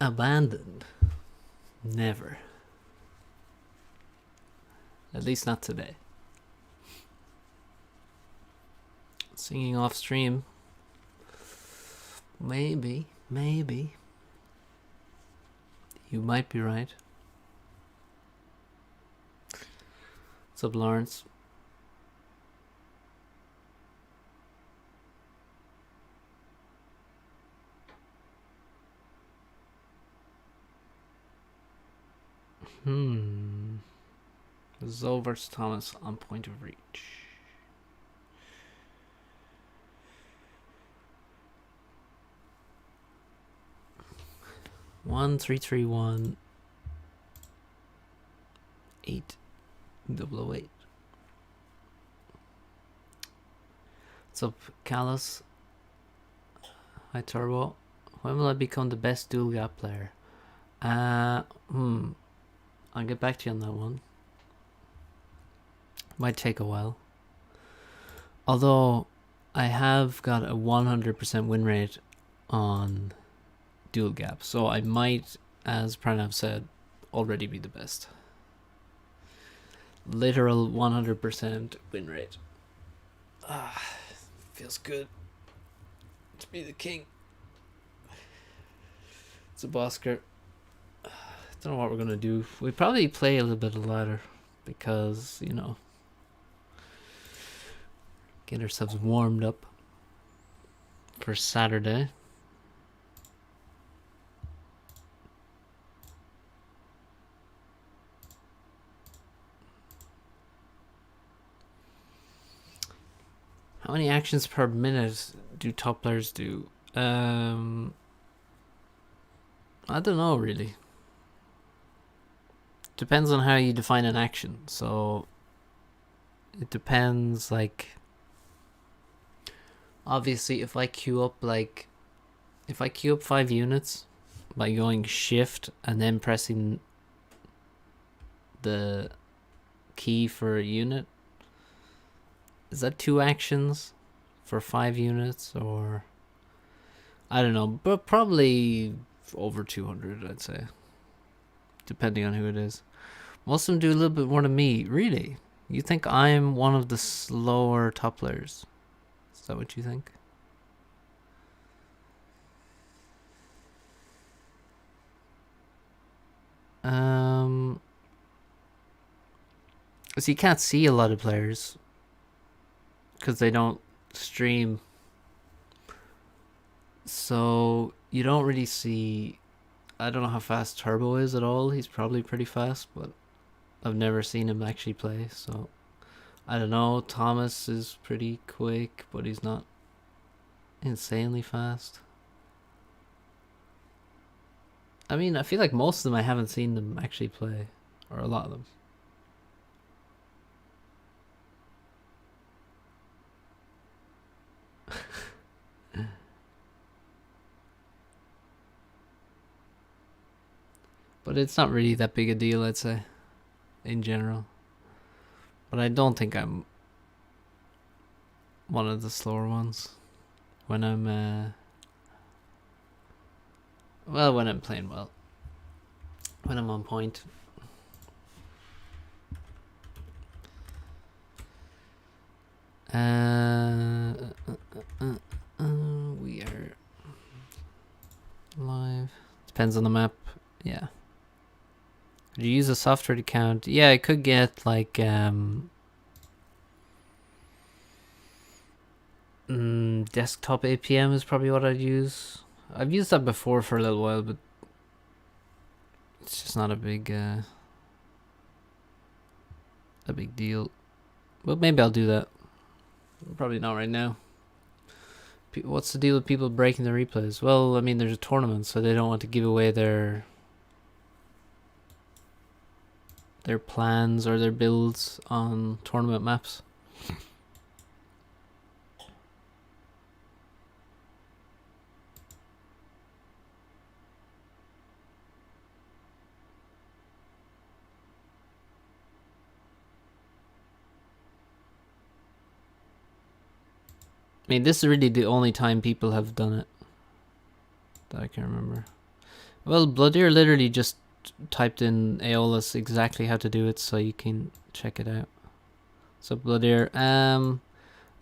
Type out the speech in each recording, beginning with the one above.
Abandoned. Never. At least not today. Singing off stream. Maybe. You might be right. What's up, Lawrence? Zoe versus Thomas on point of reach. One, 3, 3, 1, 8, 008. What's up, Callus? Hi, Turbo. When will I become the best dual gap player? I'll get back to you on that one. Might take a while. Although I have got a 100% win rate on dual gap, so I might, as Pranav said, already be the best. Literal 100% win rate. Feels good to be the king. It's a Bosker. Don't know what we're gonna do. We probably play a little bit of ladder because, you know, get ourselves warmed up for Saturday. How many actions per minute do top players do? I don't know, really. Depends on how you define an action. So it depends, like, obviously if I queue up 5 units by going shift and then pressing the key for a unit, is that 2 actions for 5 units? Or I don't know, but probably over 200, I'd say, depending on who it is. Most of them do a little bit more than me. Really? You think I'm one of the slower top players? Is that what you think? So you can't see a lot of players because they don't stream, so you don't really see. I don't know how fast Turbo is at all. He's probably pretty fast, but I've never seen him actually play, so I don't know. Thomas is pretty quick, but he's not insanely fast. I mean, I feel like most of them I haven't seen them actually play, or a lot of them. But it's not really that big a deal, I'd say, in general. But I don't think I'm one of the slower ones when I'm when I'm playing well, when I'm on point. We are live. Depends on the map. Yeah. Could you use a software to count? Yeah, I could get like desktop APM is probably what I'd use. I've used that before for a little while, but it's just not a big deal. But maybe I'll do that. Probably not right now. What's the deal with people breaking the replays? Well, I mean, there's a tournament, so they don't want to give away their plans or their builds on tournament maps. I mean, this is really the only time people have done it that I can remember. Well, Bloodir literally just typed in Aeolus exactly how to do it, so you can check it out. So Bloodir,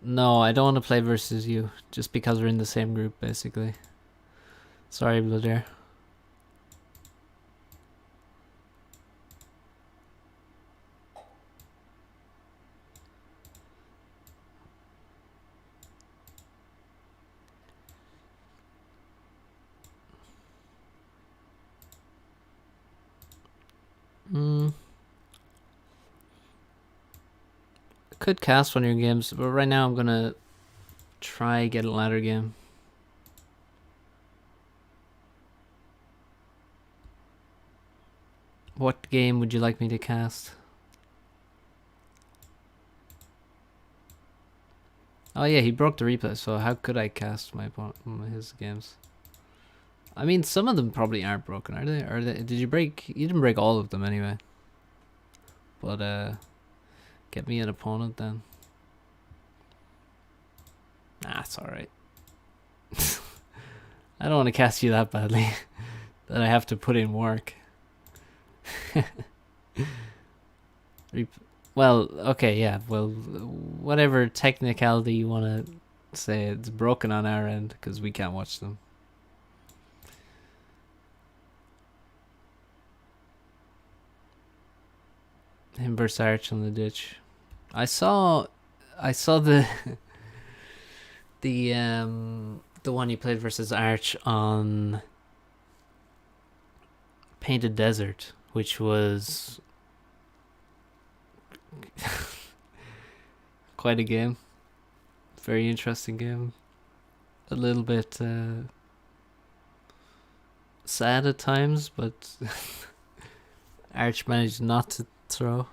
no, I don't want to play versus you, just because we're in the same group, basically. Sorry, Bloodir. I could cast one of your games, but right now I'm gonna try get a ladder game. What game would you like me to cast? Oh yeah, he broke the replay, so how could I cast his games? I mean, some of them probably aren't broken, are they? Did you break? You didn't break all of them anyway. But get me an opponent then. Nah, it's alright. I don't want to cast you that badly that I have to put in work. Well, okay, yeah. Well, whatever technicality you want to say, it's broken on our end because we can't watch them. Him versus Arch on the ditch. I saw the the one you played versus Arch on Painted Desert, which was quite a game. Very interesting game. A little bit sad at times, but Arch managed not to throw.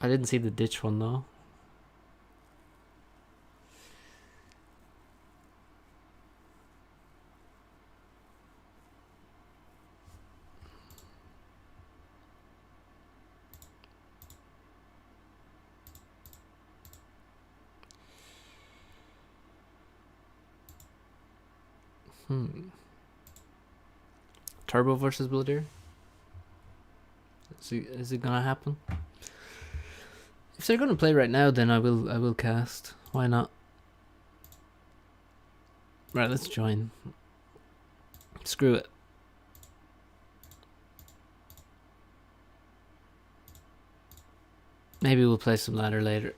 I didn't see the ditch one though. Turbo versus Bloodir? Is it gonna happen? If they're gonna play right now, then I will cast. Why not? Right, let's join. Screw it. Maybe we'll play some ladder later.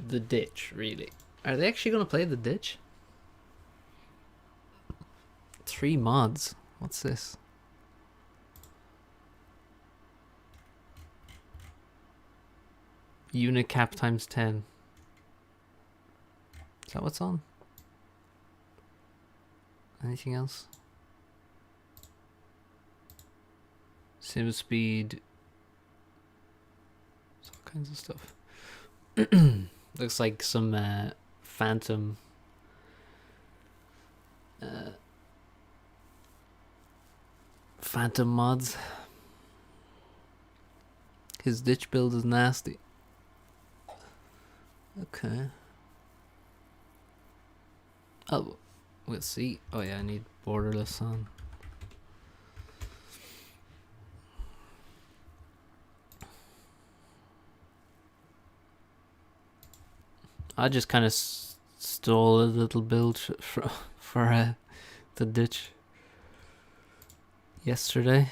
The ditch, really. Are they actually going to play the ditch? 3 mods. What's this? Unit cap times 10. Is that what's on? Anything else? Sim speed. All kinds of stuff. Looks like some phantom phantom mods. His ditch build is nasty. Okay. Oh, we'll see. Oh yeah, I need borderless on. I just kind of stole a little build for the ditch yesterday.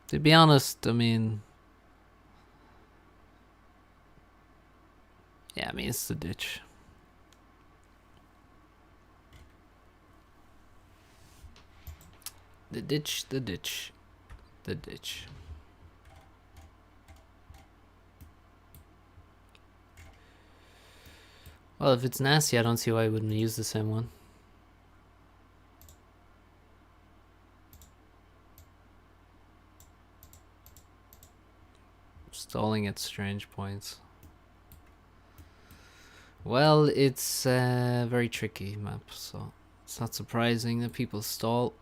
To be honest, I mean, yeah, I mean it's the ditch. The ditch, the ditch, the ditch. Well, if it's nasty, I don't see why I wouldn't use the same one. Stalling at strange points. Well, it's a very tricky map, so it's not surprising that people stall.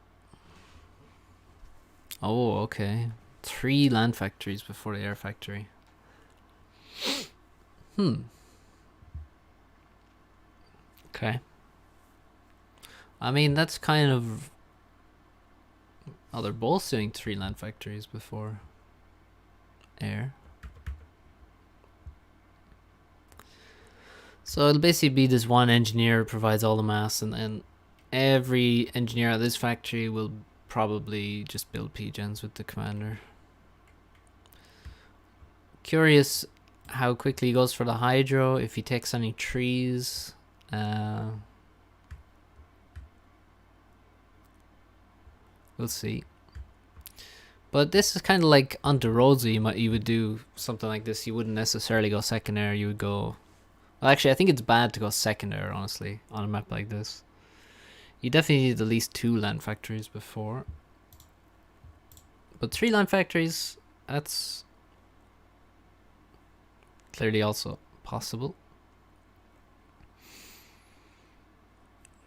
Oh, okay. 3 land factories before the air factory. Okay. I mean, that's kind of... Oh, they're both doing 3 land factories before air. So it'll basically be this one engineer provides all the mass, and then every engineer at this factory will probably just build P-gens with the commander. Curious how quickly he goes for the hydro, if he takes any trees. We'll see. But this is kind of like onto Rhodesy. You would do something like this. You wouldn't necessarily go second air. You would go... Well, actually, I think it's bad to go second air, honestly, on a map like this. You definitely need at least 2 land factories before. But 3 land factories, that's clearly also possible.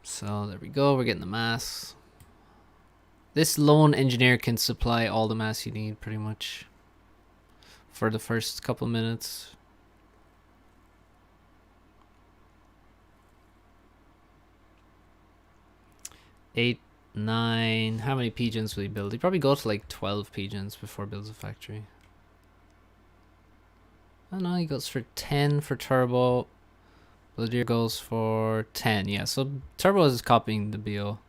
So there we go, we're getting the mass. This lone engineer can supply all the mass you need pretty much for the first couple minutes. Eight, 9, how many P-gens will he build? He probably go to like 12 P-gens before he builds a factory. Oh no, he goes for 10 for turbo. Bladier goes for 10, yeah, so turbo is copying the BO,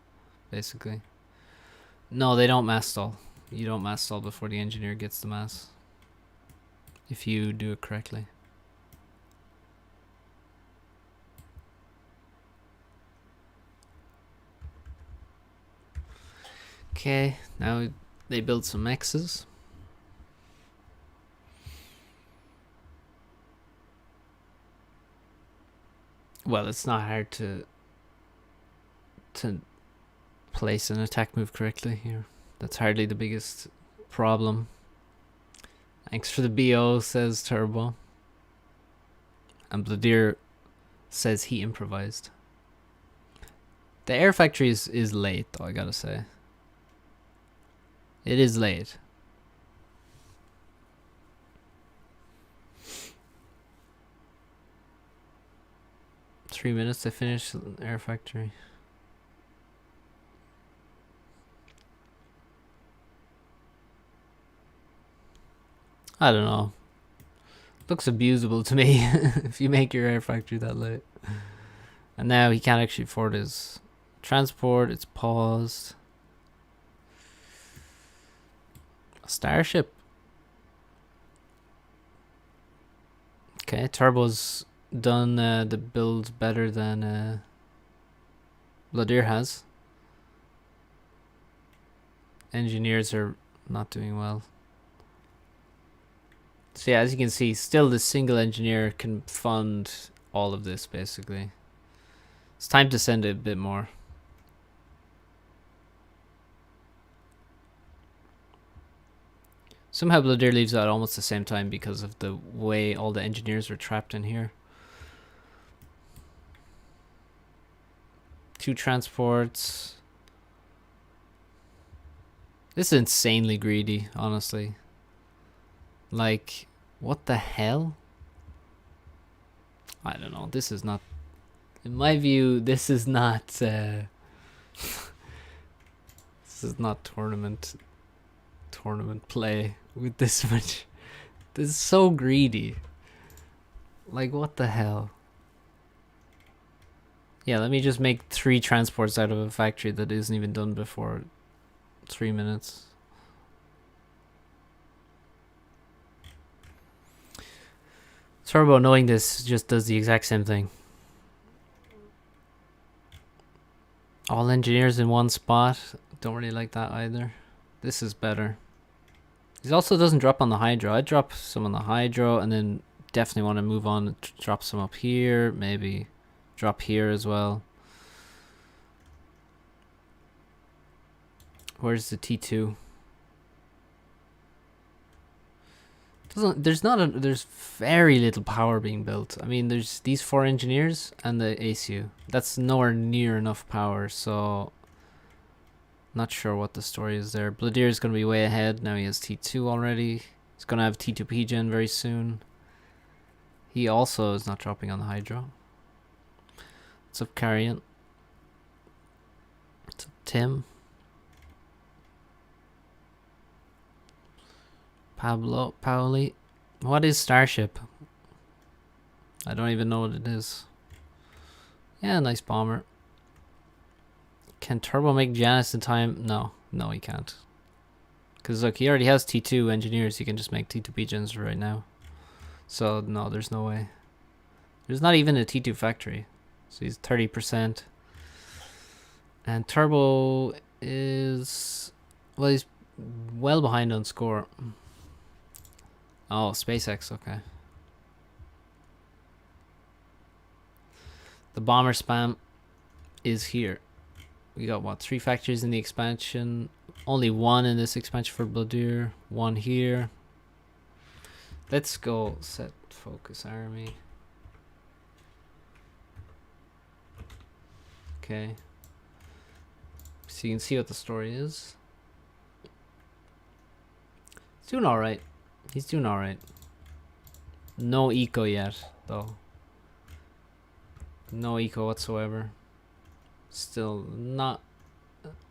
basically. No, they don't mass stall. You don't mass stall before the engineer gets the mass, if you do it correctly. Okay, now they build some X's. Well, it's not hard to place an attack move correctly here. That's hardly the biggest problem. Thanks for the BO, says Turbo. And Bladier says he improvised. The air factory is late, though, I gotta say. It is late. Three minutes to finish the air factory. I don't know. Looks abusable to me if you make your air factory that late. And now he can't actually afford his transport. It's paused. A starship. Okay, Turbo's done the build better than Bladier has. Engineers are not doing well. So yeah, as you can see, still the single engineer can fund all of this, basically. It's time to send it a bit more. Somehow Bladier leaves out almost the same time because of the way all the engineers are trapped in here. 2 transports. This is insanely greedy, honestly. Like, what the hell? I don't know. This is not... In my view, this is not... this is not tournament play with this much. This is so greedy. Like, what the hell? Yeah, let me just make 3 transports out of a factory that isn't even done before 3 minutes. Turbo, knowing this, just does the exact same thing. All engineers in one spot. Don't really like that either. This is better. He also doesn't drop on the hydro. I'd drop some on the hydro and then definitely want to move on and drop some up here. Maybe drop here as well. Where's the T2? There's very little power being built. I mean, there's these 4 engineers and the ACU. That's nowhere near enough power, so not sure what the story is there. Bladir is going to be way ahead. Now he has T2 already. He's going to have T2 PGen very soon. He also is not dropping on the Hydro. What's up, Carrion? What's up, Tim? Paoli. What is Starship? I don't even know what it is. Yeah, nice bomber. Can Turbo make Janus in time? No, he can't. Because look, he already has T2 engineers. He can just make T2 PGens right now. So no, there's no way. There's not even a T2 factory. So he's 30%. And Turbo is... well, he's well behind on score. Oh, SpaceX, okay. The bomber spam is here. We got, what, 3 factories in the expansion. Only 1 in this expansion for Bladir. 1 here. Let's go set focus army. Okay. So you can see what the story is. He's doing alright. He's doing alright. No eco yet, though. No eco whatsoever. Still not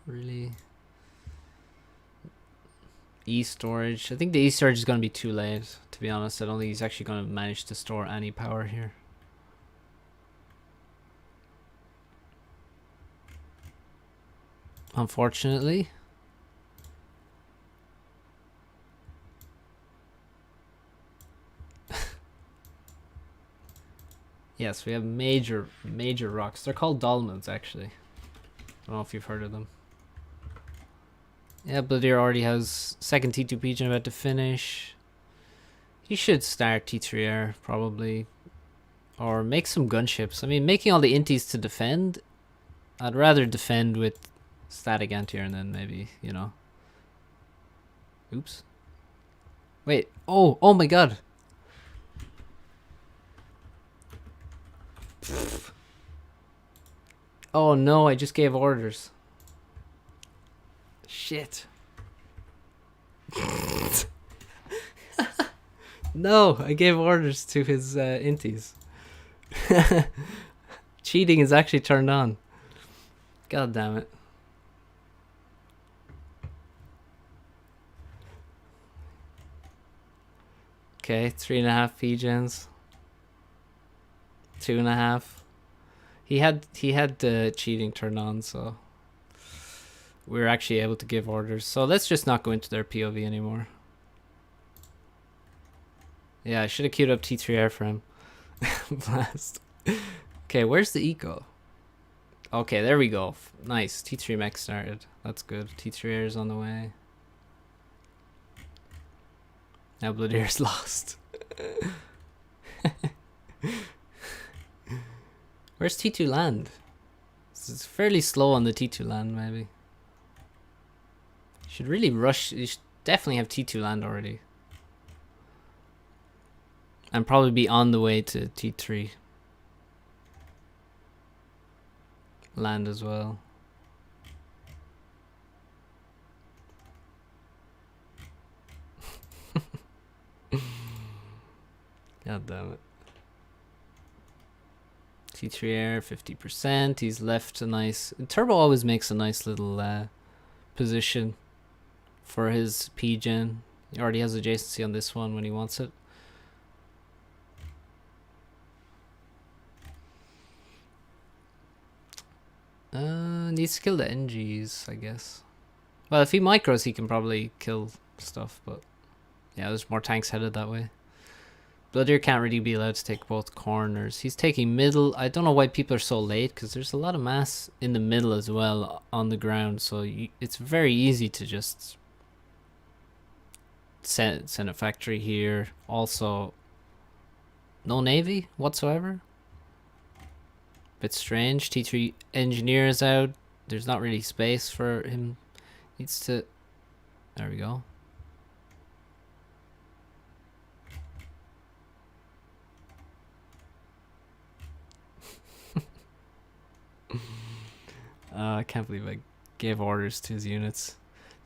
really. E-storage. I think the E-storage is going to be too late, to be honest. I don't think he's actually going to manage to store any power here. Unfortunately. Yes, we have major rocks. They're called dolmens, actually. I don't know if you've heard of them. Yeah, Bladir already has second T2 PGen about to finish. He should start T3R, probably. Or make some gunships. I mean, making all the inties to defend. I'd rather defend with static anti-air and then maybe, you know. Oops. Wait. Oh my god. Oh no, I just gave orders. Shit. No, I gave orders to his inties. Cheating is actually turned on. God damn it. Okay, 3.5 PGens. 2.5. He had the cheating turned on, so we were actually able to give orders. So let's just not go into their POV anymore. Yeah, I should have queued up T3R for him. Blast. Okay, where's the eco? Okay, there we go. Nice. T3 mech started. That's good. T3R is on the way. Now Bladir's lost. Where's T2 land? It's fairly slow on the T2 land, maybe. Should really rush. You should definitely have T2 land already. And probably be on the way to T3 land as well. God damn it. T3R 50%. He's left a nice... Turbo always makes a nice little position for his PGen. He already has adjacency on this one when he wants it. Needs to kill the NGs, I guess. Well, if he micros, he can probably kill stuff, but yeah, there's more tanks headed that way. Bladir can't really be allowed to take both corners. He's taking middle. I don't know why people are so late, because there's a lot of mass in the middle as well on the ground, so it's very easy to just send a factory here. Also, no navy whatsoever. Bit strange. T3 engineer is out. There's not really space for him. Needs to... There we go. can't believe I gave orders to his units.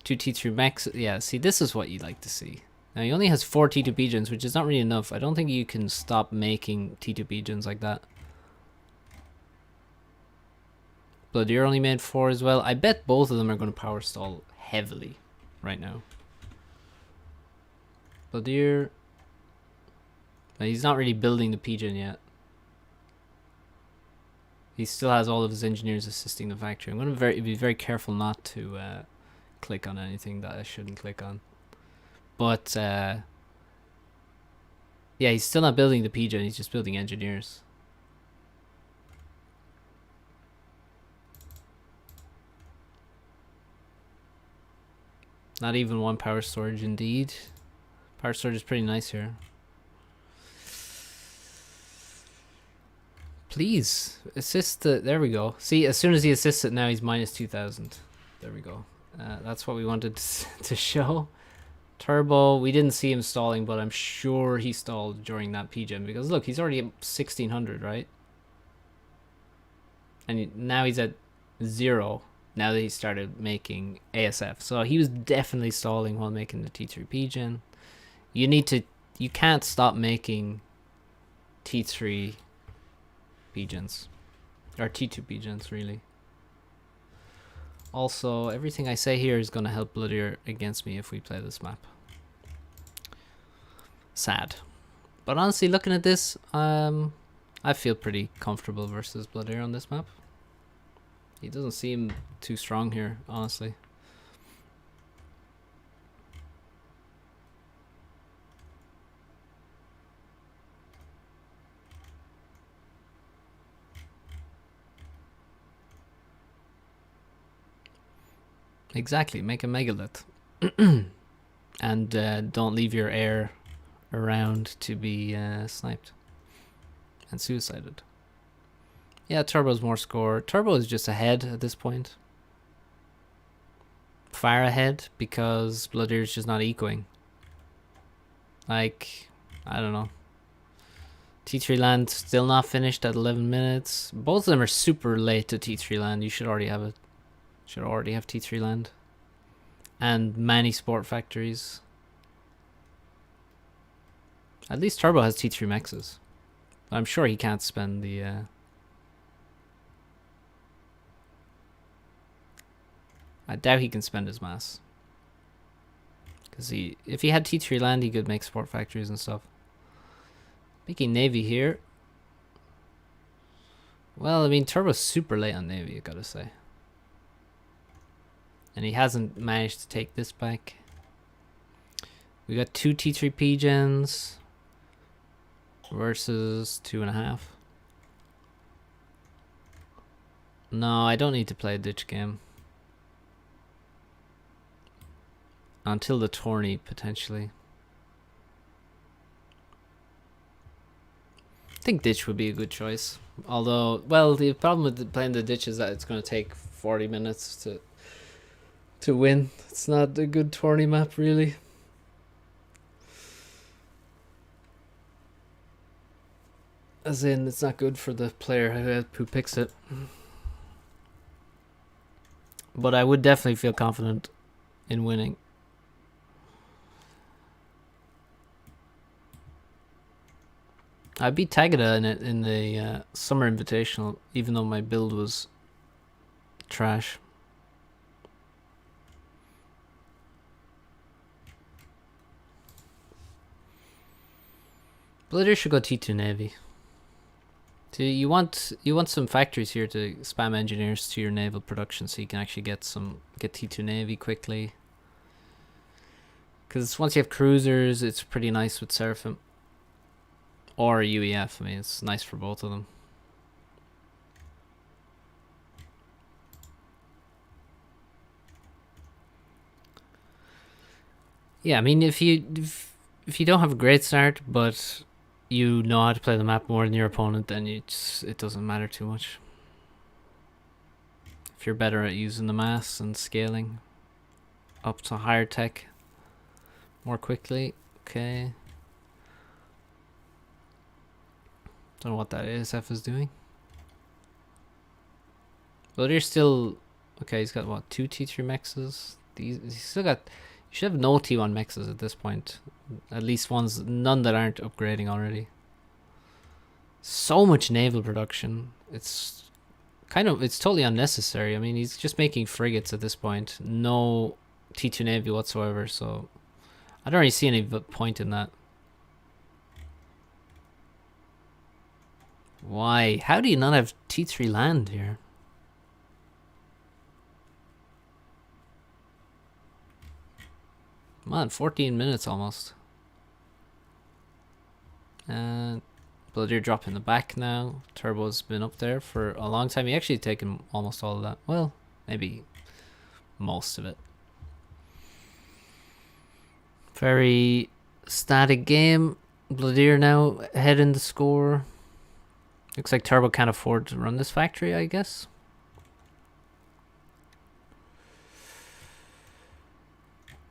2 T3 mechs. Yeah, see, this is what you'd like to see. Now, he only has 4 T2 pigeons, which is not really enough. I don't think you can stop making T2 pigeons like that. Bloodier only made 4 as well. I bet both of them are going to power stall heavily right now. Bloodier. He's not really building the pigeon yet. He still has all of his engineers assisting the factory. I'm going to be very careful not to click on anything that I shouldn't click on. But, yeah, he's still not building the pigeon. He's just building engineers. Not even 1 power storage, indeed. Power storage is pretty nice here. Please, assist the... There we go. See, as soon as he assists it now, he's minus 2,000. There we go. That's what we wanted to show. Turbo, we didn't see him stalling, but I'm sure he stalled during that PGen. Because look, he's already at 1,600, right? And now he's at 0. Now that he started making ASF. So he was definitely stalling while making the T3 PGen. You can't stop making T3 pigeons, or T2 pigeons, really. Also, everything I say here is going to help Bloodier against me if we play this map. Sad. But honestly, looking at this, I feel pretty comfortable versus Bloodier on this map. He doesn't seem too strong here, honestly. Exactly, make a megalith. And don't leave your air around to be sniped and suicided. Yeah, Turbo's more score. Turbo is just ahead at this point. Far ahead because Bloodier's just not ecoing. Like, I don't know. T3 land still not finished at 11 minutes. Both of them are super late to T3 land. You should already have it. Should already have T3 land. And many sport factories. At least Turbo has T3 mexes. I'm sure he can't spend the... I doubt he can spend his mass. Because if he had T3 land, he could make sport factories and stuff. Making Navy here. Well, I mean, Turbo's super late on Navy, I gotta say. And he hasn't managed to take this back. We got 2 T3 pigeons versus 2.5. No, I don't need to play a ditch game. Until the tourney, potentially. I think ditch would be a good choice. Although, well, the problem with playing the ditch is that it's going to take 40 minutes to win. It's not a good tourney map, really. As in, it's not good for the player who picks it. But I would definitely feel confident in winning. I beat Tagada in it in the Summer Invitational, even though my build was trash. Blitter should go T2 Navy. You want some factories here to spam engineers to your naval production, so you can actually get T2 Navy quickly. Because once you have cruisers, it's pretty nice with Seraphim. Or UEF, I mean, it's nice for both of them. Yeah, I mean, if you don't have a great start, but you know how to play the map more than your opponent, then it doesn't matter too much. If you're better at using the mass and scaling up to higher tech more quickly, okay. Don't know what that ASF is doing. But you're still Okay, he's got what, 2 T3 mexes? He's still got. You should have no T1 mexes at this point. At least none that aren't upgrading already. So much naval production. It's totally unnecessary. I mean, he's just making frigates at this point. No T2 Navy whatsoever, so I don't really see any point in that. Why? How do you not have T3 land here? Come on, 14 minutes almost. And Bloodier drop in the back now. Turbo's been up there for a long time. He actually taken almost all of that. Well, maybe most of it. Very static game. Bloodier now ahead in the score. Looks like Turbo can't afford to run this factory, I guess.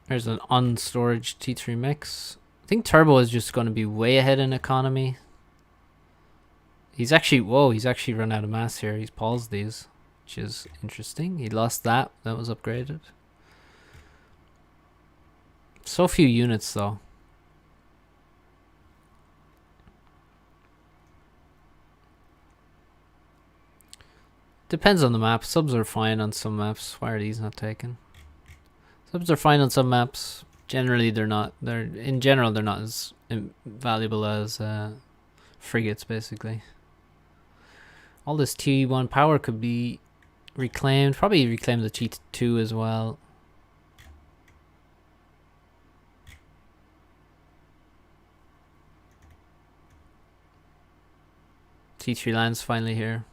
There's an unstorage T3 mix. I think Turbo is just going to be way ahead in economy. He's actually run out of mass here. He's paused these, which is interesting. He lost that. That was upgraded. So few units, though. Depends on the map. Subs are fine on some maps. Why are these not taken? Subs are fine on some maps. Generally, they're not. In general, they're not as valuable as frigates, basically. All this T1 power could be reclaimed. Probably reclaim the T2 as well. T3 lands finally here.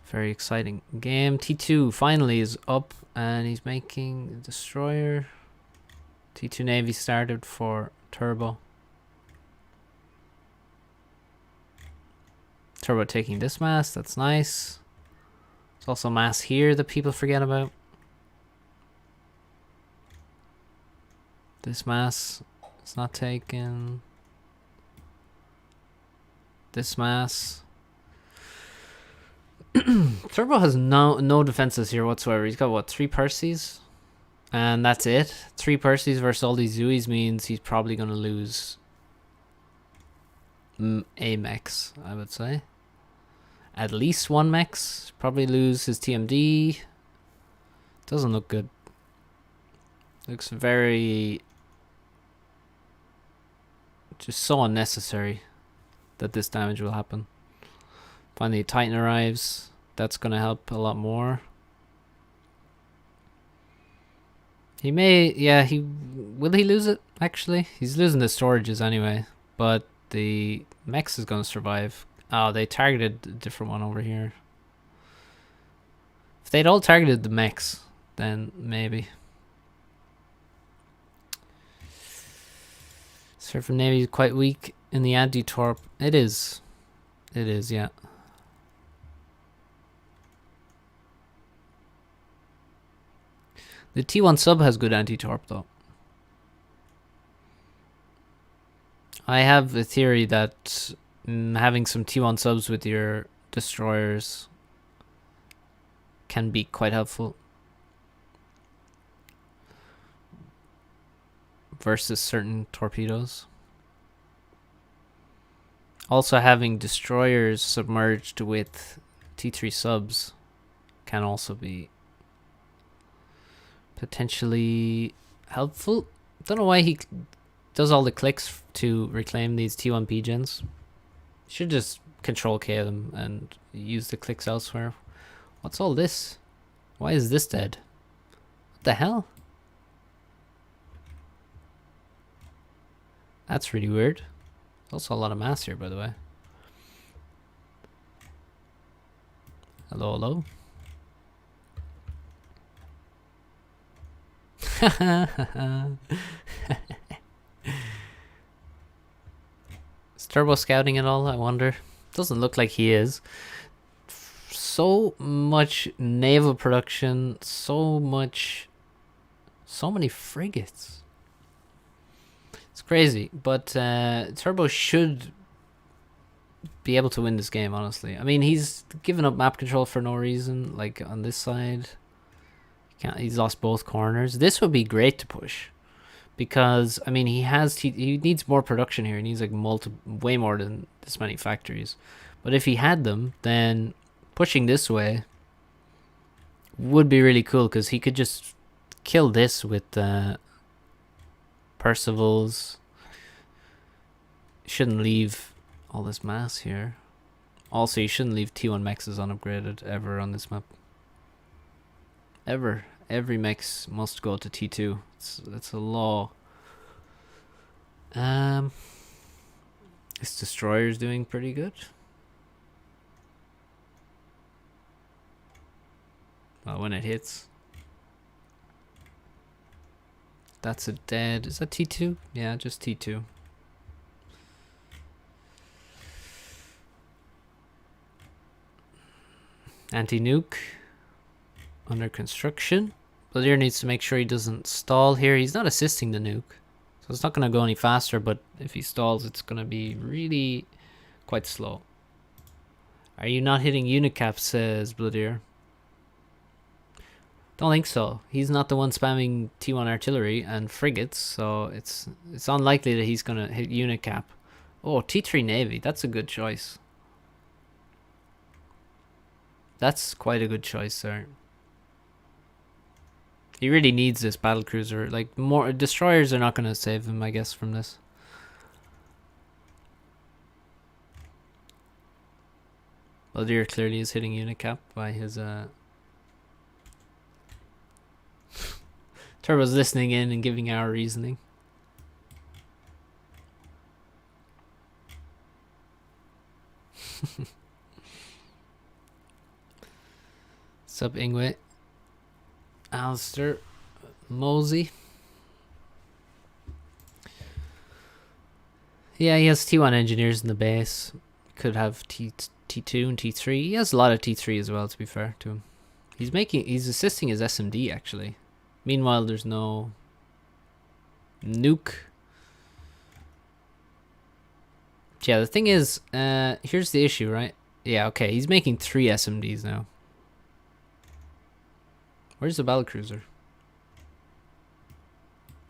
Very exciting game. T2 finally is up and he's making a destroyer. T2 Navy started for Turbo. Turbo taking this mass. That's nice. There's also mass here that people forget about. This mass is not taken. This mass. Turbo has no defenses here whatsoever. He's got what, 3 Percys? And that's it. 3 Percys versus all these Zuis means he's probably going to lose a mechs, I would say. At least 1 mechs. Probably lose his TMD. Doesn't look good. Looks very... just so unnecessary that this damage will happen. Finally, Titan arrives. That's going to help a lot more. He may... yeah, will he lose it, actually? He's losing the storages anyway. But the mechs is going to survive. Oh, they targeted a different one over here. If they'd all targeted the mechs, then maybe. Surfer Navy is quite weak in the anti-torp. It is. It is, yeah. The T1 sub has good anti-torp, though. I have a theory that having some T1 subs with your destroyers can be quite helpful versus certain torpedoes. Also, having destroyers submerged with T3 subs can also be potentially helpful. Don't know why he does all the clicks to reclaim these T1 P-gens. Should just control K them and use the clicks elsewhere. What's all this? Why is this dead? What the hell? That's really weird. Also a lot of mass here, by the way. Hello, hello. Is Turbo scouting at all, I wonder? Doesn't look like he is. So much naval production, so many frigates. It's crazy, but Turbo should be able to win this game, honestly. I mean, he's given up map control for no reason. Like on this side, he's lost both corners. This would be great to push, because I mean he needs more production here. He needs like way more than this many factories. But if he had them, then pushing this way would be really cool, because he could just kill this with Percival's. Shouldn't leave all this mass here. Also, you shouldn't leave T1 mexes unupgraded ever on this map. Ever. Every mex must go to T2. It's a law. This destroyer's doing pretty good. Well, when it hits. That's a dead. Is that T2? Yeah, just T2. Anti-nuke. Under construction. Bladir needs to make sure he doesn't stall here. He's not assisting the nuke, so it's not going to go any faster, but if he stalls, it's going to be really quite slow. Are you not hitting unicap, says Bladir. Don't think so. He's not the one spamming T1 artillery and frigates, so it's unlikely that he's going to hit unicap. Oh, T3 Navy. That's a good choice. That's quite a good choice, sir. He really needs this battlecruiser. Like, more destroyers are not going to save him, I guess, from this. Bladir clearly is hitting unicap by his Turbo's listening in and giving our reasoning. Sup, Ingwe? Alistair, Mosey. Yeah, he has T1 engineers in the base. Could have T2 and T3. He has a lot of T3 as well, to be fair to him. He's assisting his SMD, actually. Meanwhile, there's no nuke. Yeah, the thing is, here's the issue, right? Yeah, okay, he's making 3 SMDs now. Where's the battlecruiser?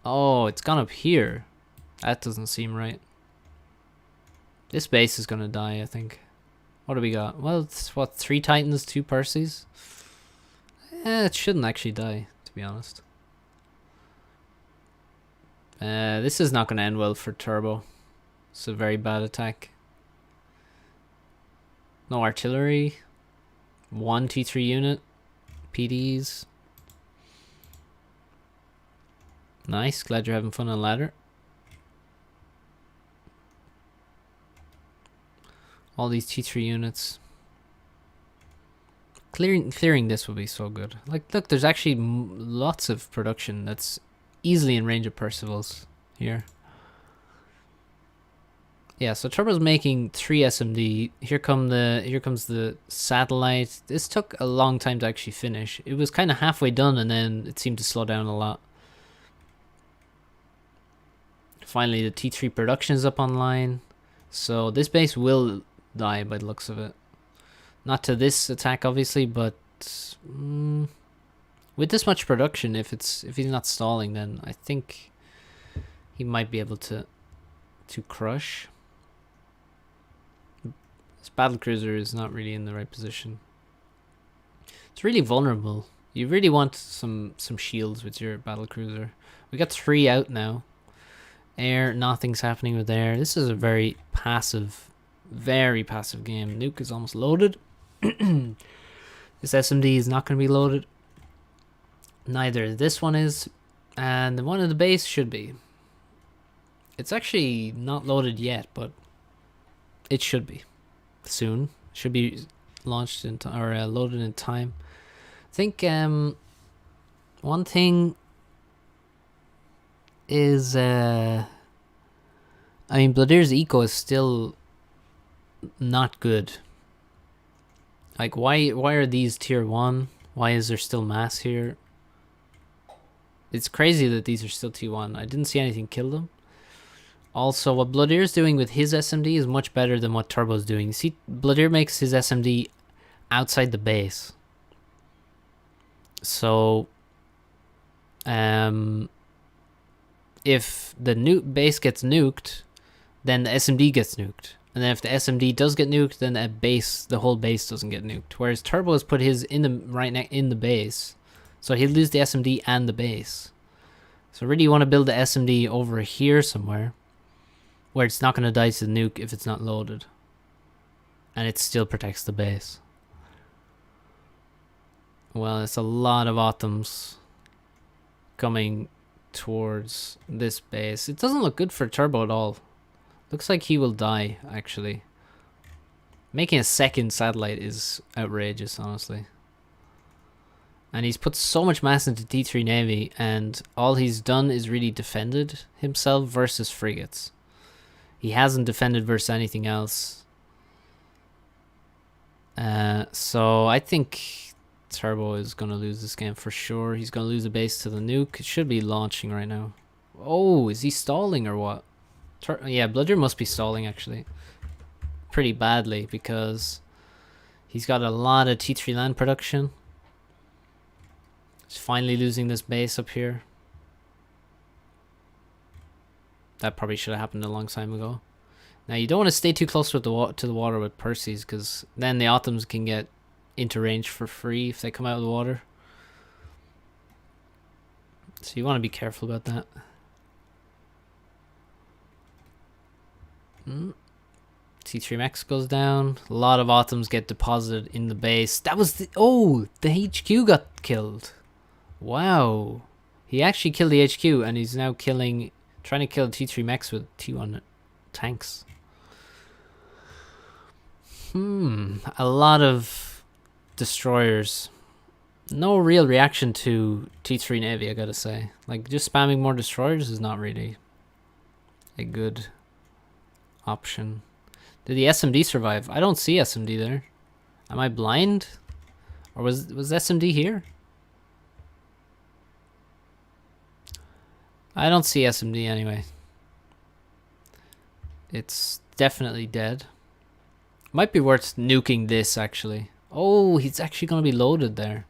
Oh, it's gone up here. That doesn't seem right. This base is gonna die, I think. What do we got? Well, it's what, 3 Titans, 2 Percys? It shouldn't actually die, to be honest. This is not gonna end well for Turbo. It's a very bad attack. No artillery. 1 T3 unit. PDs. Nice, glad you're having fun on ladder. All these T3 units. Clearing this will be so good. Like, look, there's actually lots of production that's easily in range of Percival's here. Yeah, so Turbo's making 3 SMD. Here comes the satellite. This took a long time to actually finish. It was kind of halfway done, and then it seemed to slow down a lot. Finally, the T3 production is up online. So this base will die by the looks of it. Not to this attack, obviously, but with this much production, if he's not stalling, then I think he might be able to crush. This battlecruiser is not really in the right position. It's really vulnerable. You really want some shields with your battlecruiser. We got 3 out now. Air, nothing's happening with air. This is a very passive game. Nuke is almost loaded. This SMD is not going to be loaded. Neither this one is, and the one in the base should be. It's actually not loaded yet, but it should be soon. Should be launched in or loaded in time. I think one thing is I mean, Bladir's eco is still not good. Like, why are these tier 1? Why is there still mass here? It's crazy that these are still T1. I didn't see anything kill them. Also, what Bloodier's doing with his SMD is much better than what Turbo's doing. You see, Bloodier makes his SMD outside the base. So, if the base gets nuked, then the SMD gets nuked. And then if the SMD does get nuked, then the whole base doesn't get nuked. Whereas Turbo has put his in the base, so he'll lose the SMD and the base. So really, you want to build the SMD over here somewhere, where it's not going to die to the nuke if it's not loaded, and it still protects the base. Well, it's a lot of Atoms coming towards this base. It doesn't look good for Turbo at all. Looks like he will die, actually. Making a second satellite is outrageous, honestly. And he's put so much mass into T3 Navy, and all he's done is really defended himself versus frigates. He hasn't defended versus anything else. So I think Turbo is going to lose this game for sure. He's going to lose a base to the nuke. It should be launching right now. Oh, is he stalling or what? Yeah, Bloodier must be stalling, actually. Pretty badly, because he's got a lot of T3 land production. He's finally losing this base up here. That probably should have happened a long time ago. Now, you don't want to stay too close with to the water with Percy's, because then the Atoms can get into range for free if they come out of the water. So you want to be careful about that. T3 Max goes down. A lot of Atoms get deposited in the base. That was the... Oh, the HQ got killed. Wow. He actually killed the HQ, and he's now trying to kill T3 Max with T1 tanks. A lot of destroyers. No real reaction to T3 Navy, I gotta say. Like, just spamming more destroyers is not really a good option. Did the SMD survive? I don't see SMD there. Am I blind? Or was SMD here? I don't see SMD anyway. It's definitely dead. Might be worth nuking this, actually. Oh, he's actually going to be loaded there.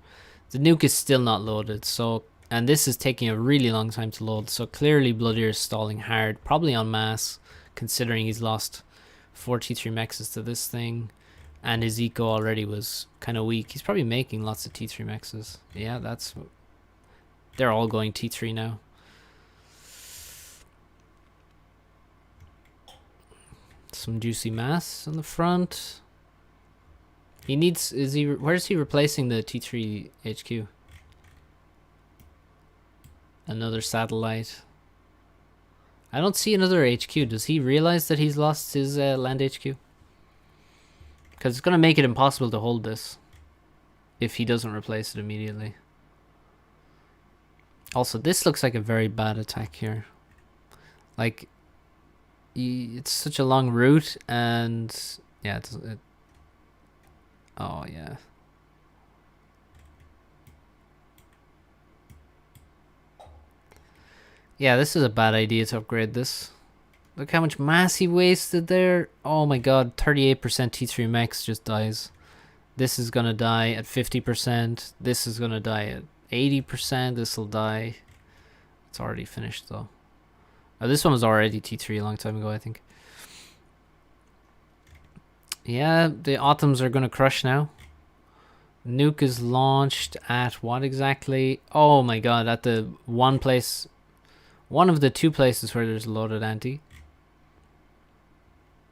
The nuke is still not loaded, so... And this is taking a really long time to load, so clearly Bloodier is stalling hard. Probably en masse, considering he's lost 4 T3 Mexes to this thing. And his eco already was kind of weak. He's probably making lots of T3 Mexes. Yeah, that's... They're all going T3 now. Some juicy mass on the front. He needs... Where's he replacing the T3 HQ? Another satellite. I don't see another HQ. Does he realize that he's lost his land HQ? Because it's going to make it impossible to hold this if he doesn't replace it immediately. Also, this looks like a very bad attack here. Like, it's such a long route, and yeah, oh yeah. Yeah, this is a bad idea to upgrade this. Look how much mass he wasted there. Oh my god, 38% T3 Max just dies. This is gonna die at 50%. This is gonna die at 80%. This will die. It's already finished though. Oh, this one was already T3 a long time ago, I think. Yeah, the Atoms are gonna crush now. Nuke is launched at what exactly? Oh my god, at the one of the 2 places where there's loaded anti.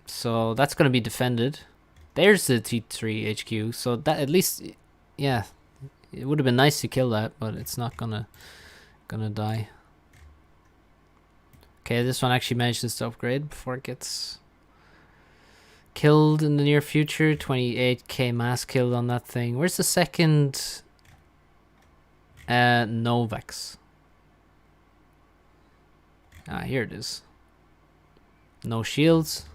So that's gonna be defended. There's the T3 HQ, so that at least, yeah, it would have been nice to kill that, but it's not gonna die. Okay, this one actually manages to upgrade before it gets killed in the near future. 28k mass killed on that thing. Where's the second Novex? Ah, here it is. No shields.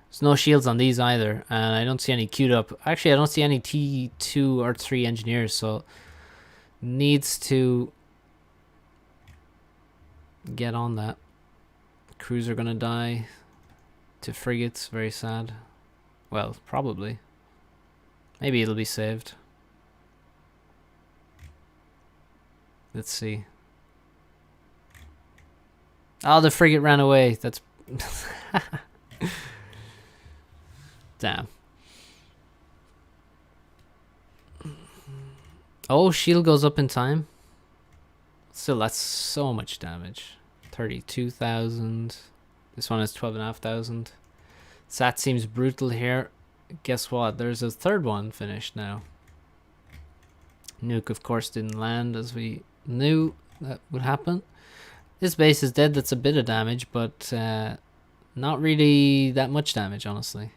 There's no shields on these either, and I don't see any queued up. Actually, I don't see any T2 or 3 engineers, so needs to get on that. Crews are gonna die to frigates. Very sad. Well, probably. Maybe it'll be saved. Let's see. Oh, the frigate ran away. That's... Damn. Oh, shield goes up in time. Still, that's so much damage. 32,000. This one is 12,500. Sat seems brutal here. Guess what? There's a third one finished now. Nuke, of course, didn't land as we knew that would happen. This base is dead. That's a bit of damage, but not really that much damage, honestly.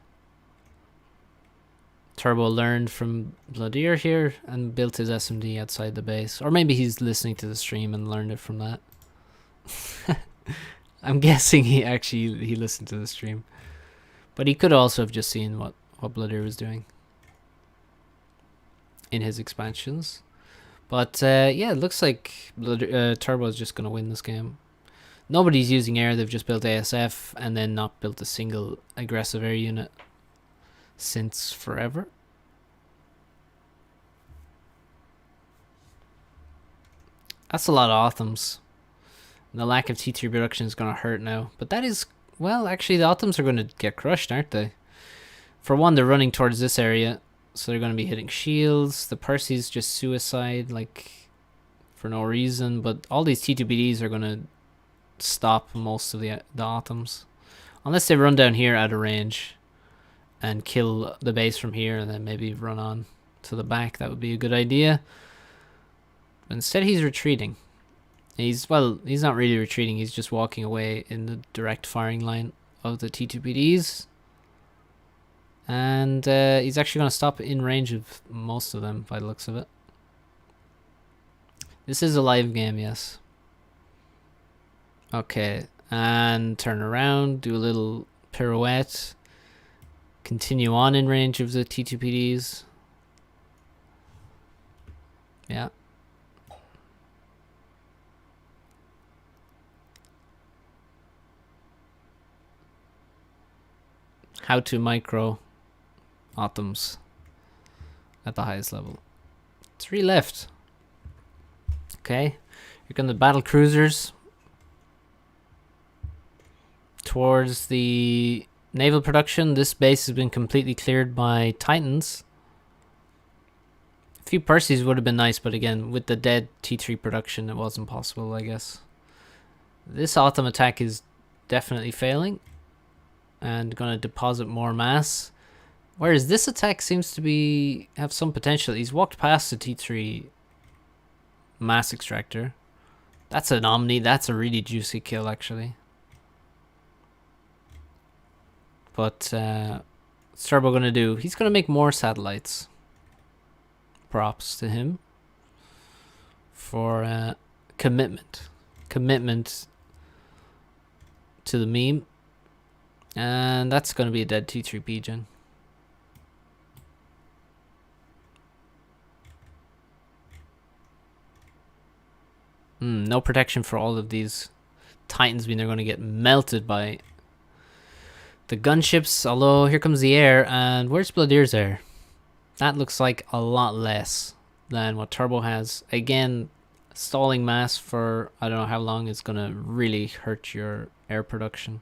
Turbo learned from Bloodier here and built his SMD outside the base. Or maybe he's listening to the stream and learned it from that. I'm guessing he listened to the stream. But he could also have just seen what Bloodier was doing in his expansions. But yeah, it looks like Turbo is just going to win this game. Nobody's using air. They've just built ASF and then not built a single aggressive air unit since forever. That's a lot of Autumns. The lack of T3 production is going to hurt now. But that is, well, actually the Autumns are going to get crushed, aren't they? For one, they're running towards this area, so they're going to be hitting shields. The Percy's just suicide, like, for no reason. But all these T2BDs are going to stop most of the Autumns. Unless they run down here out of range and kill the base from here and then maybe run on to the back. That would be a good idea. But instead he's retreating. He's not really retreating. He's just walking away in the direct firing line of the T2PDs. And he's actually going to stop in range of most of them by the looks of it. This is a live game, yes. Okay, and turn around, do a little pirouette. Continue on in range of the T2PDs. Yeah. How to micro Autumns at the highest level. 3 left. Okay. Here come the battle cruisers towards the naval production. This base has been completely cleared by Titans. A few Percys would have been nice, but again, with the dead T3 production, it wasn't possible, I guess. This Autumn attack is definitely failing and going to deposit more mass. Whereas this attack seems to have some potential. He's walked past the T3 mass extractor. That's an Omni. That's a really juicy kill, actually. But what's Turbo going to do? He's going to make more satellites. Props to him for commitment. Commitment to the meme. And that's going to be a dead T3 Pigeon. No protection for all of these Titans, mean they're going to get melted by the gunships. Although, here comes the air. And where's Bloodier's air? That looks like a lot less than what Turbo has. Again, stalling mass for I don't know how long is going to really hurt your air production.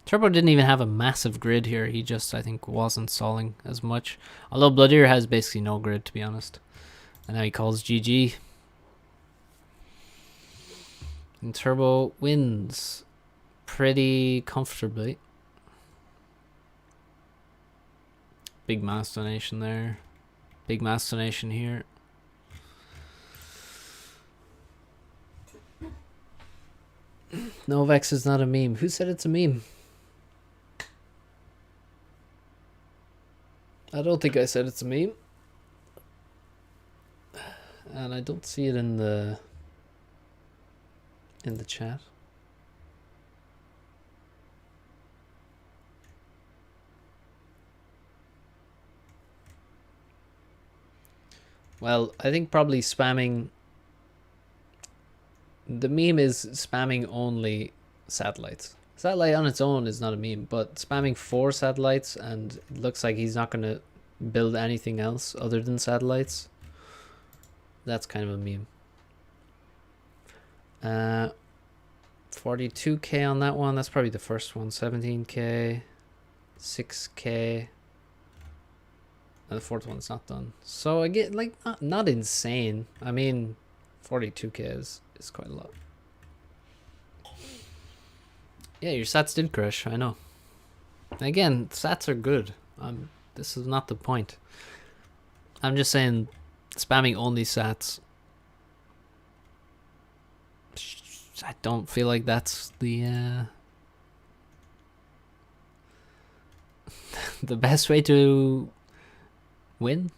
Turbo didn't even have a massive grid here. He just, I think, wasn't stalling as much. Although Bloodier has basically no grid, to be honest. And now he calls GG. And Turbo wins pretty comfortably. Big mass donation there. Big mass donation here. Novex is not a meme. Who said it's a meme? I don't think I said it's a meme. And I don't see it in the chat. Well, I think probably spamming. The meme is spamming only satellites. Satellite on its own is not a meme, but spamming 4 satellites and it looks like he's not going to build anything else other than satellites. That's kind of a meme. 42k on that one. That's probably the first one. 17k, 6k. And the fourth one's not done. So I get like not insane. I mean, 42k is quite a lot. Yeah, your sats did crash. I know. Again, sats are good. This is not the point. I'm just saying, spamming only sats. I don't feel like that's the the best way to win,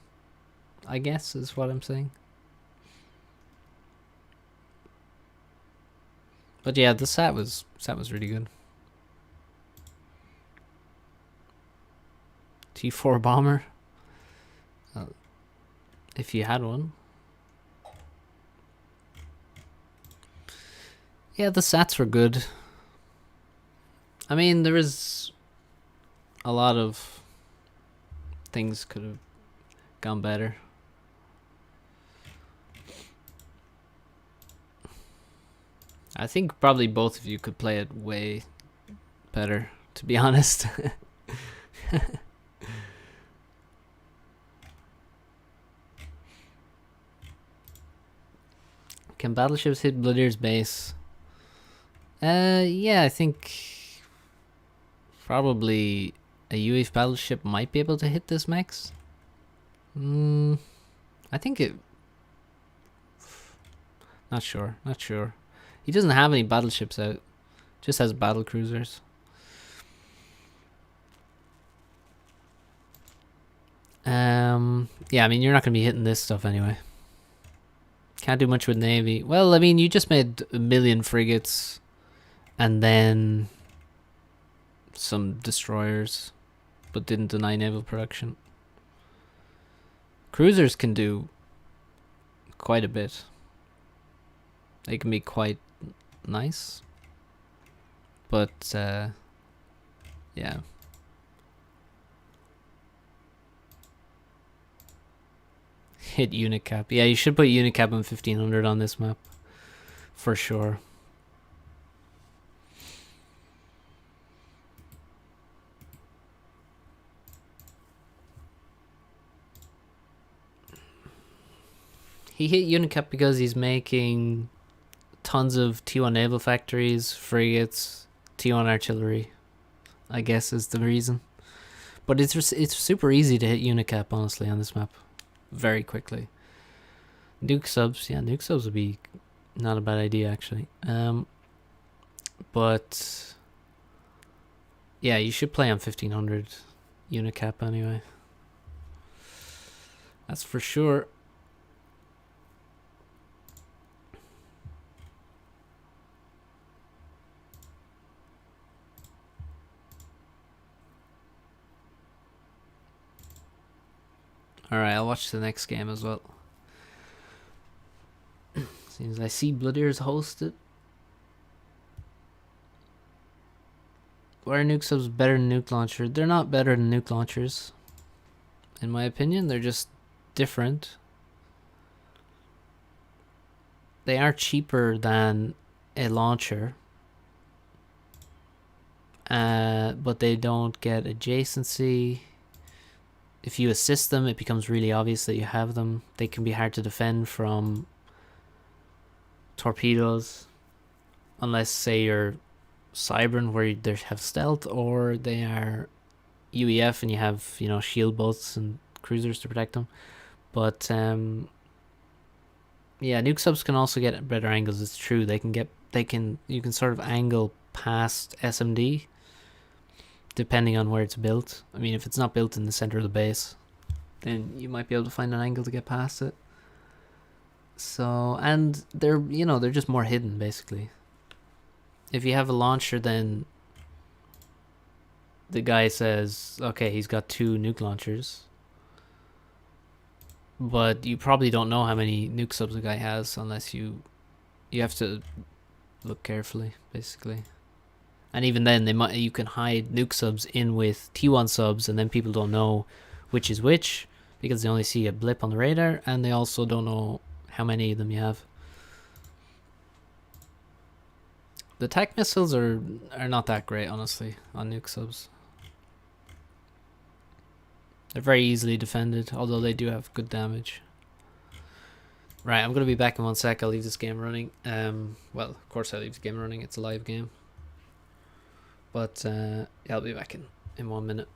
I guess, is what I'm saying. But yeah, the sat was really good. T4 bomber. If you had one. Yeah, the sats were good. I mean, there is a lot of things could have gone better. I think probably both of you could play it way better, to be honest. Can battleships hit Bloodier's base? Yeah, I think probably a UAV battleship might be able to hit this max. I think it... Not sure. He doesn't have any battleships out. Just has battle cruisers. Yeah, I mean, you're not going to be hitting this stuff anyway. Can't do much with Navy. Well, I mean, you just made 1 million frigates and then some destroyers, but didn't deny naval production. Cruisers can do quite a bit. They can be quite nice. But, yeah. Hit unit cap. Yeah, you should put unit cap on 1500 on this map. For sure. He hit unit cap because he's making tons of T1 naval factories, frigates, T1 artillery, I guess is the reason. But it's super easy to hit unit cap, honestly, on this map. Very quickly. Nuke subs, yeah, nuke subs would be not a bad idea, actually. But yeah, you should play on 1500 unit cap anyway. That's for sure. Alright, I'll watch the next game as well. Seems I see Bloodier's hosted. Why are nuke subs better than nuke launcher? They're not better than nuke launchers. In my opinion, they're just different. They are cheaper than a launcher. But they don't get adjacency. If you assist them, it becomes really obvious that you have them. They can be hard to defend from torpedoes, unless, say, you're Cybern, where they have stealth, or they are UEF and you have, you know, shield boats and cruisers to protect them. But yeah, nuke subs can also get better angles. It's true. You can sort of angle past SMD. Depending on where it's built. I mean, if it's not built in the center of the base, then you might be able to find an angle to get past it. So, and they're just more hidden, basically. If you have a launcher, then the guy says, okay, he's got 2 nuke launchers. But you probably don't know how many nuke subs the guy has unless you have to look carefully, basically. And even then, you can hide nuke subs in with T1 subs, and then people don't know which is which because they only see a blip on the radar, and they also don't know how many of them you have. The attack missiles are not that great, honestly, on nuke subs. They're very easily defended, although they do have good damage. Right, I'm going to be back in 1 sec. I'll leave this game running. Well, of course I'll leave the game running. It's a live game. But yeah, I'll be back in 1 minute.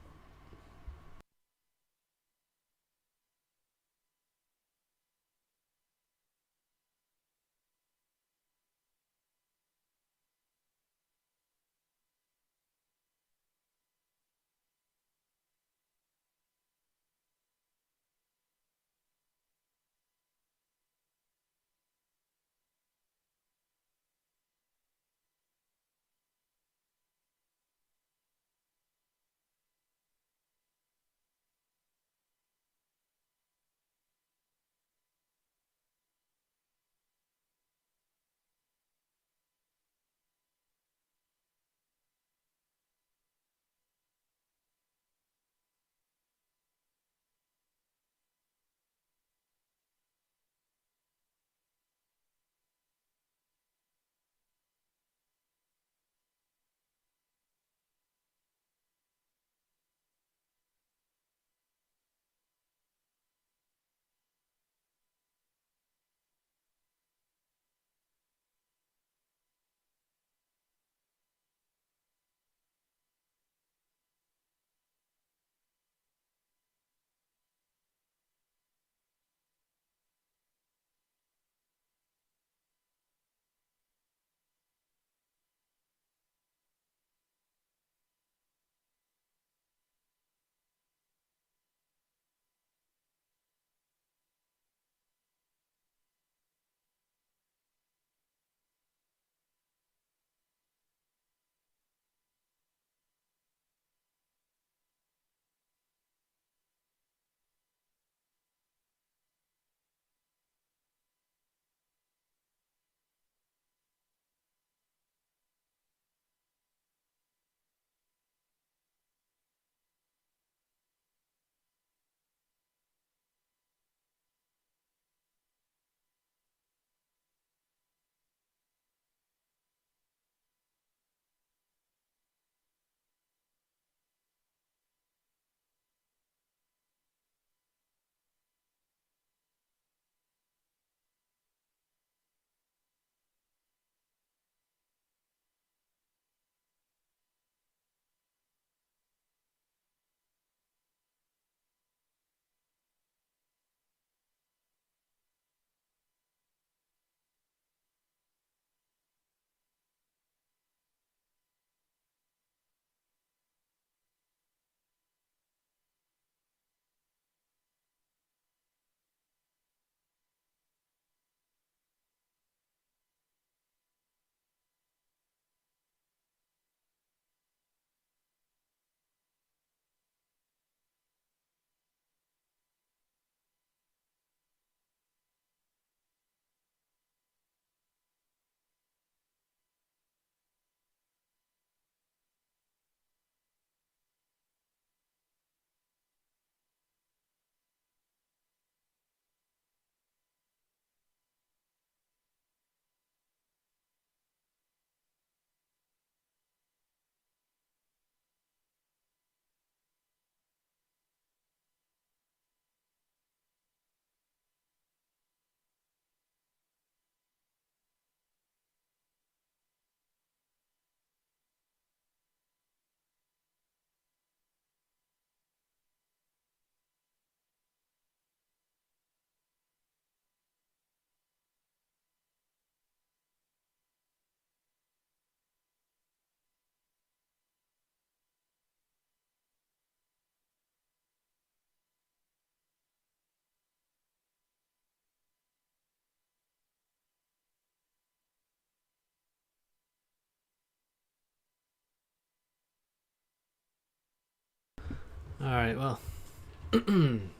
Alright, well.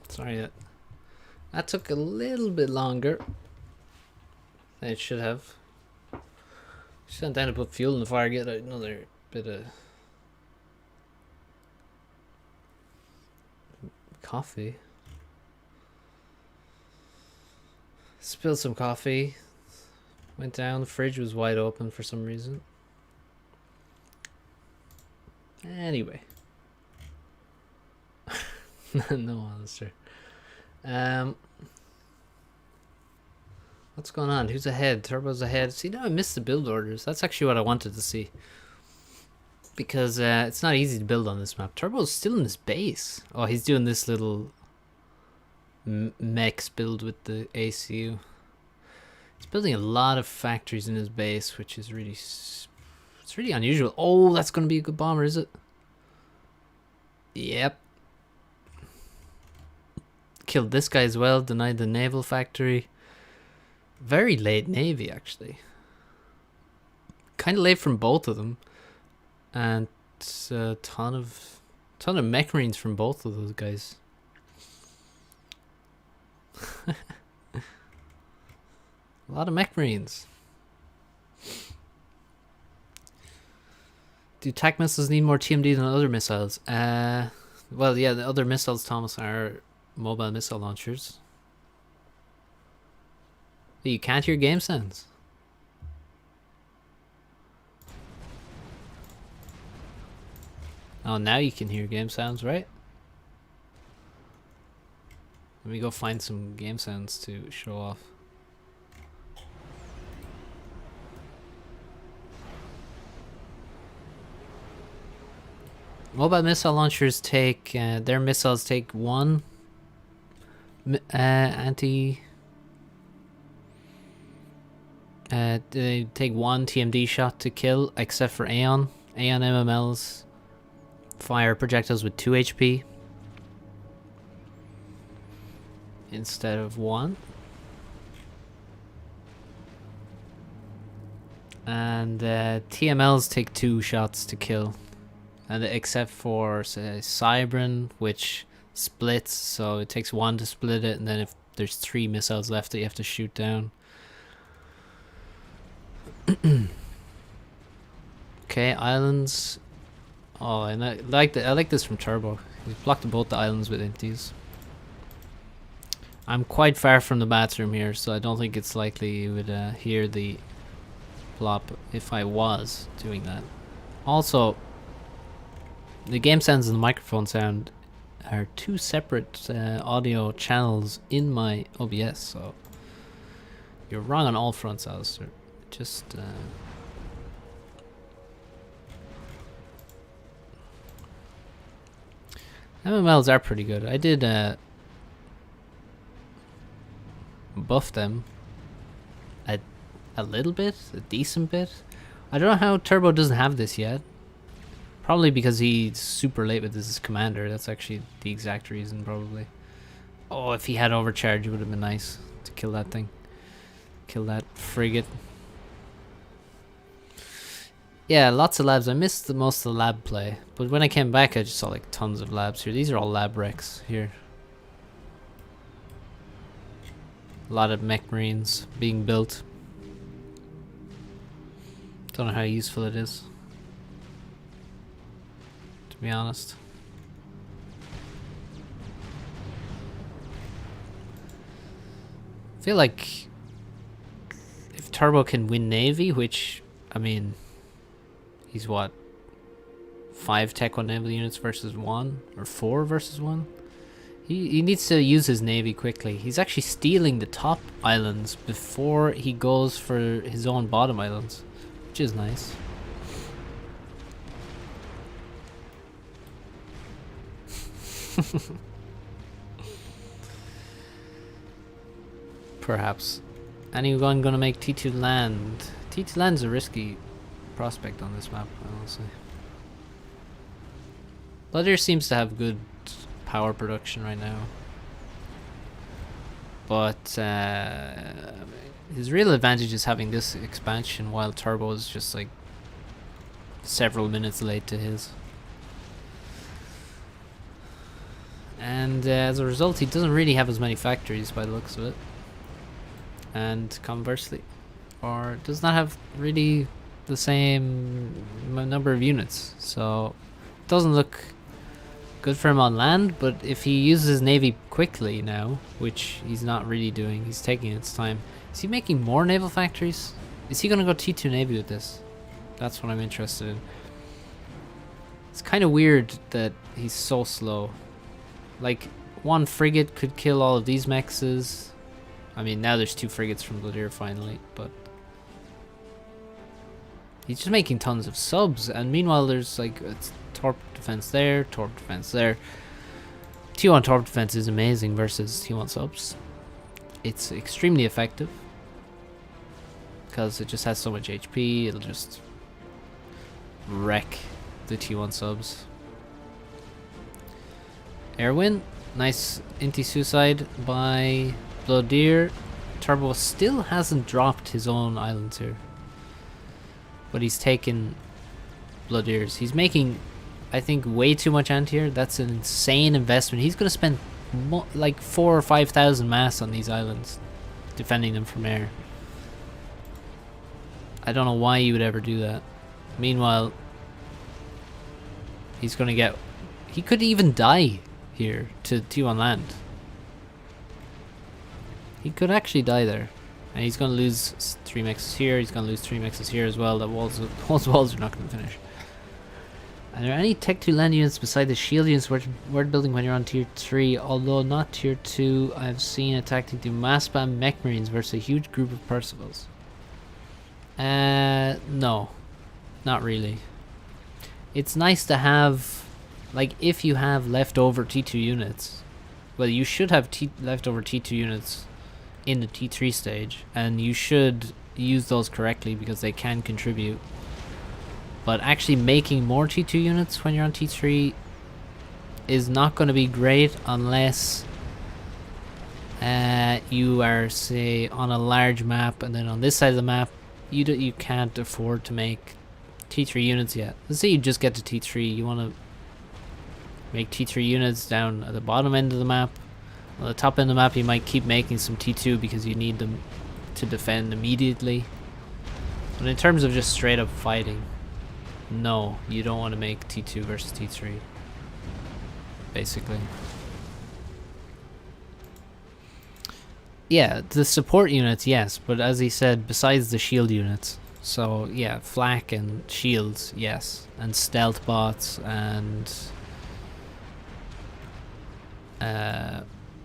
Sorry that took a little bit longer than it should have. Just sent down to put fuel in the fire, get another bit of coffee. Spilled some coffee. Went down. The fridge was wide open for some reason. Anyway. No, Alistair. What's going on? Who's ahead? Turbo's ahead. See, now I missed the build orders. That's actually what I wanted to see. Because it's not easy to build on this map. Turbo's still in his base. Oh, he's doing this little mechs build with the ACU. He's building a lot of factories in his base, which is really... It's really unusual. Oh, that's going to be a good bomber, is it? Yep. Killed this guy as well. Denied the naval factory. Very late navy, actually. Kind of late from both of them. And a ton of mech marines from both of those guys. A lot of mech marines. Do attack missiles need more TMD than other missiles? Well, yeah, the other missiles, Thomas, are mobile missile launchers. You can't hear game sounds. Oh, now you can hear game sounds, right? Let me go find some game sounds to show off. Mobile missile launchers take, their missiles take one they take one TMD shot to kill, except for Aeon. Aeon MMLs fire projectiles with 2 HP instead of 1. And TMLs take 2 shots to kill. And except for, say, Cybran, which splits, so it takes 1 to split it, and then if there's 3 missiles left that you have to shoot down. Okay, islands. Oh, and I like this from Turbo. He's blocked both the islands with empties. I'm quite far from the bathroom here, so I don't think it's likely you would hear the plop if I was doing that. Also, the game sounds and the microphone sound are 2 separate audio channels in my OBS, so you're wrong on all fronts, Alistair. Just MMLs are pretty good. I did buff them a little bit, a decent bit. I don't know how Turbo doesn't have this yet. Probably because he's super late with his commander. That's actually the exact reason, probably. Oh, if he had overcharge, it would have been nice to kill that thing. Kill that frigate. Yeah, lots of labs. I missed most of the lab play, but when I came back I just saw like tons of labs here. These are all lab wrecks here. A lot of mech marines being built. Don't know how useful it is, to be honest. I feel like if Turbo can win Navy, which, I mean, he's what, 5 Tech 1 naval units versus 1? Or 4 versus 1? He needs to use his navy quickly. He's actually stealing the top islands before he goes for his own bottom islands, which is nice. Perhaps. Anyone gonna make T2 land? T2 land's a risky prospect on this map, honestly. Bloodier seems to have good power production right now, but his real advantage is having this expansion, while Turbo is just like several minutes late to his. And as a result, he doesn't really have as many factories by the looks of it. And conversely, or does not have really the same number of units, so it doesn't look good for him on land. But if he uses his navy quickly now, which he's not really doing, he's taking its time. Is he making more naval factories? Is he gonna go T2 navy with this? That's what I'm interested in. It's kind of weird that he's so slow. Like, one frigate could kill all of these mexes. I mean, now there's 2 frigates from Blodir finally, but he's just making tons of subs, and meanwhile there's like it's torp defense there, torp defense there. T1 torp defense is amazing versus T1 subs. It's extremely effective because it just has so much HP. It'll just wreck the T1 subs. Airwin, nice anti-suicide by Blodir. Turbo still hasn't dropped his own islands here, but he's taken Blodir's. He's making, I think, way too much anti-air. That's an insane investment. He's going to spend like 4,000 or 5,000 mass on these islands, defending them from air. I don't know why you would ever do that. Meanwhile, he's going to get... He could even die here to T1 land. He could actually die there. And he's going to lose 3 mexes here. He's going to lose 3 mexes here as well. That walls are not going to finish. Are there any Tech 2 land units beside the shield units worth building when you're on tier 3? Although not tier 2, I've seen a tactic to mass spam mech marines versus a huge group of Percivals. No. Not really. It's nice to have, like, if you have leftover T2 units. Well, you should have leftover T2 units in the T3 stage, and you should use those correctly because they can contribute. But actually making more T2 units when you're on T3 is not going to be great unless you are, say, on a large map, and then on this side of the map you can't afford to make T3 units yet. Let's say you just get to T3, you want to make T3 units down at the bottom end of the map. On the top end of the map you might keep making some T2 because you need them to defend immediately. But in terms of just straight up fighting, no, you don't want to make T2 versus T3, basically. Yeah, the support units, yes, but as he said, besides the shield units. So yeah, flak and shields, yes, and stealth bots, and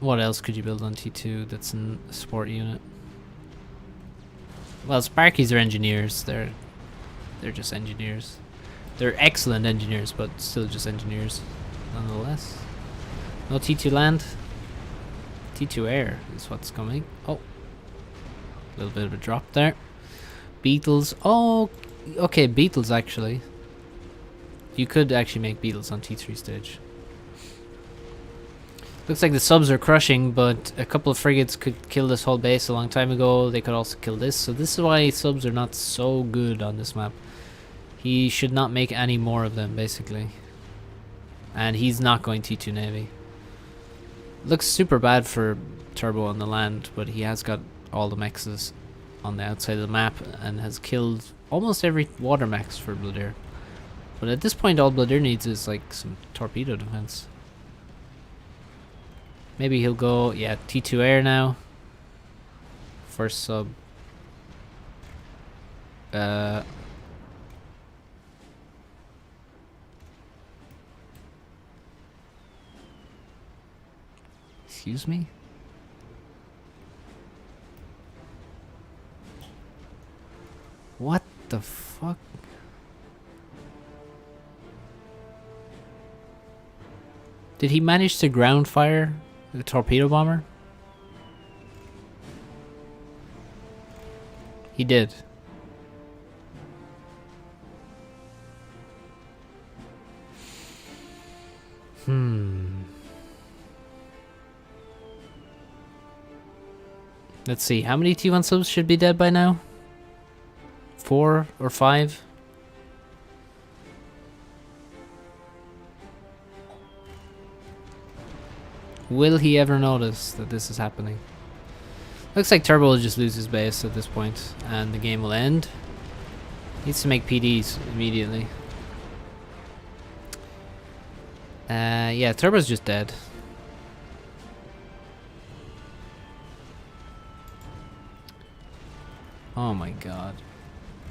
what else could you build on T2 that's a support unit? Well, Sparkies are engineers. They're just engineers. They're excellent engineers, but still just engineers, nonetheless. No T2 land. T2 air is what's coming. Oh, a little bit of a drop there. Beetles. Oh, okay, Beetles actually. You could actually make Beetles on T3 stage. Looks like the subs are crushing, but a couple of frigates could kill this whole base a long time ago. They could also kill this, so this is why subs are not so good on this map. He should not make any more of them, basically. And he's not going T2 Navy. Looks super bad for Turbo on the land, but he has got all the mexes on the outside of the map and has killed almost every water mex for Blodir. But at this point all Blodir needs is like some torpedo defense. Maybe he'll go, yeah, T2 air now. First sub. Excuse me? What the fuck? Did he manage to ground fire the torpedo bomber? He did. Let's see, how many T1 subs should be dead by now? 4 or 5? Will he ever notice that this is happening? Looks like Turbo will just lose his base at this point, and the game will end. Needs to make PDs immediately. Yeah, Turbo's just dead. Oh my god.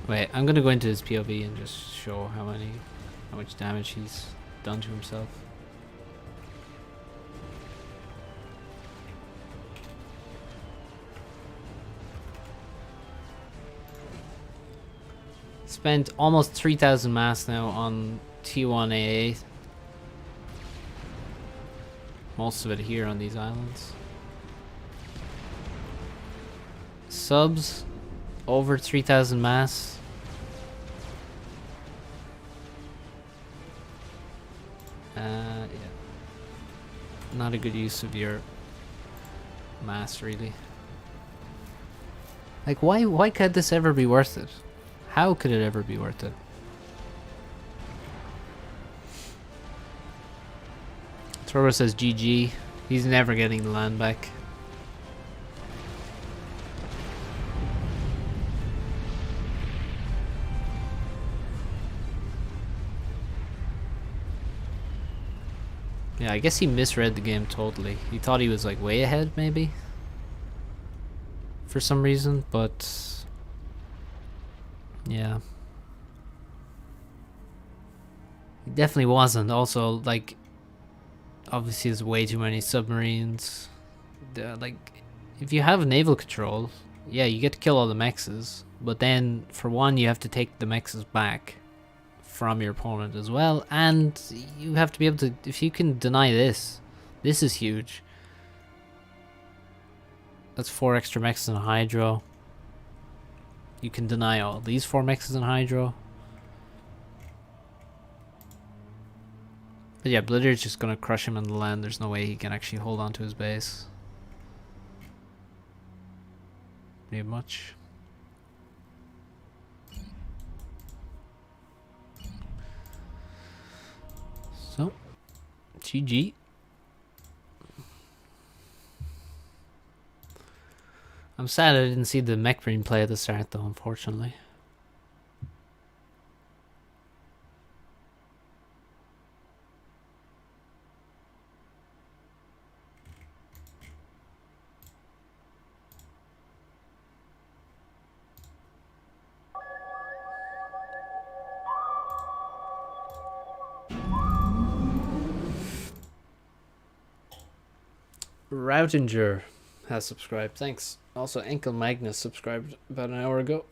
Wait, I'm gonna go into his POV and just show how much damage he's done to himself. Spent almost 3,000 mass now on T1AA. Most of it here on these islands. Subs, over 3,000 mass. Yeah. Not a good use of your mass, really. Like, why could this ever be worth it? How could it ever be worth it? Turbo says GG. He's never getting the land back. Yeah, I guess he misread the game totally. He thought he was like way ahead, maybe? For some reason, but... yeah. He definitely wasn't. Also, like... obviously there's way too many submarines. Like, if you have naval control, yeah, you get to kill all the mexes. But then, for one, you have to take the mexes back from your opponent as well. And you have to be able to... if you can deny this, this is huge. That's 4 extra mexes in hydro. You can deny all these 4 mexes in hydro. But yeah, Blitter's just gonna crush him on the land. There's no way he can actually hold on to his base. Need much. So, GG. I'm sad I didn't see the mech marine play at the start though, unfortunately. Routinger has subscribed. Thanks. Also, Enkel Magnus subscribed about an hour ago.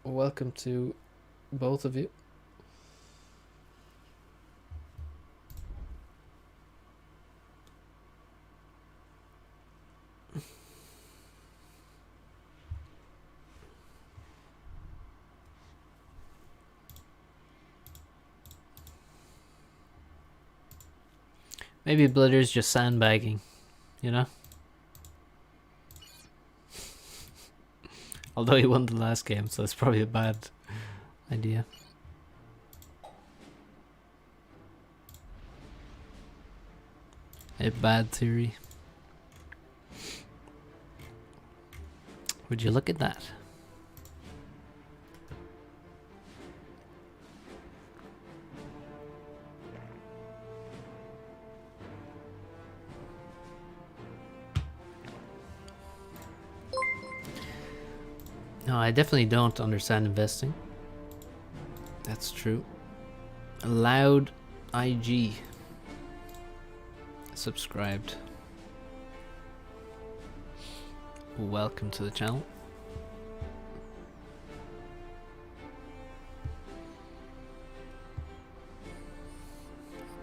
Welcome to both of you. Maybe Blitter's just sandbagging, you know? Although he won the last game, so it's probably a bad idea. A bad theory. Would you look at that? No, I definitely don't understand investing. That's true. Loud IG subscribed. Welcome to the channel.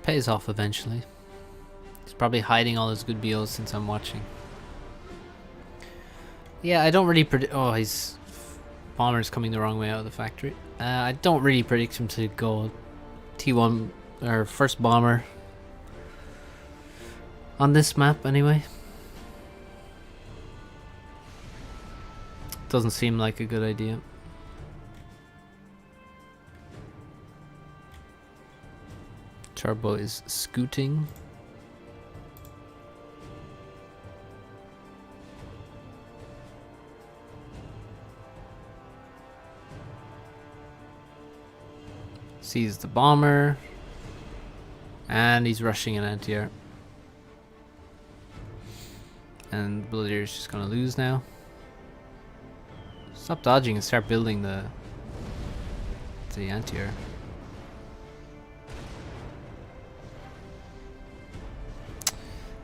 Pays off eventually. He's probably hiding all his good BOs since I'm watching. Yeah, I don't really predict. Oh, his bomber's coming the wrong way out of the factory. I don't really predict him to go T1 or first bomber on this map anyway. Doesn't seem like a good idea. Turbo is scooting. Sees the bomber. And he's rushing an anti-air. And Bloodier's just gonna lose now. Stop dodging and start building the anti-air.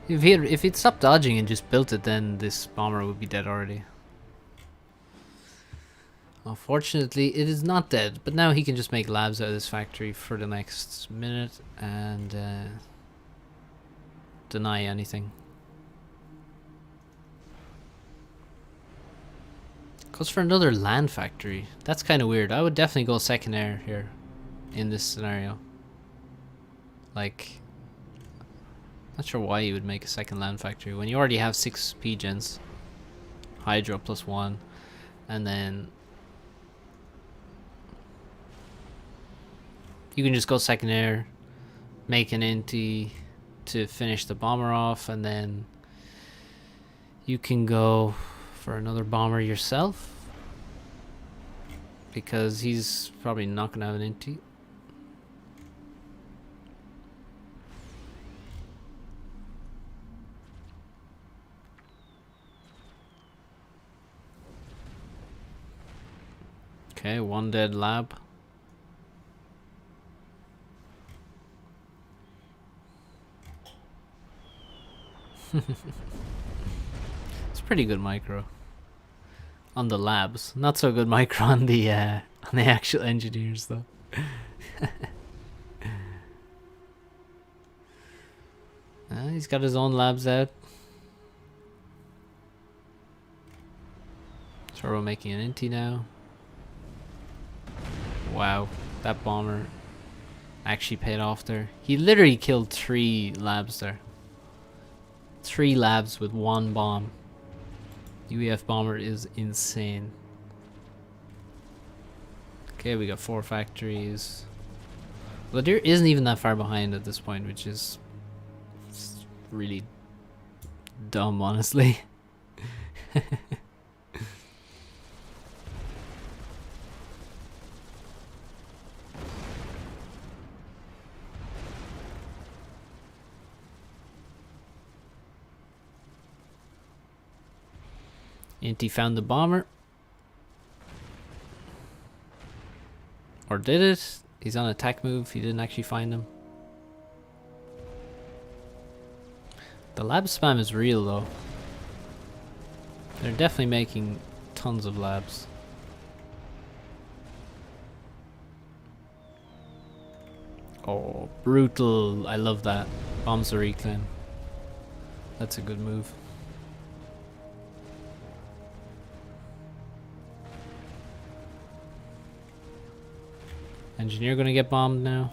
If he'd stopped dodging and just built it, then this bomber would be dead already. Unfortunately, it is not dead, but now he can just make labs out of this factory for the next minute and deny anything. Goes for another land factory. That's kind of weird. I would definitely go second air here in this scenario. Like, not sure why you would make a second land factory when you already have 6 P-gens. Hydro +1. And then you can just go second air, make an inti to finish the bomber off, and then you can go for another bomber yourself because he's probably not gonna have an inti. Okay, 1 dead lab. It's pretty good micro on the labs. Not so good micro on the actual engineers though. He's got his own labs out. Turbo making an inti now. Wow, that bomber actually paid off there. He literally killed 3 labs there. 3 labs with 1 bomb. UEF bomber is insane. Okay, we got 4 factories. Bladier isn't even that far behind at this point, which is really dumb, honestly. Inti found the bomber. Or did it? He's on attack move. He didn't actually find him. The lab spam is real though. They're definitely making tons of labs. Oh, brutal. I love that. Bombs the reclaim. That's a good move. Engineer gonna get bombed now.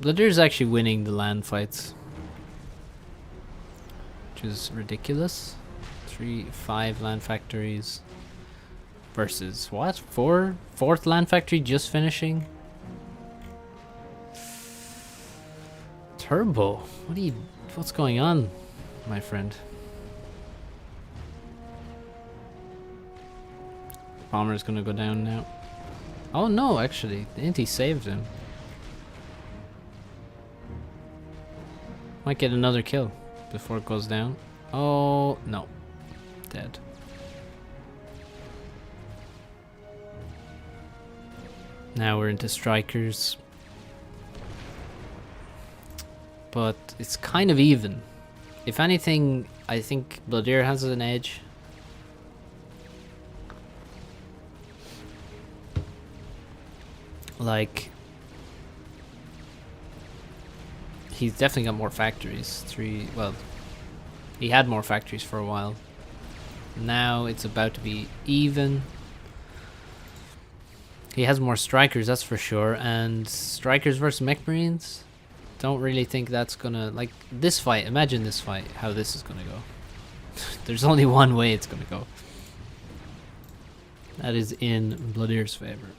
Blitter's actually winning the land fights, which is ridiculous. 5 land factories versus what? 4th land factory just finishing. Turbo, what's going on, my friend? Bomber's gonna go down now. Oh no, actually, the Inti saved him. Might get another kill before it goes down. Oh no, dead. Now we're into strikers, but it's kind of even. If anything, I think Bladier has an edge. Like, he's definitely got more factories. Well, he had more factories for a while. Now it's about to be even. He has more strikers, that's for sure. And strikers versus mech marines, don't really think that's gonna, like, this fight. Imagine this fight, how this is gonna go. There's only one way it's gonna go. That is in Bladier's favor.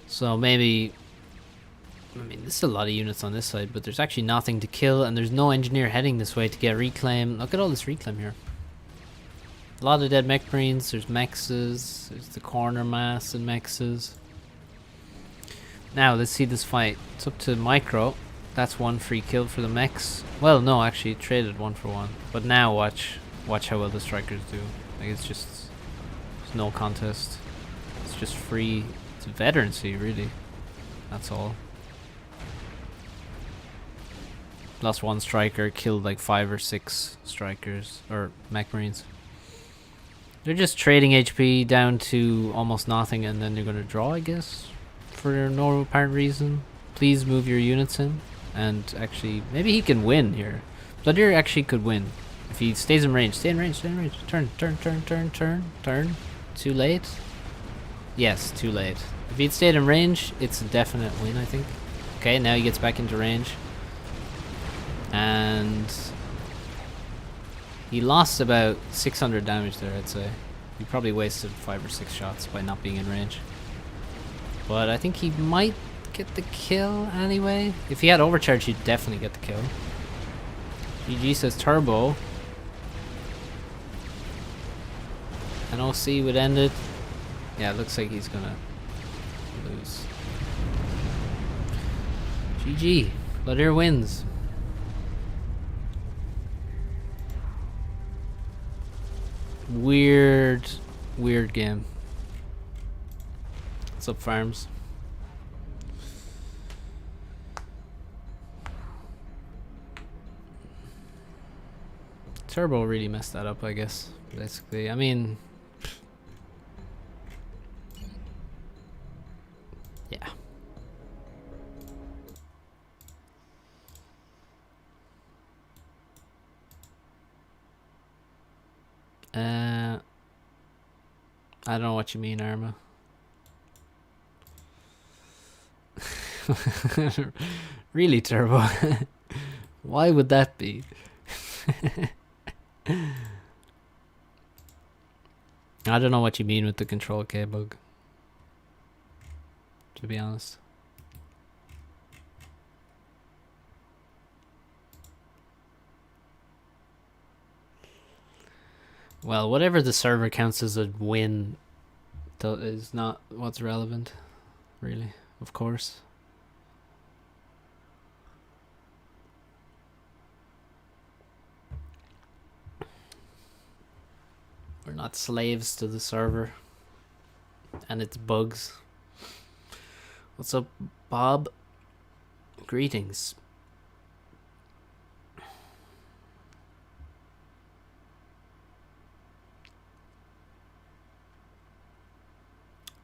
So maybe, I mean, this is a lot of units on this side, but there's actually nothing to kill, and there's no engineer heading this way to get reclaim. Look at all this reclaim here. A lot of dead mech marines. There's mexes. There's the corner mass and mexes. Now let's see this fight. It's up to micro. That's one free kill for the mechs. Well, no, actually traded 1 for 1. But now watch how well the strikers do. Like it's just no contest. It's just free. It's veterancy, really. That's all. Lost 1 striker, killed like 5 or 6 strikers or mech marines. They're just trading HP down to almost nothing, and then they're gonna draw, I guess, for no apparent reason. Please move your units in, and actually, maybe he can win here. Bloodier actually could win if he stays in range. Stay in range. Stay in range. Turn. Turn. Too late. Yes, too late. If he'd stayed in range, it's a definite win, I think. Okay, now he gets back into range. And he lost about 600 damage there, I'd say. He probably wasted 5 or 6 shots by not being in range. But I think he might get the kill anyway. If he had overcharge, he'd definitely get the kill. GG says turbo. And OC would end it. Yeah, it looks like he's gonna lose. GG. Bloodier wins. Weird game. What's up, Farms? Turbo really messed that up, I guess. Basically, I mean, yeah. I don't know what you mean, Arma. Really, Turbo? Why would that be? I don't know what you mean with the control K bug, to be honest. Well, whatever the server counts as a win is not what's relevant, really, of course. We're not slaves to the server and its bugs. What's up, Bob? Greetings.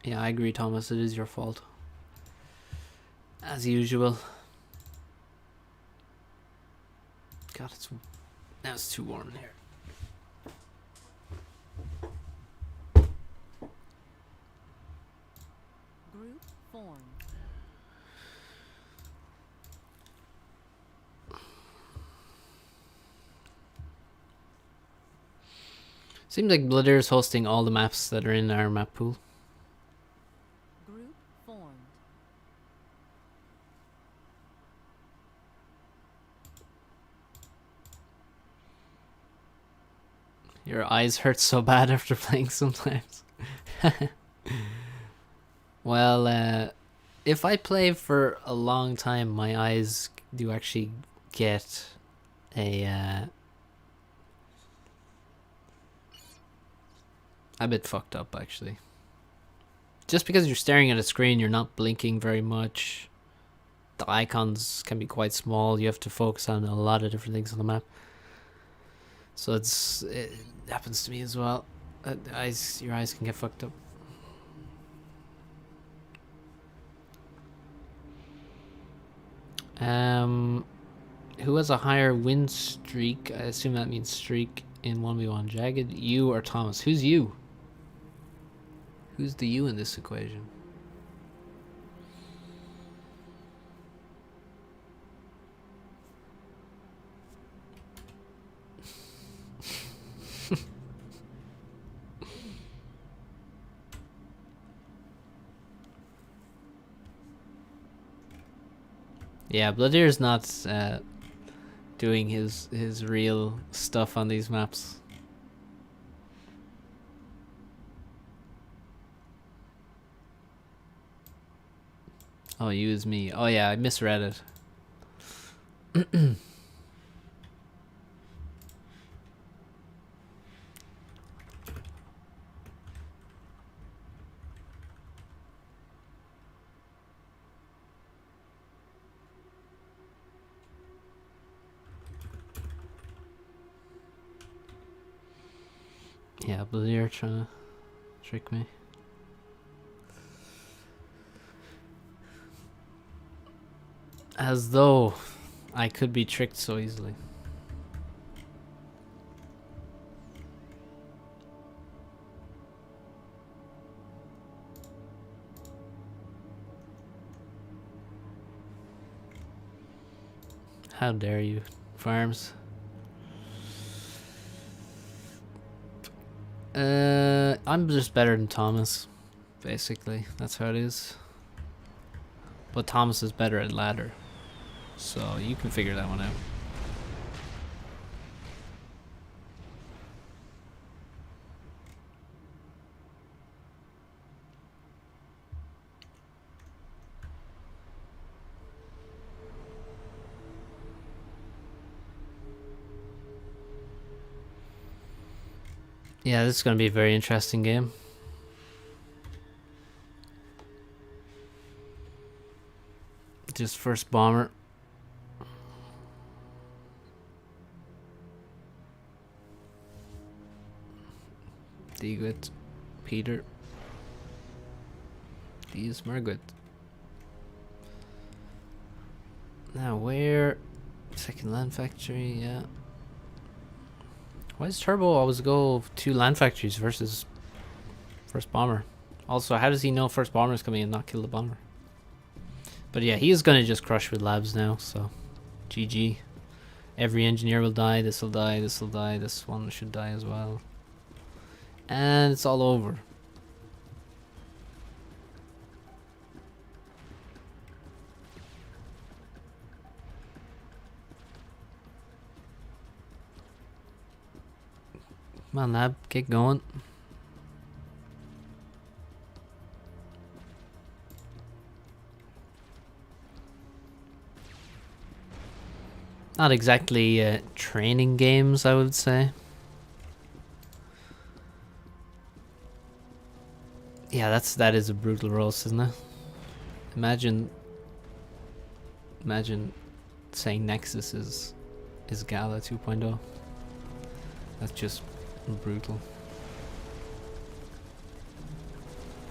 Yeah, I agree, Thomas. It is your fault. As usual. God, now it's too warm in here. Group formed. Seems like Bloodier is hosting all the maps that are in our map pool. Group formed. Your eyes hurt so bad after playing sometimes. Well, if I play for a long time, my eyes do actually get a bit fucked up, actually. Just because you're staring at a screen, you're not blinking very much. The icons can be quite small. You have to focus on a lot of different things on the map. So it happens to me as well. Your eyes can get fucked up. Who has a higher win streak? I assume that means streak in 1v1. Jagged, you or Thomas? Who's you? Who's the you in this equation? Yeah, Bloodier's not doing his real stuff on these maps. Oh, use me. Oh yeah, I misread it. Yeah, Blizzard trying to trick me. As though I could be tricked so easily. How dare you, Farms? I'm just better than Thomas, basically. That's how it is. But Thomas is better at ladder, so you can figure that one out. Yeah, this is going to be a very interesting game. Just first bomber. Digit. Peter. These Margaret. Now where? Second land factory, yeah. Why does Turbo always go to land factories versus first bomber? Also, how does he know first bomber is coming and not kill the bomber? But yeah, he is going to just crush with labs now, so GG. Every engineer will die, this will die, this will die, this one should die as well. And it's all over. Come on, lab, get going. Not exactly training games, I would say. Yeah, that is a brutal roast, isn't it? Imagine saying Nexus is Gala 2.0. That's just brutal.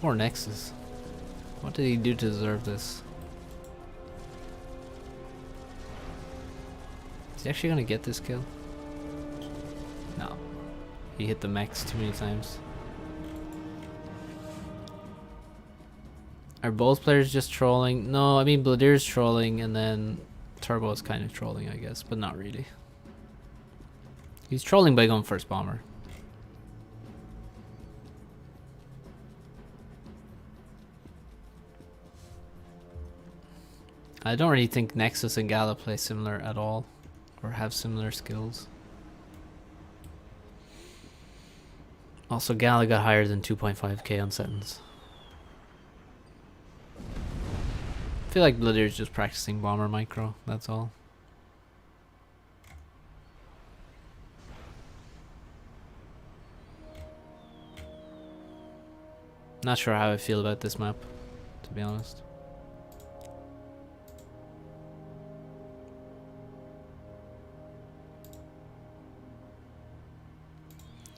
Poor Nexus. What did he do to deserve this? Is he actually gonna get this kill? No. He hit the max too many times. Are both players just trolling? No, I mean Bladir's trolling and then Turbo's kind of trolling, I guess, but not really. He's trolling by going first bomber. I don't really think Nexus and Gala play similar at all, or have similar skills. Also, Gala got higher than 2.5k on sentence. I feel like Bladir's just practicing bomber micro, that's all. Not sure how I feel about this map, to be honest.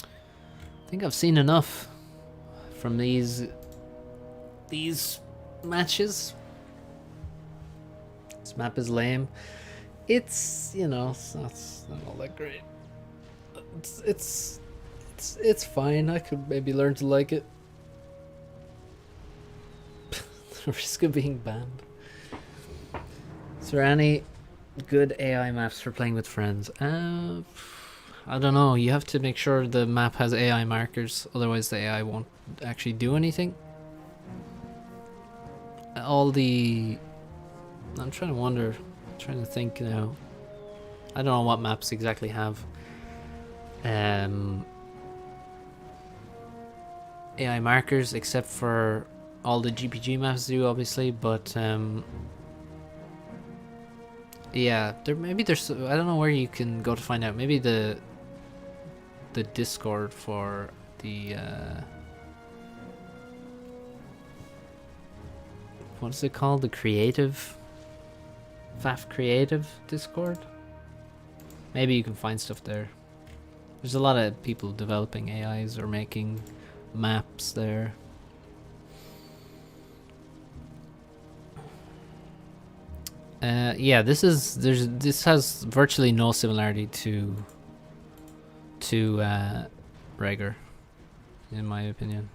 I think I've seen enough from these matches. This map is lame. It's, you know, it's not all that great. It's fine. I could maybe learn to like it. The risk of being banned. Is there any good AI maps for playing with friends? I don't know. You have to make sure the map has AI markers, otherwise the AI won't actually do anything. I'm trying to think now. I don't know what maps exactly have AI markers, except for all the GPG maps do, obviously, but yeah, maybe there's I don't know where you can go to find out. Maybe the Discord for the what is it called? The creative FAF creative Discord. Maybe you can find stuff there. There's a lot of people developing AIs or making maps there. Yeah, this has virtually no similarity to Rager, in my opinion.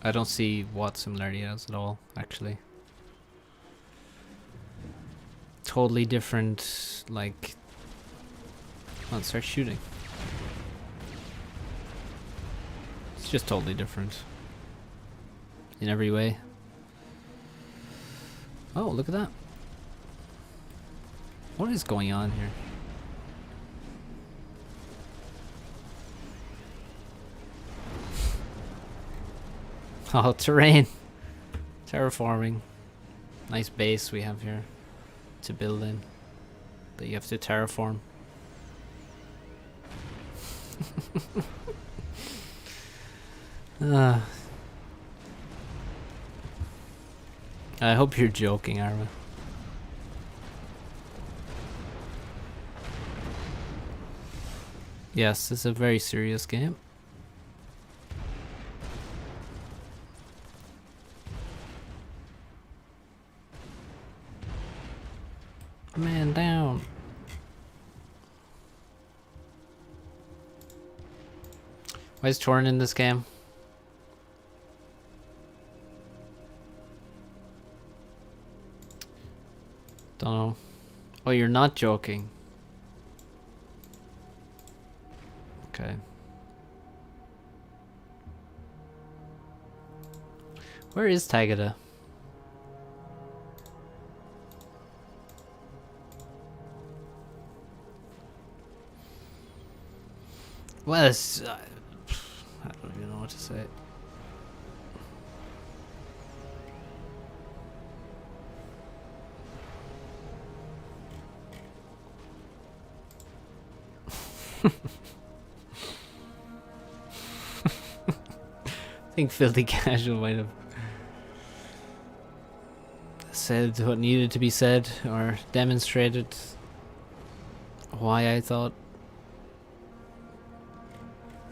I don't see what similarity it has at all, actually. Totally different, like... Come on, start shooting. It's just totally different. In every way. Oh, look at that. What is going on here? Oh, terrain. Terraforming. Nice base we have here to build in. That you have to terraform. I hope you're joking, Arma. Yes, it's a very serious game. Man down. Why is Torn in this game? Don't know. Oh, you're not joking. Okay. Where is Tagada? Well, it's, I don't even know what to say. I think Filthy Casual might have said what needed to be said or demonstrated why I thought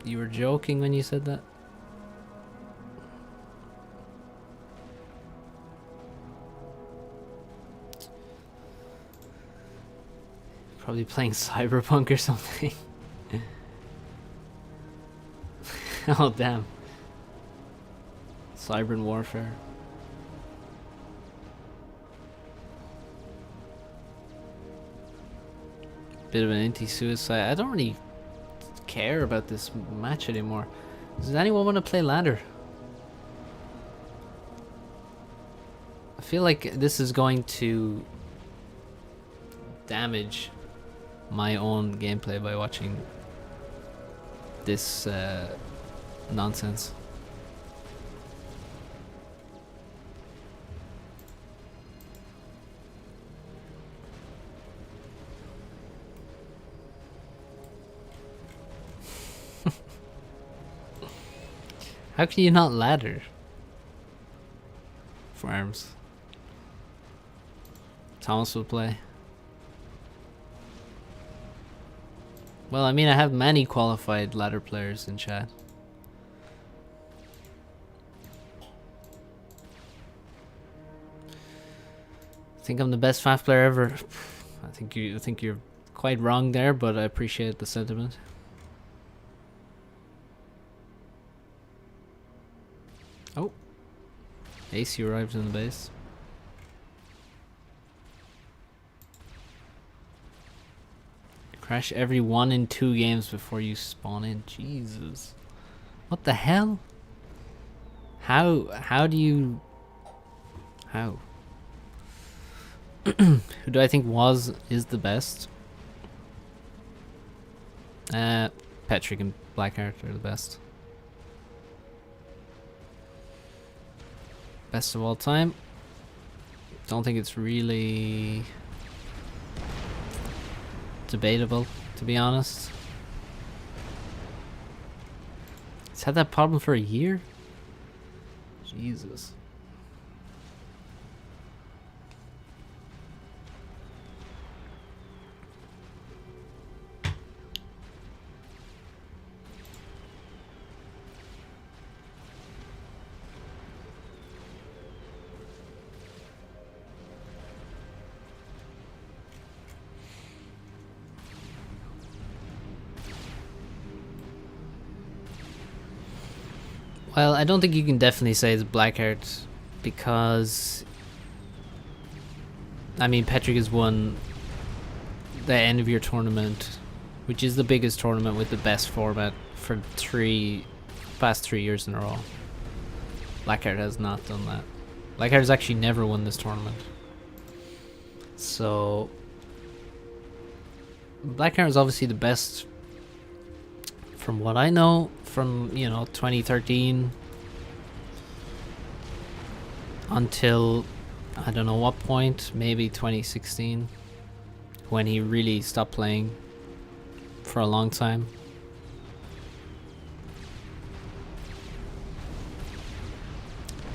you were joking when you said that. Probably playing Cyberpunk or something. Oh damn. Cyber warfare. Bit of an anti-suicide. I don't really care about this match anymore. Does anyone want to play ladder? I feel like this is going to damage my own gameplay by watching this nonsense. How can you not ladder? Farms. Thomas will play. Well, I mean, I have many qualified ladder players in chat. I think I'm the best FAF player ever. I think you're quite wrong there, but I appreciate the sentiment. Oh, AC arrived in the base. Crash every 1 in 2 games before you spawn in. Jesus, what the hell? How do you? How? Who do I think is the best? Patrick and Blackheart are the best. Best of all time. Don't think it's really debatable, to be honest. It's had that problem for a year? Jesus. Well, I don't think you can definitely say it's Blackheart because, I mean, Patrick has won the end of your tournament, which is the biggest tournament with the best format for past 3 years in a row. Blackheart has not done that. Blackheart has actually never won this tournament. So Blackheart is obviously the best from what I know from, 2013 until I don't know what point, maybe 2016, when he really stopped playing for a long time.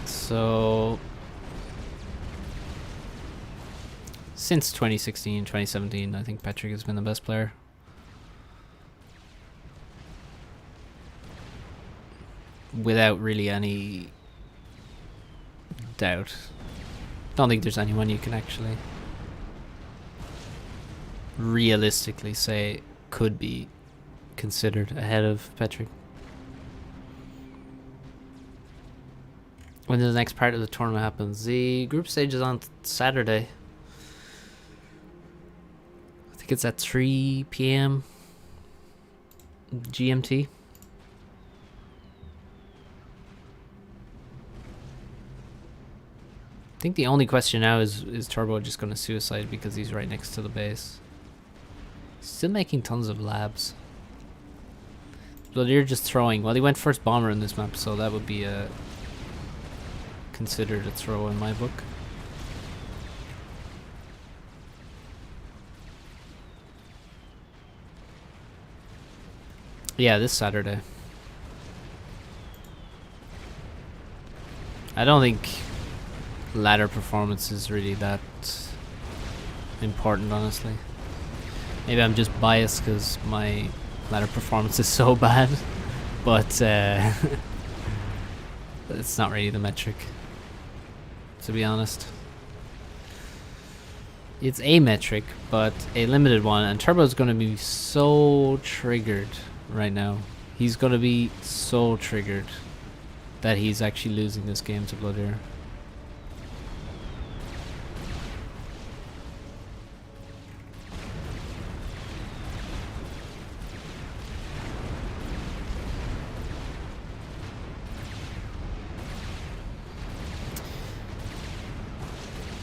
So since 2016, 2017, I think Patrick has been the best player. Without really any doubt. Don't think there's anyone you can actually realistically say could be considered ahead of Patrick. When the next part of the tournament happens? The group stage is on Saturday. I think it's at 3 p.m. GMT. I think the only question now is Turbo just going to suicide because he's right next to the base. Still making tons of labs. But you're just throwing. Well, he went first bomber in this map, so that would be considered a throw in my book. Yeah, this Saturday. I don't think ladder performance is really that important, honestly. Maybe I'm just biased because my ladder performance is so bad, but it's not really the metric, to be honest. It's a metric, but a limited one, and Turbo's going to be so triggered right now. He's going to be so triggered that he's actually losing this game to Bloodier.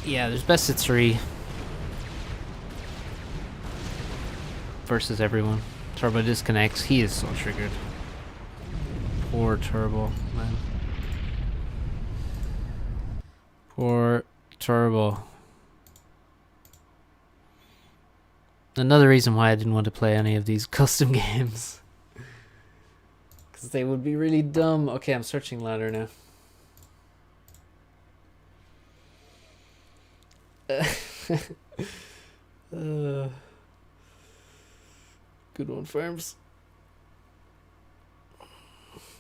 Yeah, there's best of 3 versus everyone. Turbo disconnects. He is so triggered. Poor Turbo, man. Poor Turbo. Another reason why I didn't want to play any of these custom games. Because they would be really dumb. Okay, I'm searching ladder now. Good one, Farms.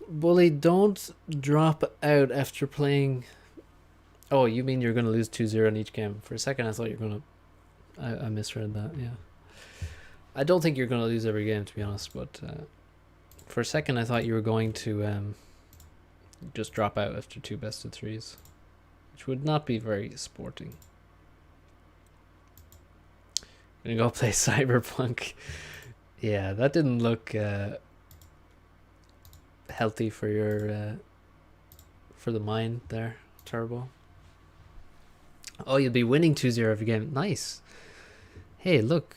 Bully, don't drop out after playing. Oh, you mean you're going to lose 2-0 in each game? For a second, I thought you were going to. I misread that, yeah. I don't think you're going to lose every game, to be honest, but for a second, I thought you were going to just drop out after 2 best of 3s, which would not be very sporting. Gonna go play Cyberpunk. Yeah, that didn't look healthy for your for the mind there, Turbo. Oh, you'll be winning 2-0 every game. Nice. Hey, look,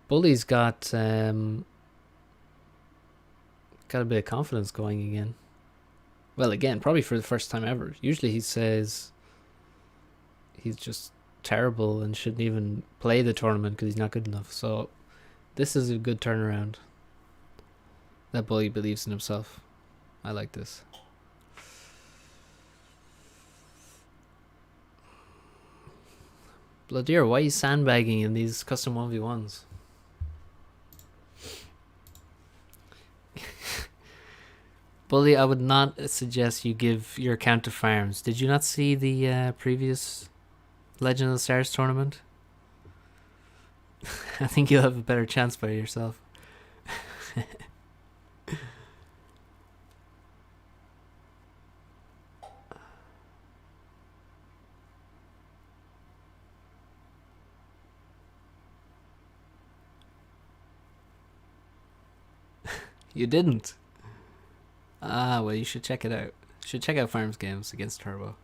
Bully's got got a bit of confidence going again. Well, again, probably for the first time ever. Usually he says he's just terrible and shouldn't even play the tournament because he's not good enough. So this is a good turnaround. That bully believes in himself. I like this. Bloody hell, why are you sandbagging in these custom 1v1s? Bully, I would not suggest you give your account to farms. Did you not see the previous Legend of the Stars tournament? I think you'll have a better chance by yourself. You didn't? Ah, well, you should check it out. You should check out Farms Games against Turbo.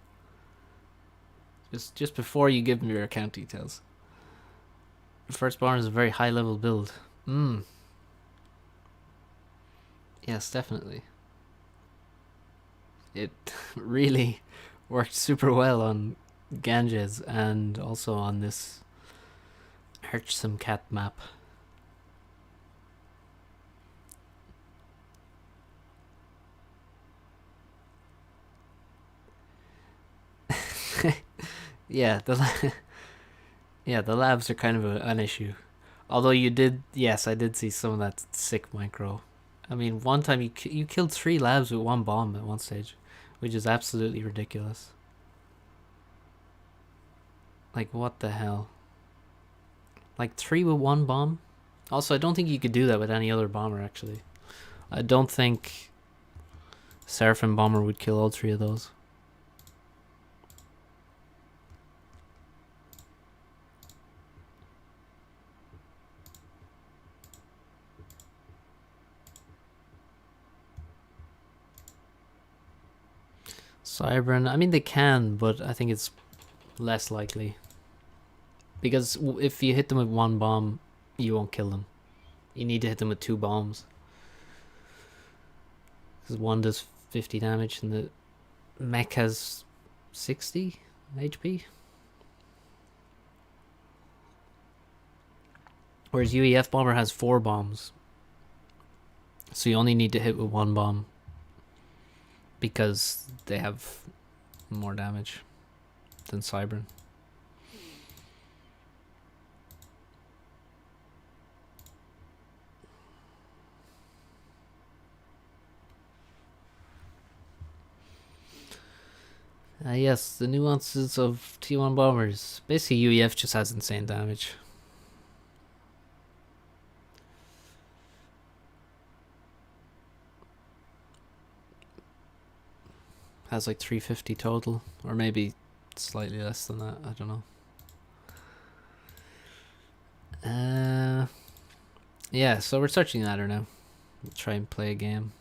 Just before you give them your account details. First Barn is a very high level build. Yes, definitely. It really worked super well on Ganges and also on this Archsome Cat map. Yeah, the labs are kind of an issue. Although you did, yes, I did see some of that sick micro. I mean, one time you killed 3 labs with 1 bomb at one stage, which is absolutely ridiculous. Like, what the hell? Like 3 with 1 bomb? Also, I don't think you could do that with any other bomber, actually. I don't think Seraphim Bomber would kill all 3 of those. Cybran, I mean they can, but I think it's less likely. Because if you hit them with 1 bomb, you won't kill them. You need to hit them with 2 bombs. Because 1 does 50 damage and the mech has 60 HP. Whereas UEF Bomber has 4 bombs. So you only need to hit with 1 bomb. Because they have more damage than Cybran. Yes, the nuances of T1 bombers. Basically, UEF just has insane damage. Has like 350 total, or maybe slightly less than that. I don't know. Yeah, so we're searching ladder now. We'll try and play a game.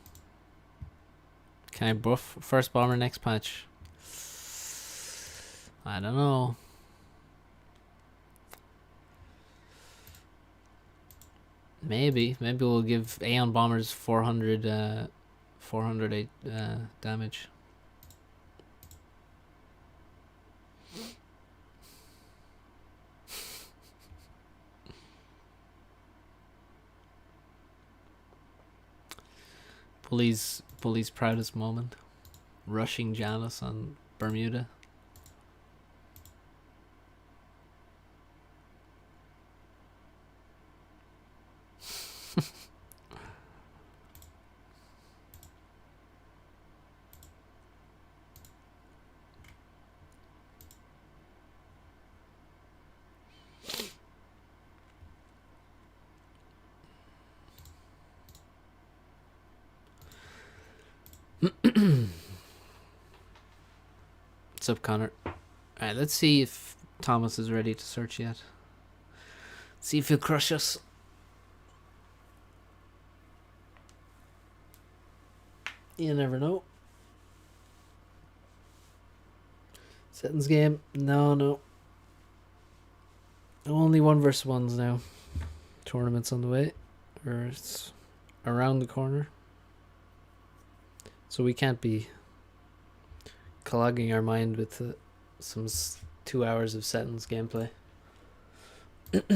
Can I buff first bomber next patch? I don't know. Maybe we'll give Aeon bombers 400 damage. Bully's proudest moment. Rushing Janice on Bermuda. What's up, Connor? Alright, let's see if Thomas is ready to search yet. See if he'll crush us. You never know. Settings game? No. Only 1 versus 1s now. Tournament's on the way. Or it's around the corner. So we can't be clogging our mind with some 2 hours of sentence gameplay. Okay,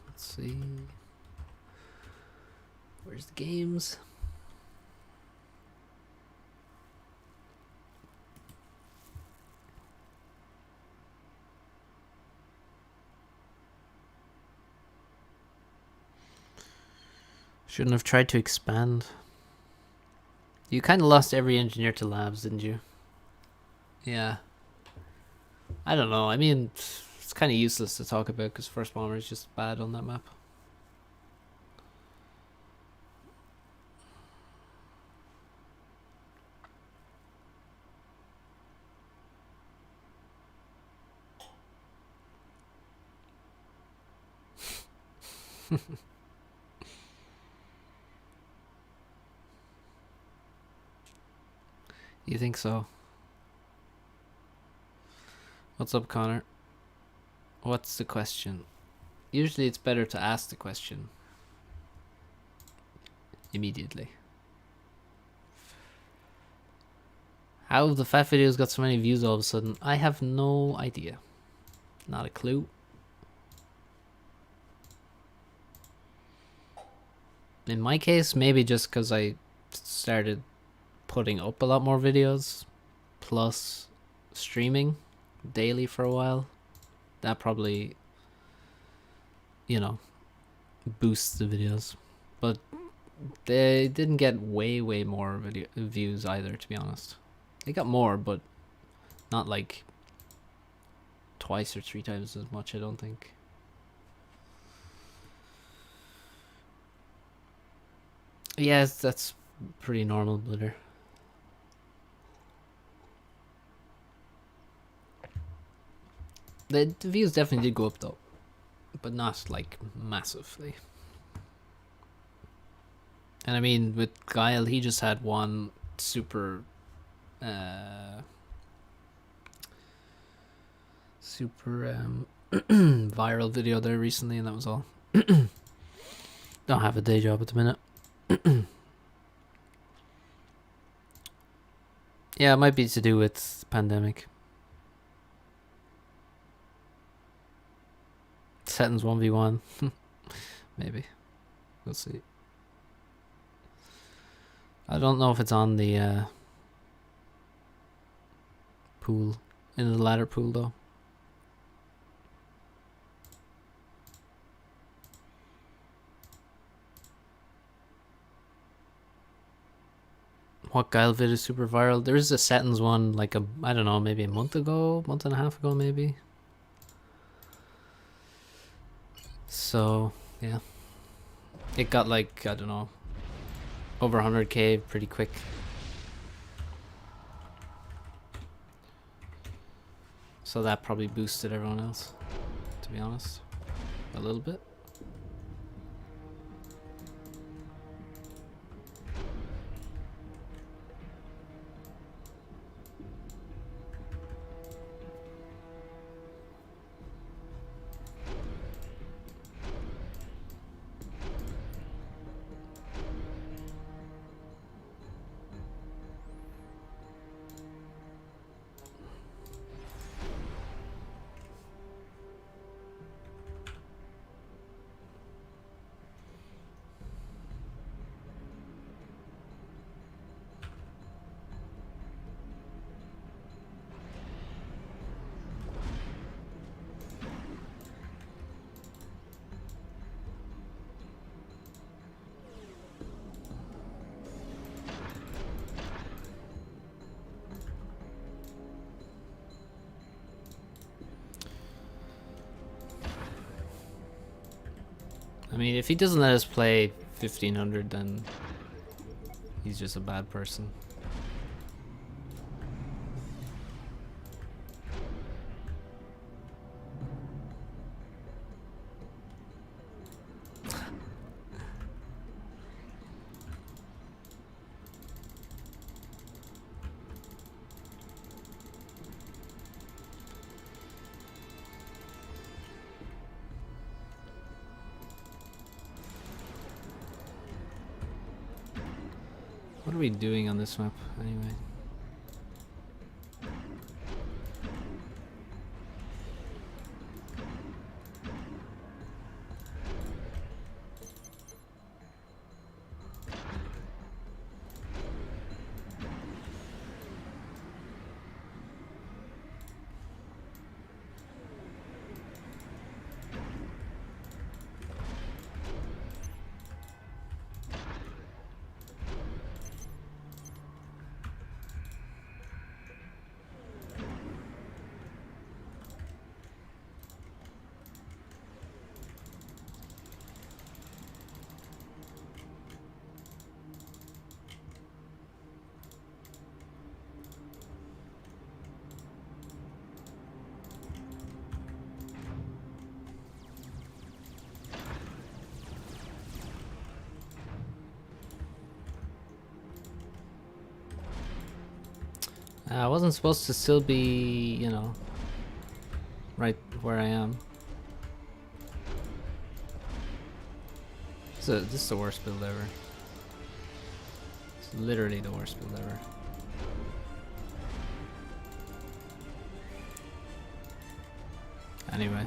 let's see. Where's the games? Shouldn't have tried to expand. You kind of lost every engineer to labs, didn't you? Yeah. I don't know. I mean, it's kind of useless to talk about because First Bomber is just bad on that map. You think so? What's up, Connor? What's the question? Usually it's better to ask the question immediately. How have the FAF videos got so many views all of a sudden? I have no idea. Not a clue. In my case, maybe just because I started putting up a lot more videos, plus streaming daily for a while. That probably, you know, boosts the videos. But they didn't get way more views either, to be honest. They got more, but not like twice or 3 times as much, I don't think. Yes, that's pretty normal, Blitter. The views definitely did go up though, but not like massively. And I mean, with Guile, he just had one super viral video there recently, and that was all. Don't have a day job at the minute. Yeah, it might be to do with the pandemic. Settings 1v1. Maybe. We'll see. I don't know if it's on the pool. In the ladder pool, though. What Guile vid is super viral? There is a settings one, like I don't know, maybe a month ago, month and a half ago, maybe. So yeah, it got like, I don't know, over 100k pretty quick. So that probably boosted everyone else, to be honest, a little bit. I mean, if he doesn't let us play 1500, then he's just a bad person. What are we doing on this map, anyway? I wasn't supposed to still be, you know, right where I am. So this is the worst build ever. It's literally the worst build ever. Anyway.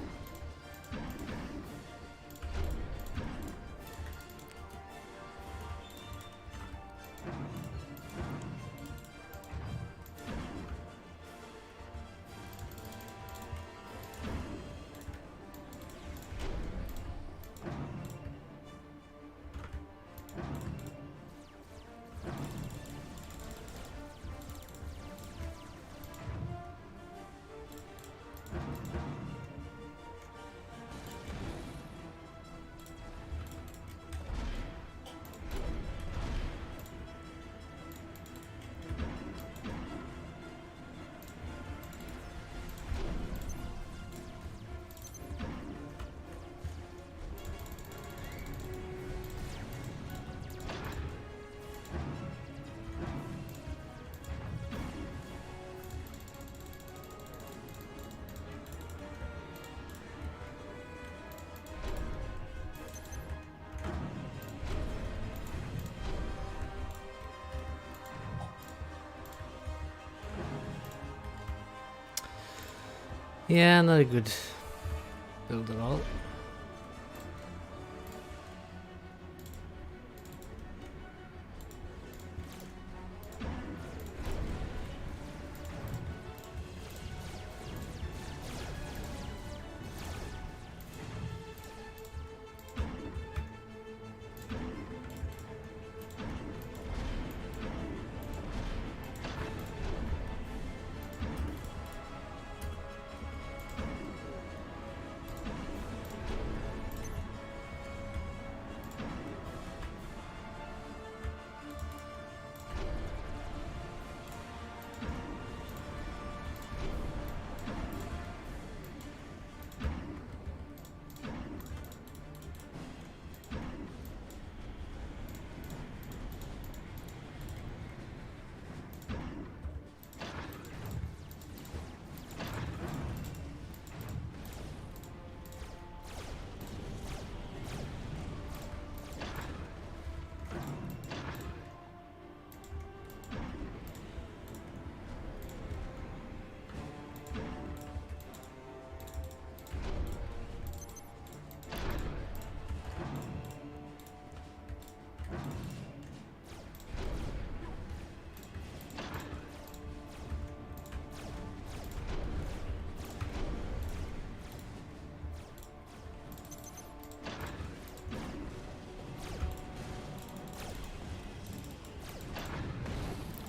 Yeah, not a good build at all.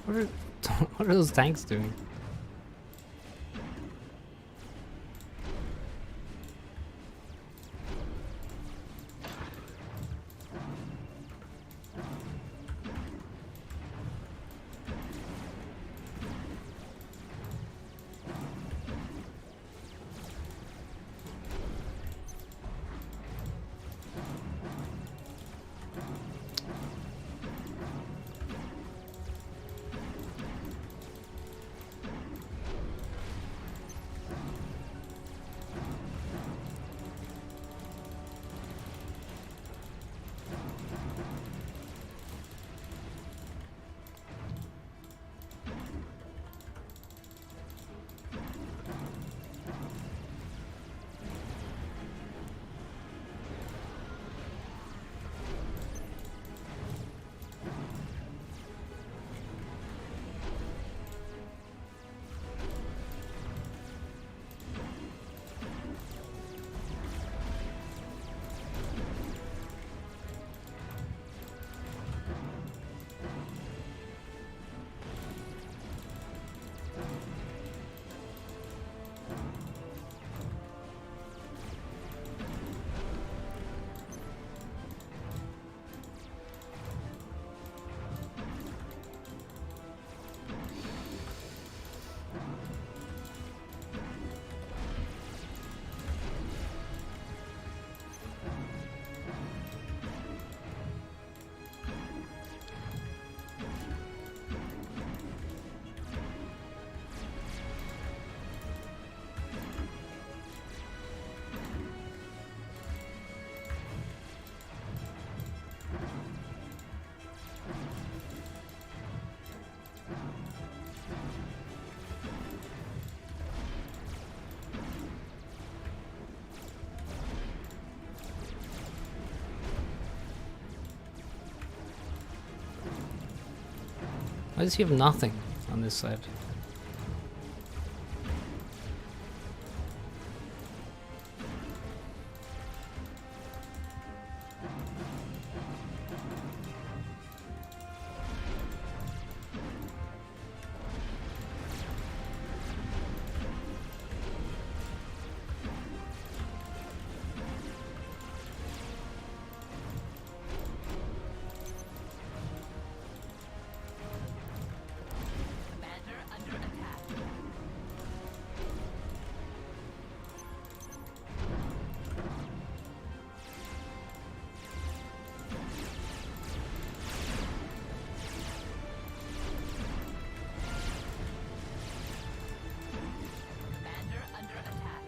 What are, what are those tanks doing? Why does he have nothing on this side? Commander under attack. Commander under attack.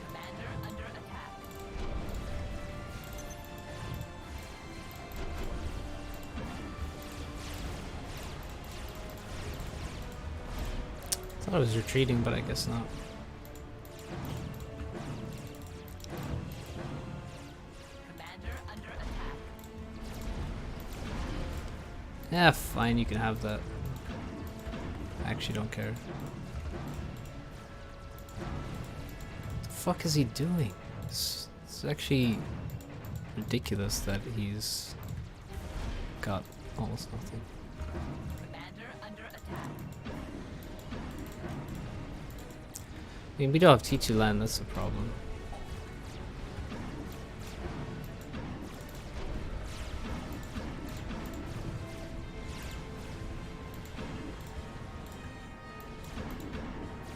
Commander under attack. Thought I was retreating, but I guess not. Commander under attack. Yeah, fine, you can have that. I actually don't care. What the fuck is he doing? It's actually ridiculous that he's got almost nothing. Commander under attack. I mean, we don't have T2 land, that's the problem.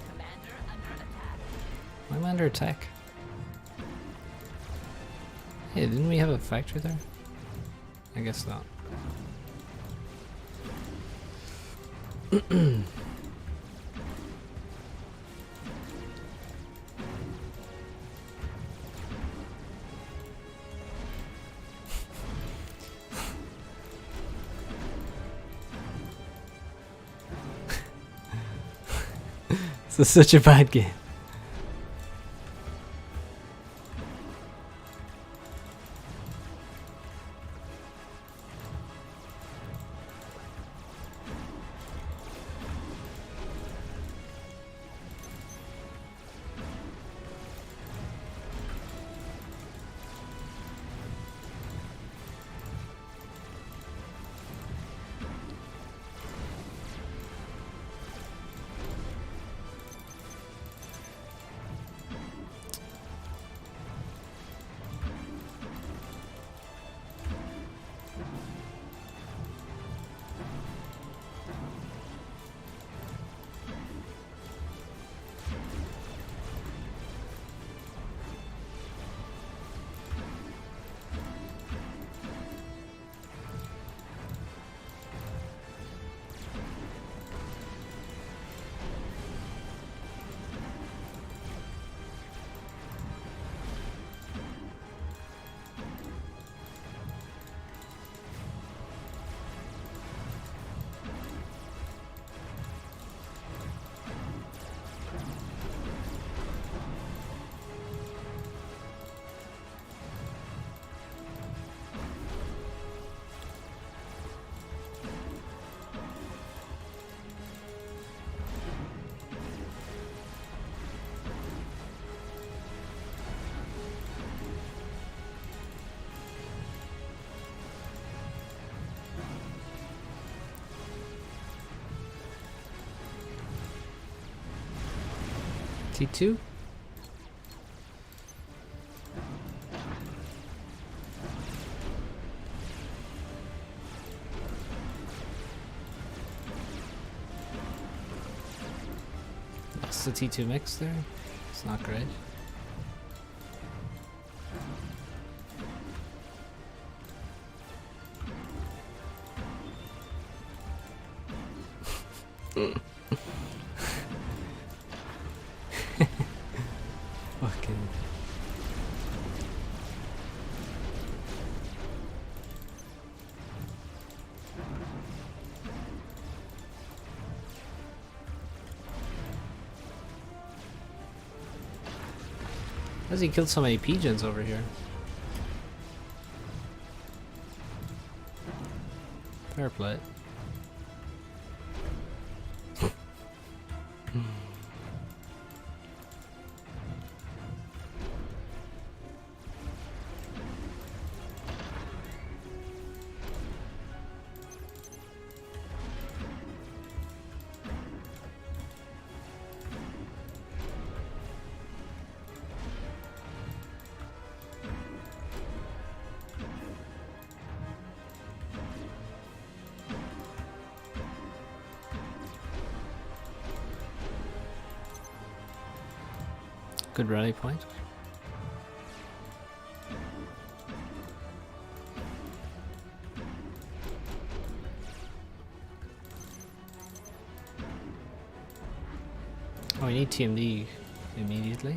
Commander under attack. Why am I under attack? Hey, didn't we have a factory there? I guess not. This is such a bad game. T2? That's the T2 mix there. It's not great. Fucking. How's he killed so many pigeons over here? Fair play. Good rally point. Oh, we need TMD immediately.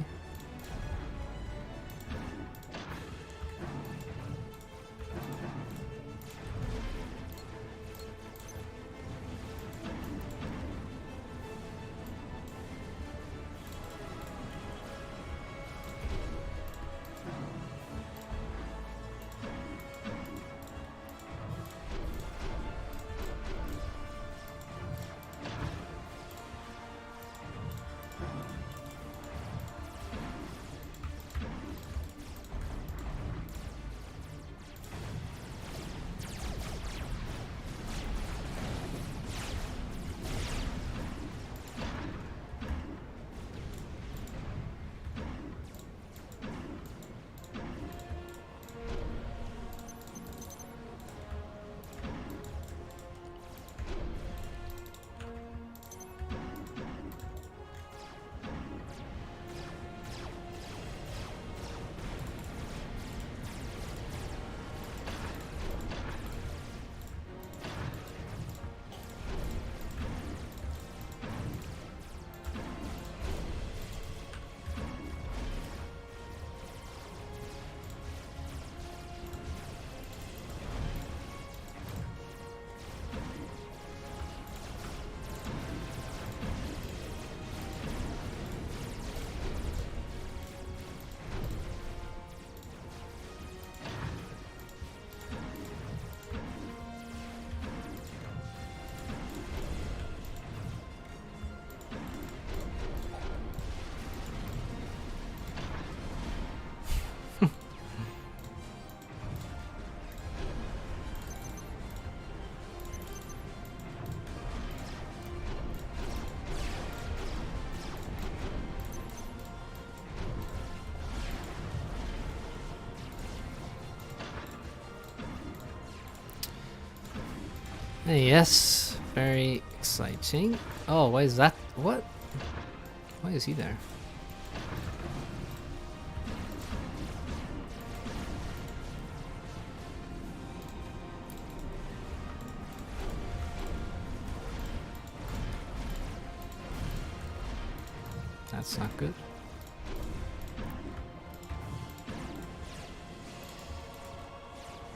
Yes, very exciting. Oh, why is that? What? Why is he there? That's not good.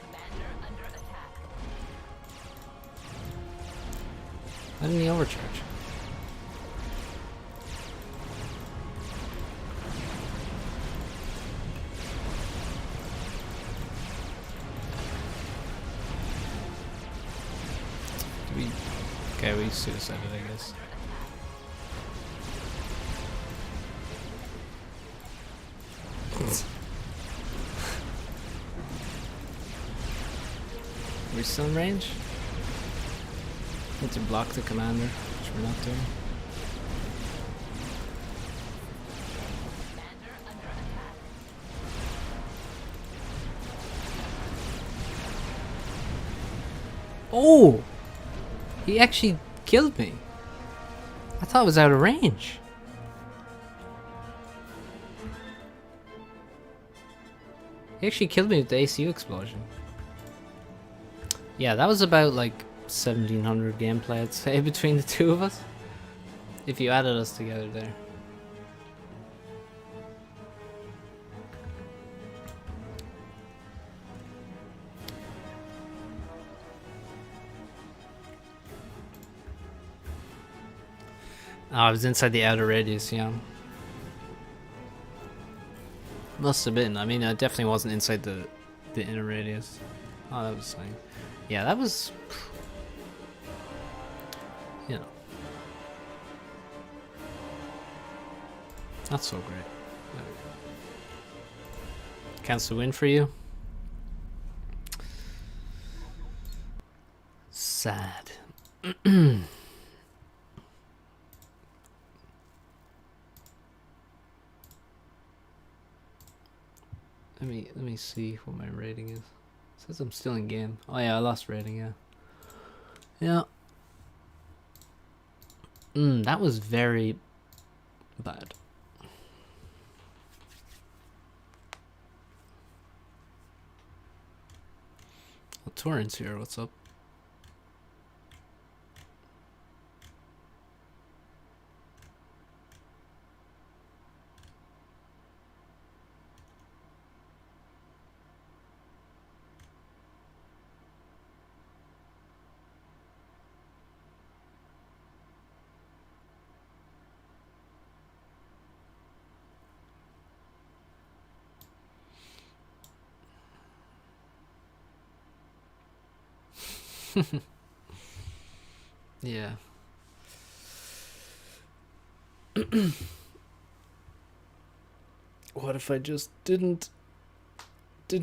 Commander under attack. Why didn't he overcharge? Okay, we suicided, I guess. We're still in range? Need to block the commander, which we're not doing. Commander under attack. Oh! He actually killed me. I thought it was out of range. He actually killed me with the ACU explosion. Yeah, that was about like 1700 gameplay, I'd say, between the two of us. If you added us together there. Oh, I was inside the outer radius, yeah. Must have been. I mean, I definitely wasn't inside the inner radius. Oh, that was something. Yeah, that was. You know, not so great. Cancel win for you. Sad. Let me see what my rating is. It says I'm still in game. Oh yeah, I lost rating. Yeah. Yeah. That was very bad. Well, Torrent's here. What's up? Yeah. What if I just didn't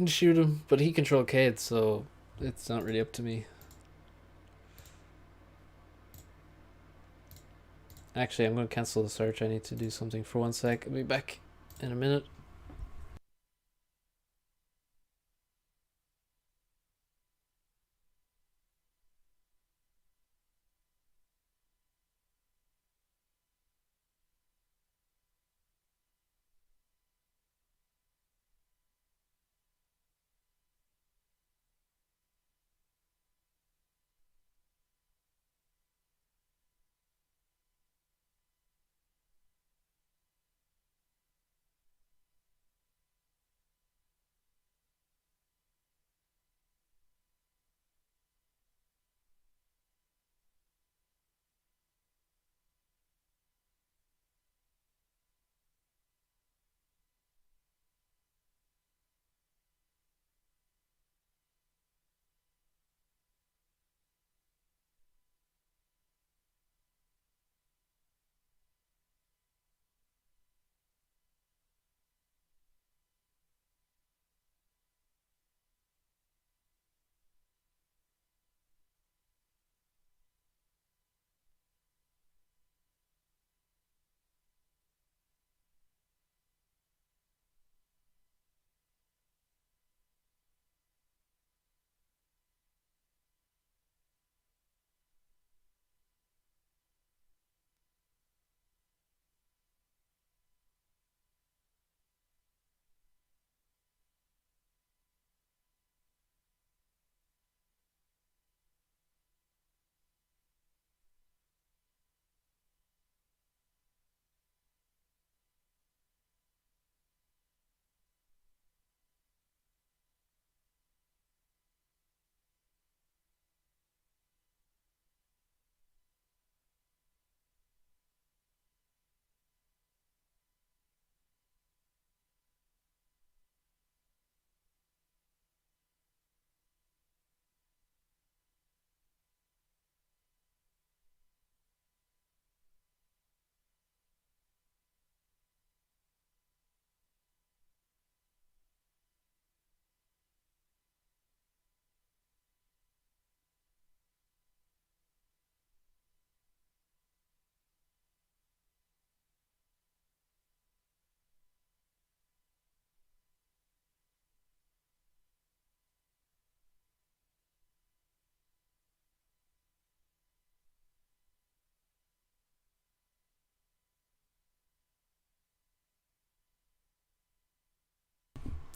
shoot him? But he controlled Cade, so it's not really up to me. Actually, I'm going to cancel the search. I need to do something for 1 sec. I'll be back in a minute.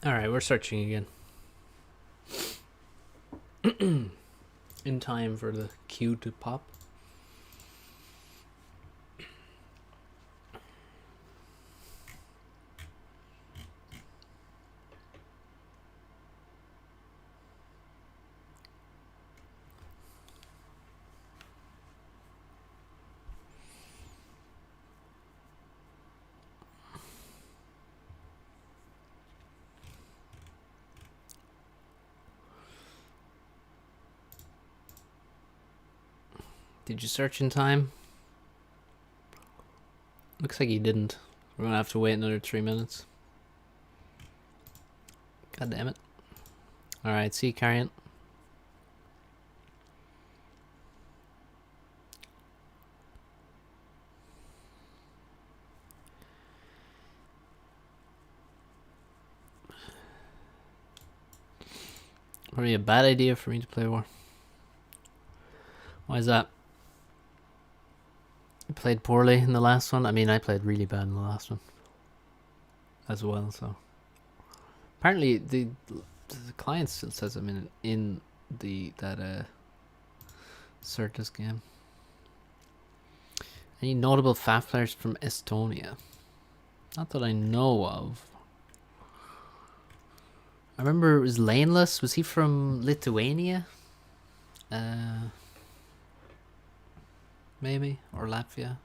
Alright, we're searching again. In time for the queue to pop. Did you search in time? Looks like you didn't. We're gonna have to wait another 3 minutes. God damn it. Alright, see you, Carrion. Probably a bad idea for me to play war. Why is that? I played poorly in the last one. I mean, I played really bad in the last one as well. So apparently the client still says I'm in that Certus game. Any notable FAF players from Estonia? Not that I know of. I remember it was Laneless. Was he from Lithuania? Maybe, or Latvia,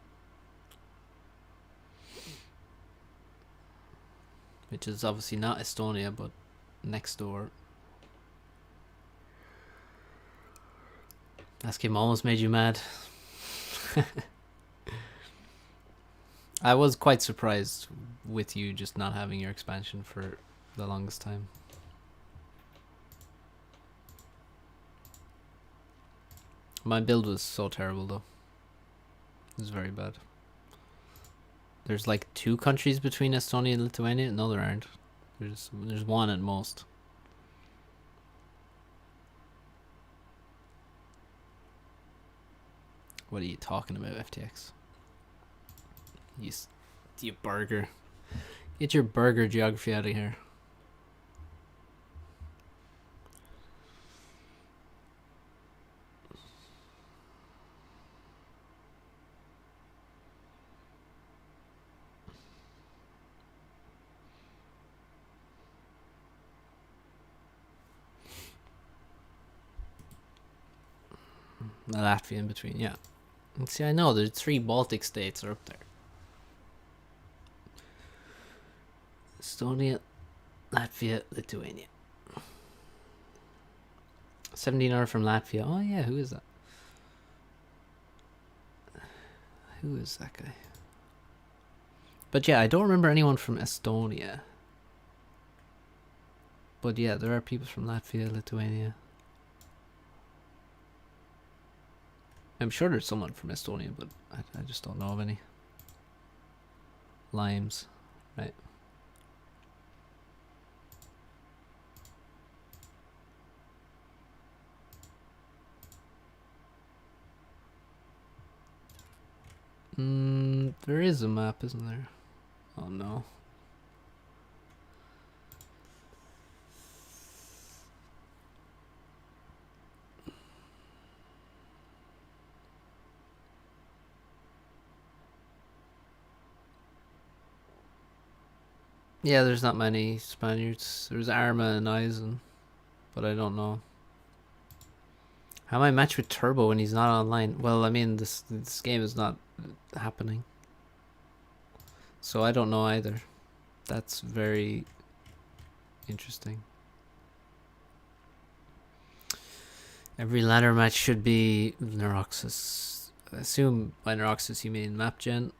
which is obviously not Estonia, but next door. That game almost made you mad. I was quite surprised with you just not having your expansion for the longest time. My build was so terrible though. It was very bad. There's like 2 countries between Estonia and Lithuania? No, there aren't. There's one at most. What are you talking about, FTX? You burger. Get your burger geography out of here. Latvia in between, yeah. And see, I know there's 3 Baltic states are up there. Estonia, Latvia, Lithuania. 17 from Latvia. Oh yeah, who is that? Who is that guy? But yeah, I don't remember anyone from Estonia. But yeah, there are people from Latvia, Lithuania. I'm sure there's someone from Estonia, but I just don't know of any. Limes, right? There is a map, isn't there? Oh no. Yeah, there's not many Spaniards. There's Arma and Eisen, but I don't know. How am I match with Turbo when he's not online? Well, I mean, this game is not happening. So I don't know either. That's very interesting. Every ladder match should be Neuroxus. I assume by Neuroxus you mean map gen.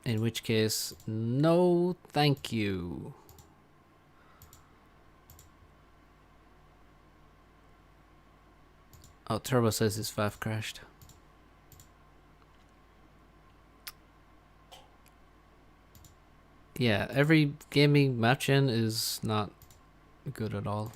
In which case, no thank you. Oh, Turbo says his FAF crashed. Yeah, every gaming map gen is not good at all.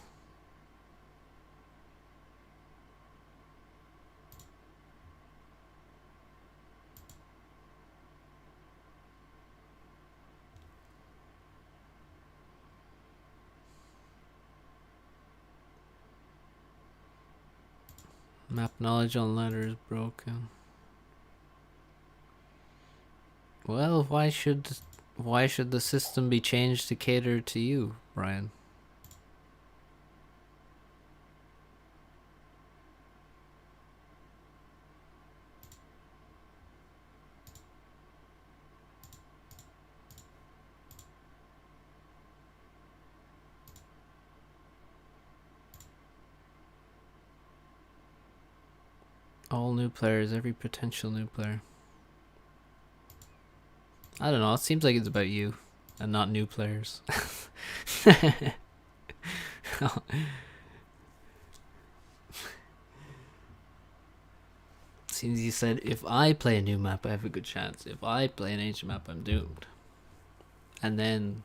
Map knowledge on ladder is broken. Well, why should the system be changed to cater to you, Brian? All new players, every potential new player. I don't know, it seems like it's about you and not new players. Seems you said, if I play a new map, I have a good chance. If I play an ancient map, I'm doomed. And then,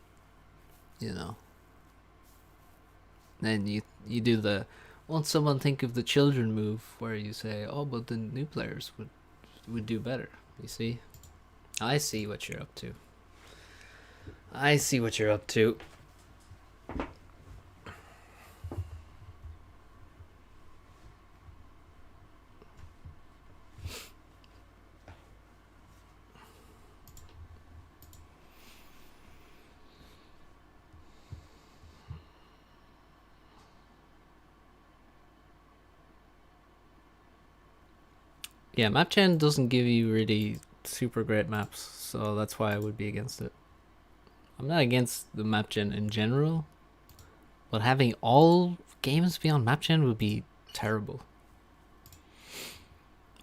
you know, then you do the, won't someone think of the children move, where you say, oh, but the new players would do better. You see? I see what you're up to. I see what you're up to. Yeah, MapChan doesn't give you really super great maps, so that's why I would be against it. I'm not against the MapGen in general, but having all games be on MapGen would be terrible.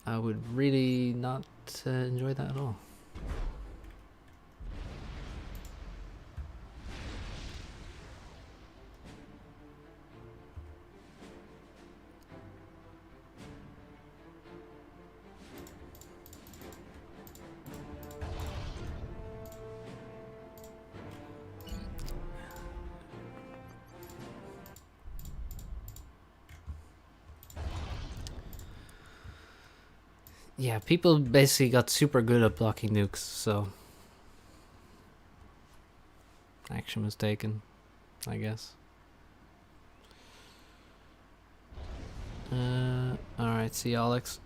I would really not enjoy that at all. Yeah, people basically got super good at blocking nukes, so action was taken, I guess. Alright, see you, Alex.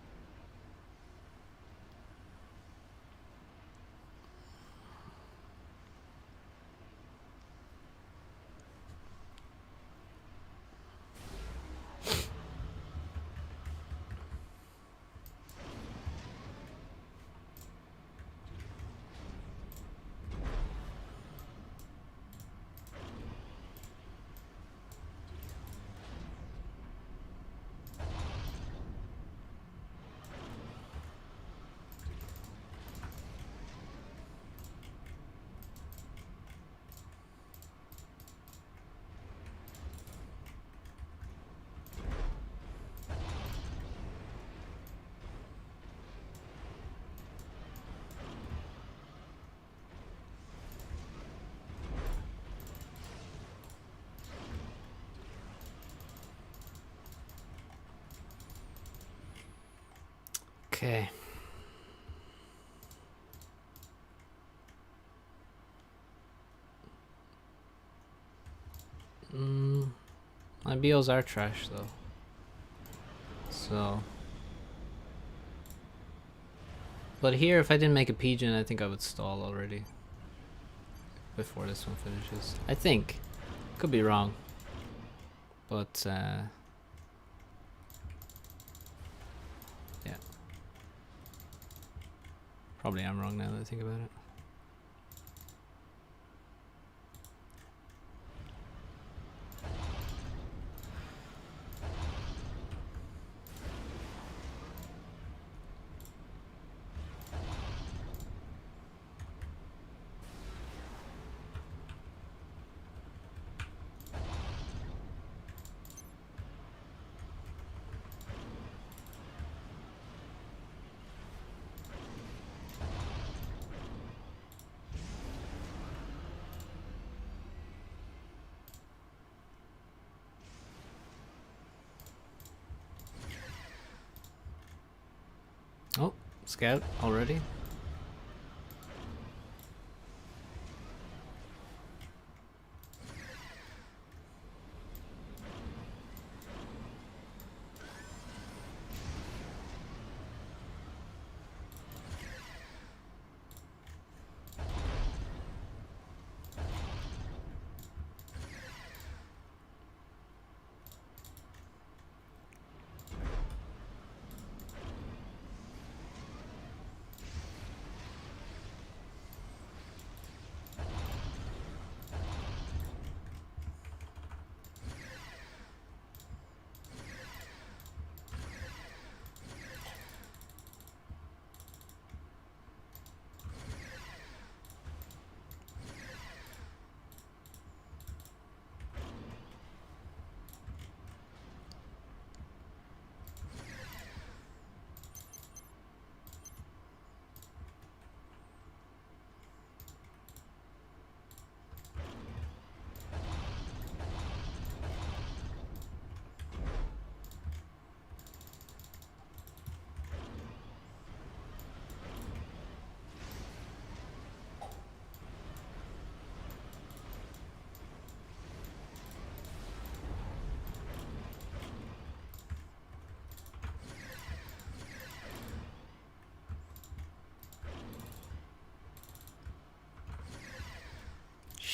Okay. My BOs are trash though. So. But here, if I didn't make a pigeon, I think I would stall already. Before this one finishes. I think. Could be wrong. But, yeah. Probably I'm wrong now that I think about it. Oh, scout already?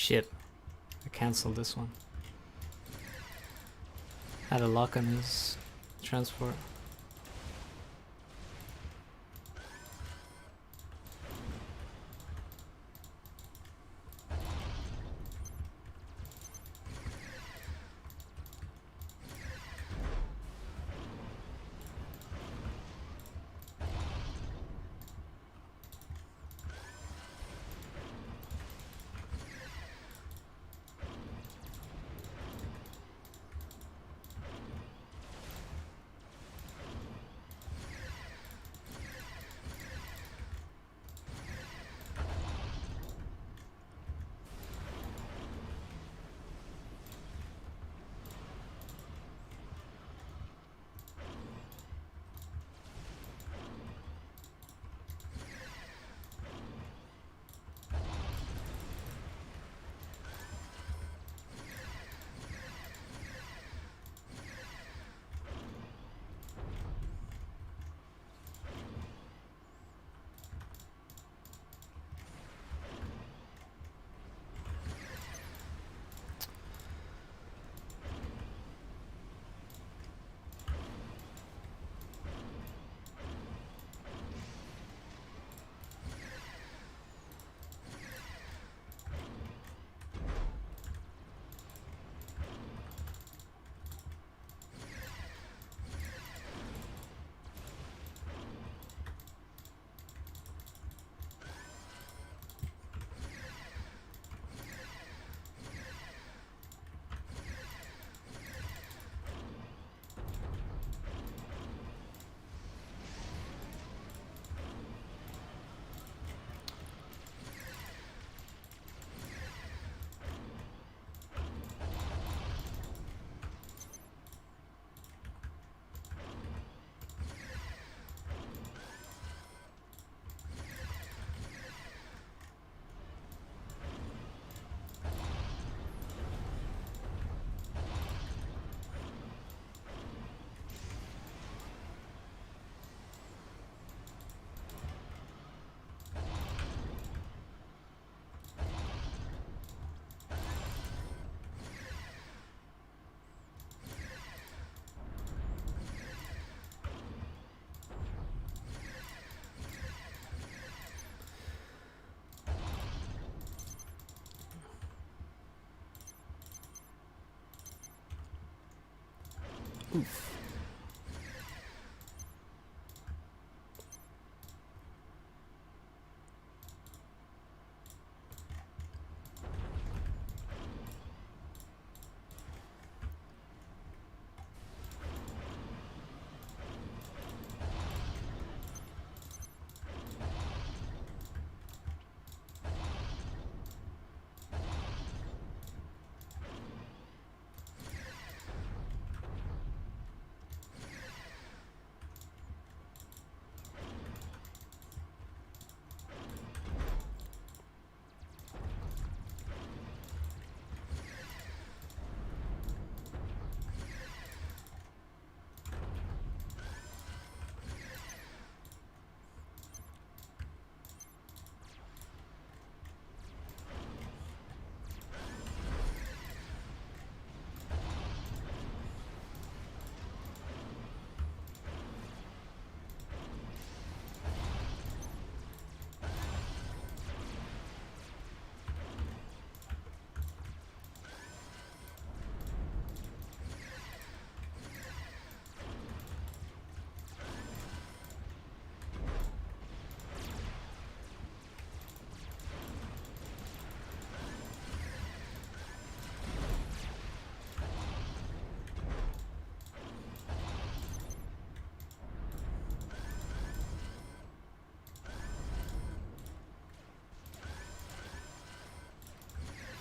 shit. I cancelled this one. Had a lock on his transport. Oof.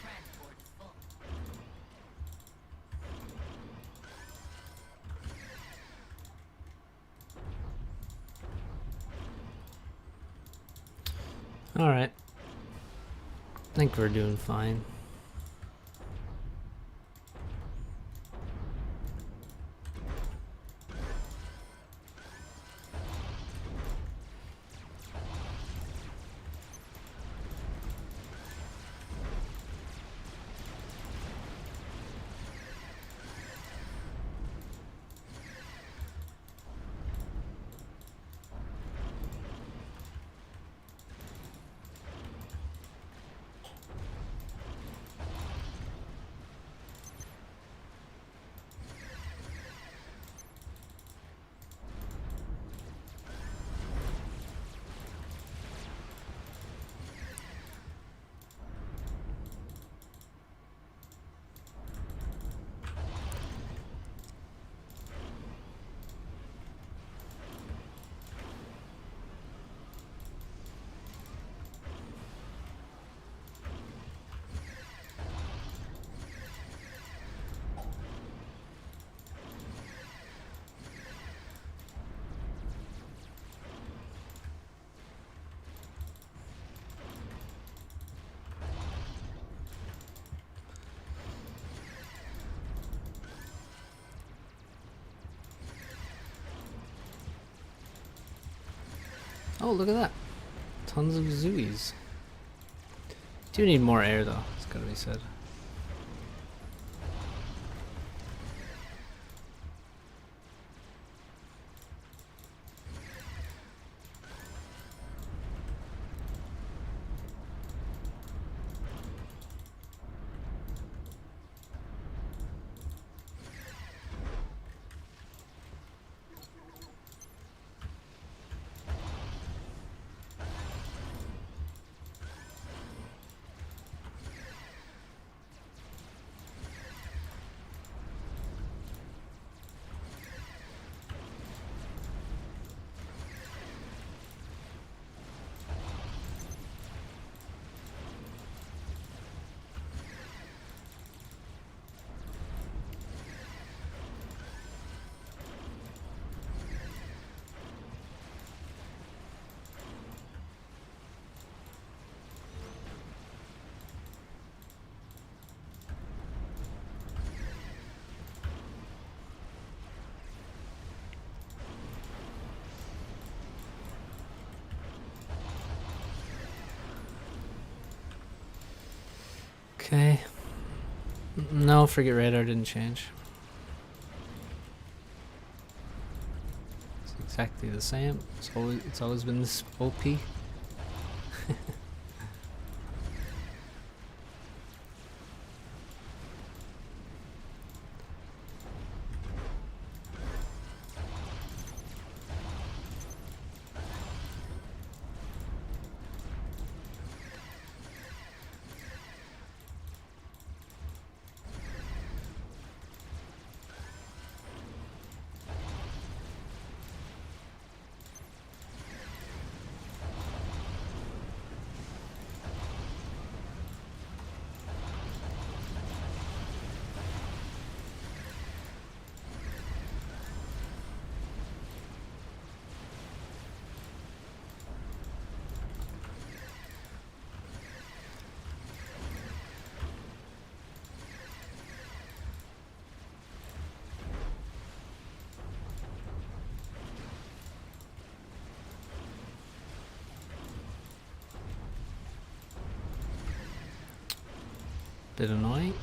Transport full. Alright. I think we're doing fine. Oh, look at that. Tons of zooies. Do need more air though, it's gotta be said. Okay. No, frigate radar didn't change. It's exactly the same. It's always been this OP. Bit annoying.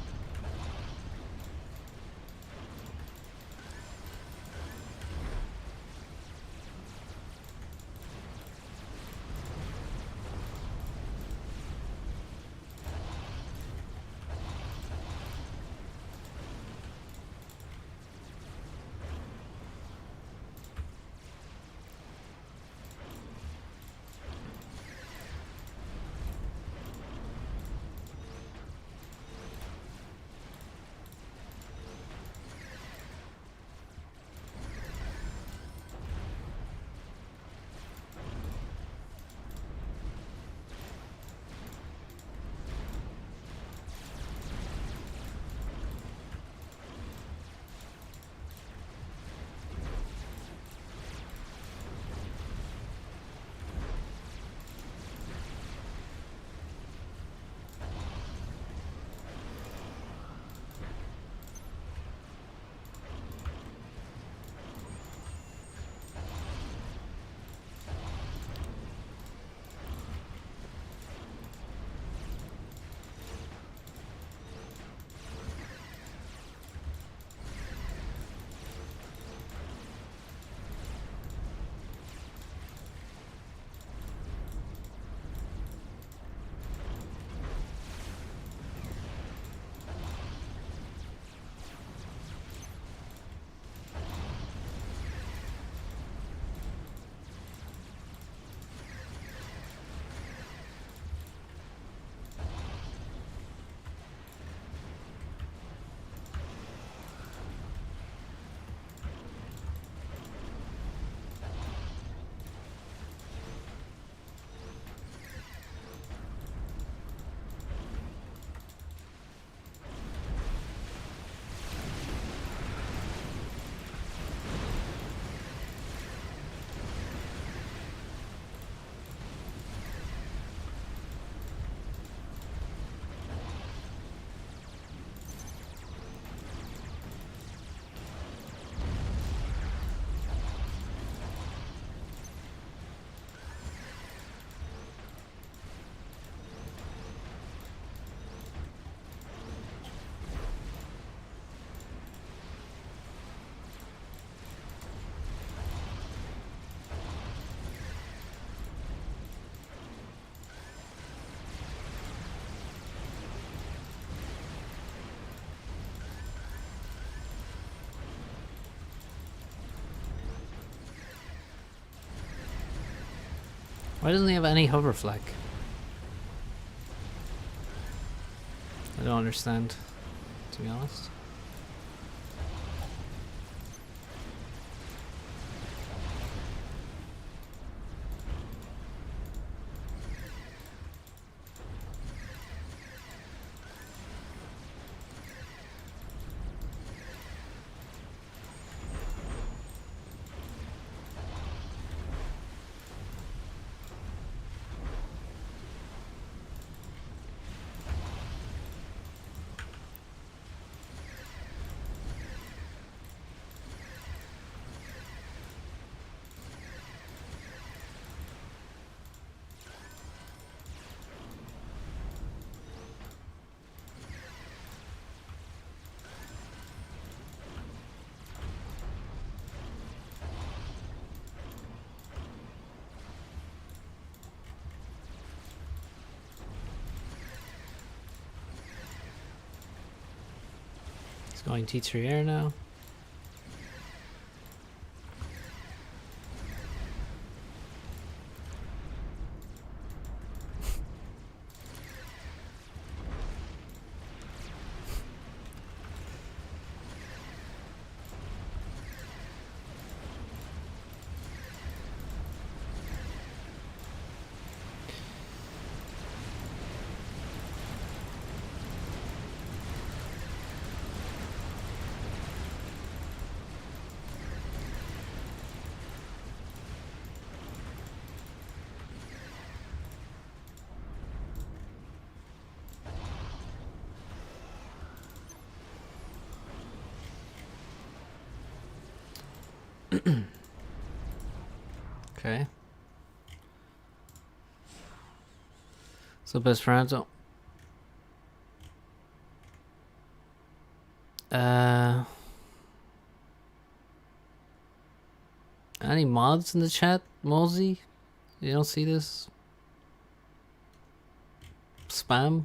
Why doesn't he have any hover flag? I don't understand, to be honest. He's going T3 air now. Okay. So best friends. Any mods in the chat, Mosey? You don't see this? Spam?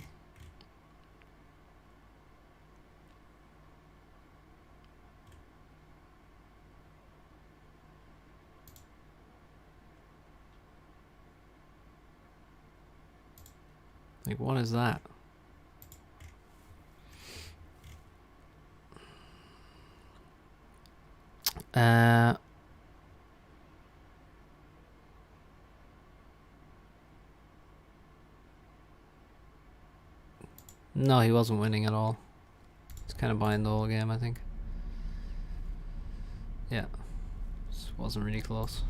Like, what is that? No, he wasn't winning at all. He's kind of behind the whole game, I think. Yeah. This wasn't really close.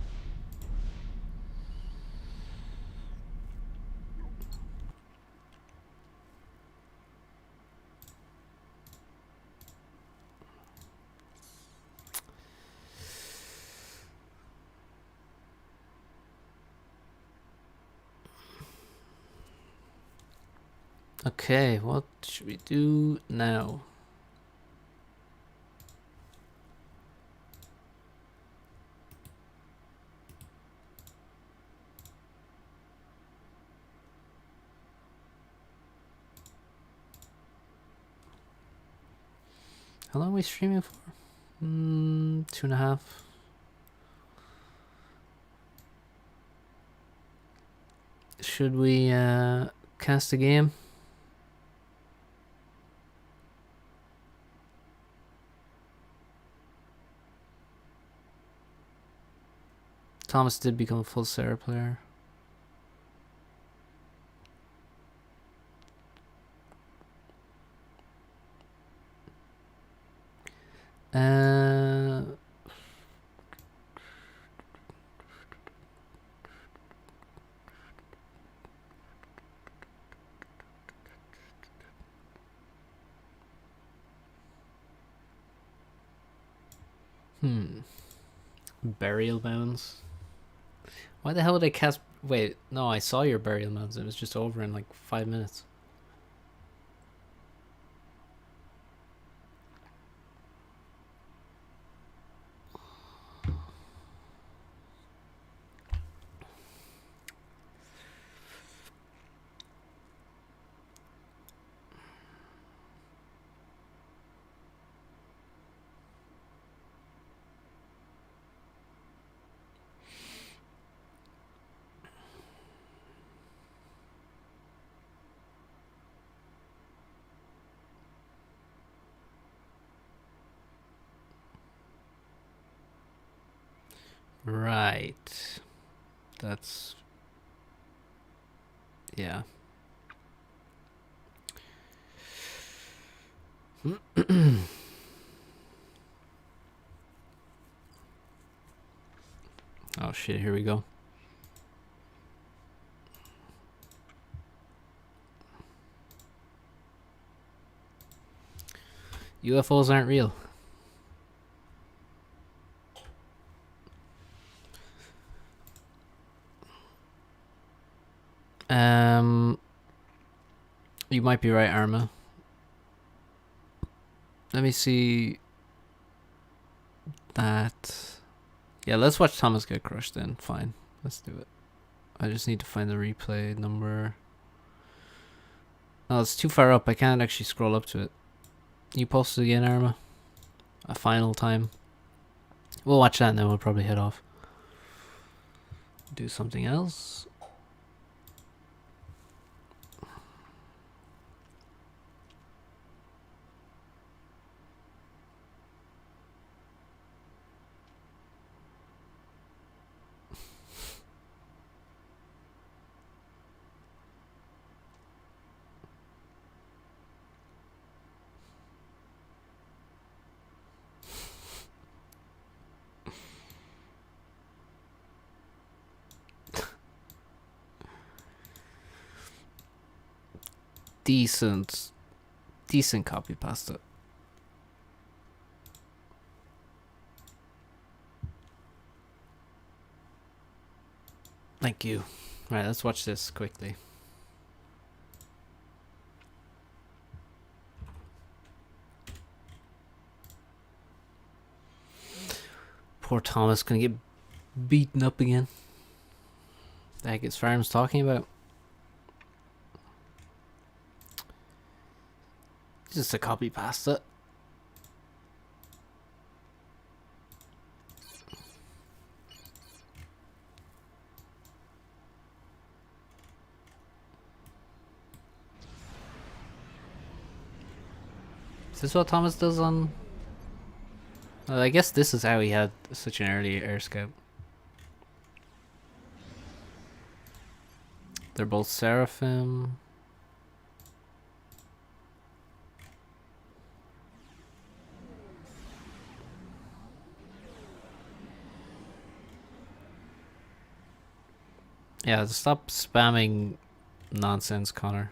Okay, what should we do now? How long are we streaming for? 2.5. Should we cast a game? Thomas did become a full Sarah player. Burial mounds. Why the hell did I cast? Wait, no, I saw your burial mounds. It was just over in like 5 minutes. Right. That's... yeah. Oh shit, here we go. UFOs aren't real. You might be right, Arma. Let me see that. Yeah, let's watch Thomas get crushed then. Fine. Let's do it. I just need to find the replay number. Oh, it's too far up. I can't actually scroll up to it. You post it again, Arma? A final time. We'll watch that and then we'll probably head off. Do something else. Decent copy pasta. Thank you. Right, let's watch this quickly. Poor Thomas gonna get beaten up again. The heck is Farms talking about? Just a copy pasta. Is this what Thomas does on... Well, I guess this is how he had such an early air scout. They're both Seraphim. Yeah, stop spamming nonsense, Connor.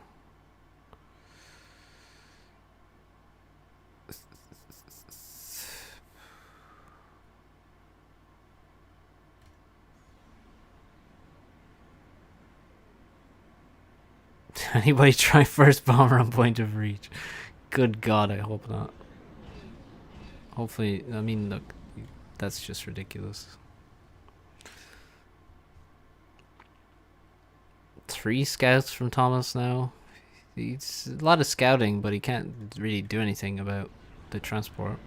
Anybody try first bomber on point of reach? Good God, I hope not. Hopefully, I mean, look, that's just ridiculous. 3 scouts from Thomas now. It's a lot of scouting, but he can't really do anything about the transport.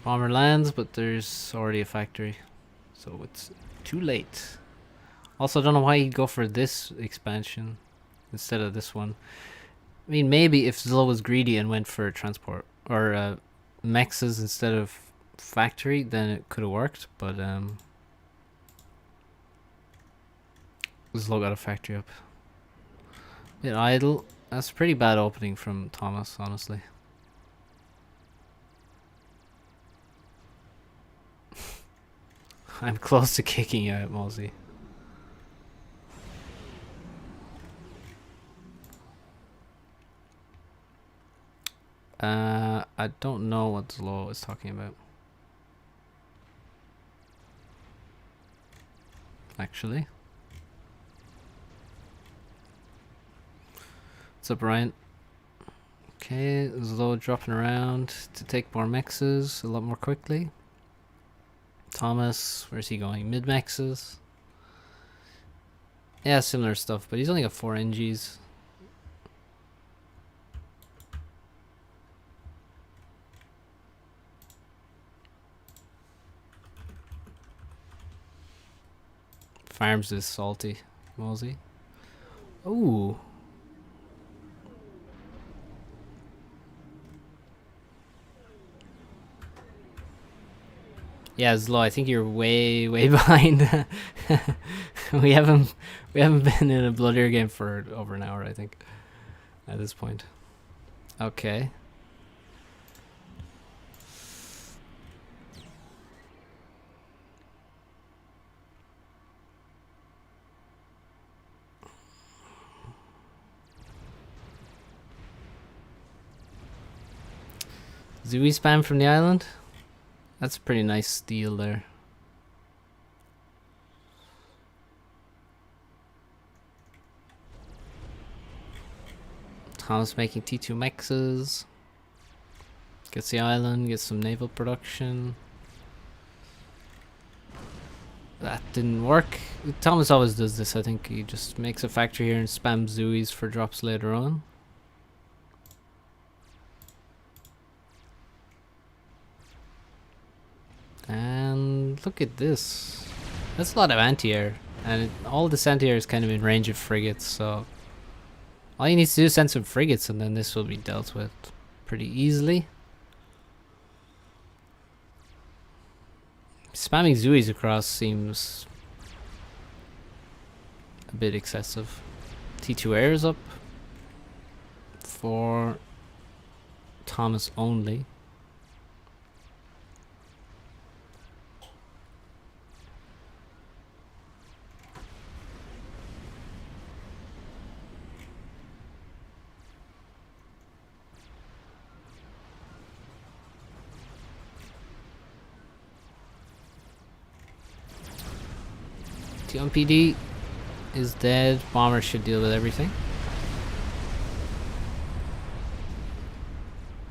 Bomber lands, but there's already a factory, so it's too late. Also, I don't know why he'd go for this expansion instead of this one. I mean, maybe if Zlo was greedy and went for transport or mexes instead of factory, then it could have worked. But Zlo got a factory up. Bit idle. That's a pretty bad opening from Thomas, honestly. I'm close to kicking you out, Mosey. I don't know what Zlo is talking about. Actually. What's up, Ryan? Okay, Zlo dropping around to take more mexes a lot more quickly. Thomas, where's he going? Mid mexes. Yeah, similar stuff, but he's only got 4 NGs. farms this salty mosey. Ooh. Yeah, Zlo, I think you're way behind. we haven't been in a bloodier game for over an hour, I think, at this point. Okay. Zooey spam from the island? That's a pretty nice steal there. Thomas making T2 mexes. Gets the island, gets some naval production. That didn't work. Thomas always does this, I think. He just makes a factory here and spams Zooies for drops later on. And look at this. That's a lot of anti-air. And all this anti-air is kind of in range of frigates, so all you need to do is send some frigates and then this will be dealt with pretty easily. Spamming Zooies across seems a bit excessive. T2 air is up for Thomas only. T1PD is dead. Bomber should deal with everything.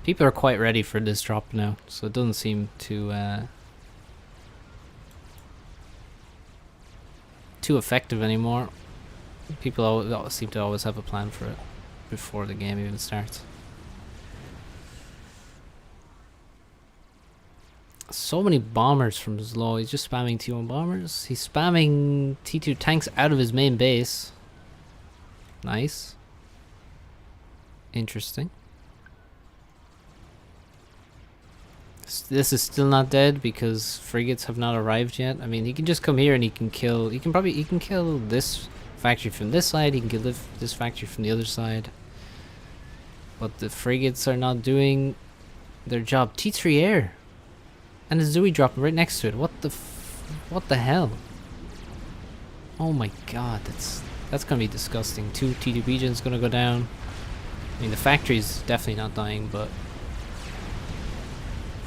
People are quite ready for this drop now, so it doesn't seem too effective anymore. People seem to always have a plan for it before the game even starts. So many bombers from Zlo. He's just spamming T1 bombers. He's spamming T2 tanks out of his main base. Nice. Interesting. This is still not dead because frigates have not arrived yet. I mean, he can just come here and he can kill. He can kill this factory from this side. He can kill this factory from the other side. But the frigates are not doing their job. T3 air. And the Zooey dropping right next to it. What the hell? Oh my god, that's gonna be disgusting. 2 T2 gens gonna go down. I mean, the factory's definitely not dying, but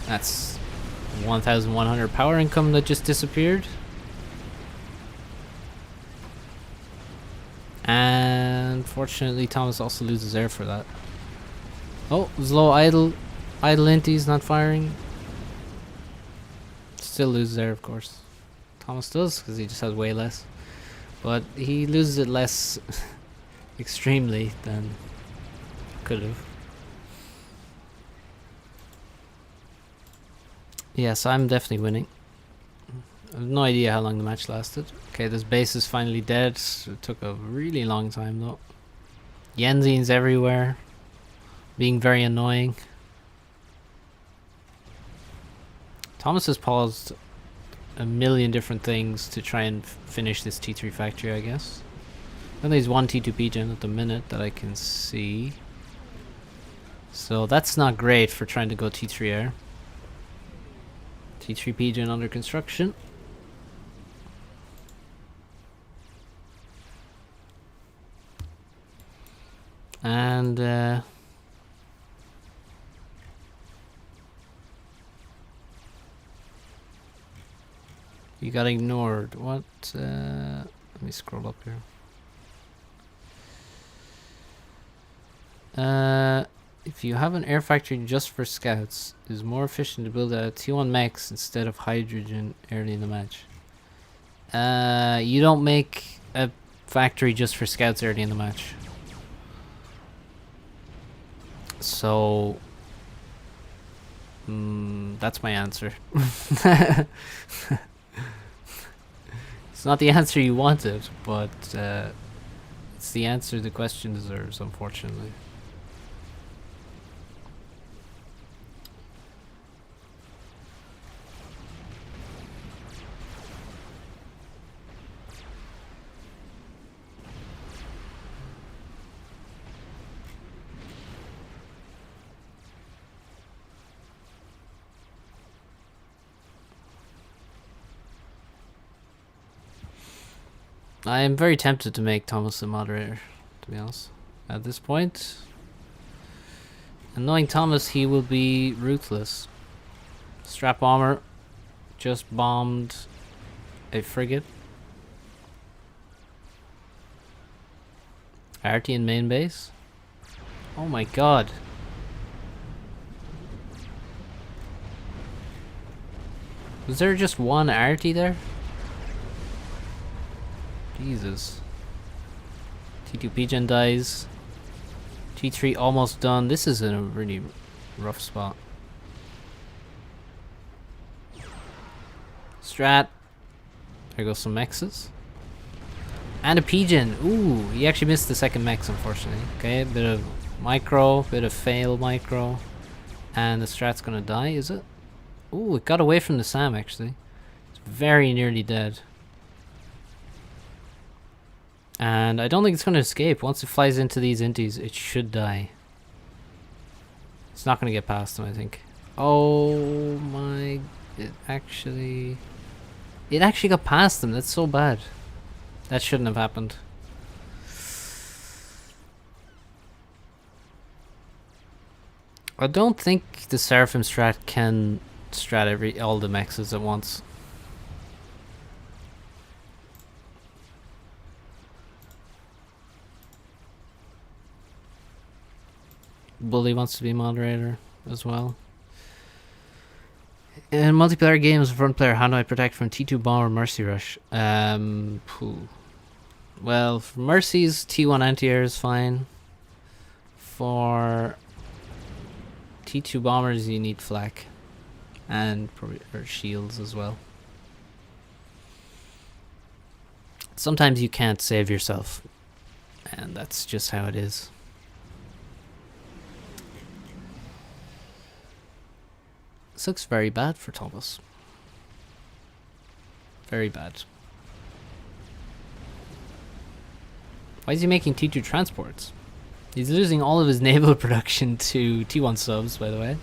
that's 1,100 power income that just disappeared. And fortunately, Thomas also loses air for that. Oh, Zlo idle inties not firing. Still loses there, of course. Thomas does, because he just has way less. But he loses it less extremely than could have. Yes, I'm definitely winning. I have no idea how long the match lasted. Okay, this base is finally dead. It took a really long time though. Yenzine's everywhere. Being very annoying. Thomas has paused a million different things to try and finish this T3 factory, I guess. And there's one T2 gen at the minute that I can see. So that's not great for trying to go T3 air. T3 gen under construction. And you got ignored. What? Let me scroll up here. If you have an air factory just for scouts, it is more efficient to build a T1 mechs instead of hydrogen early in the match. You don't make a factory just for scouts early in the match. So that's my answer. It's not the answer you wanted, but it's the answer the question deserves, unfortunately. I am very tempted to make Thomas the moderator, to be honest. At this point, and knowing Thomas, he will be ruthless. Strap bomber just bombed a frigate. Arty in main base. Oh my god. Was there just one Arty there? Jesus. T2 Pigeon dies. T3 almost done. This is in a really rough spot. Strat. There goes some mexes. And a Pigeon. Ooh, he actually missed the second mex, unfortunately. Okay, a bit of micro, bit of fail micro. And the strat's gonna die, is it? Ooh, it got away from the Sam, actually. It's very nearly dead. And I don't think it's going to escape. Once it flies into these inties, it should die. It's not going to get past them, I think. Oh my... It actually got past them. That's so bad. That shouldn't have happened. I don't think the Seraphim strat can strat all the mexes at once. Bully wants to be moderator as well. In multiplayer games, front player, how do I protect from T2 bomb or Mercy Rush? Well, for Mercy's T1 anti-air is fine. For T2 bombers, you need flak. And probably shields as well. Sometimes you can't save yourself. And that's just how it is. This looks very bad for Thomas. Very bad. Why is he making T2 transports? He's losing all of his naval production to T1 subs, by the way.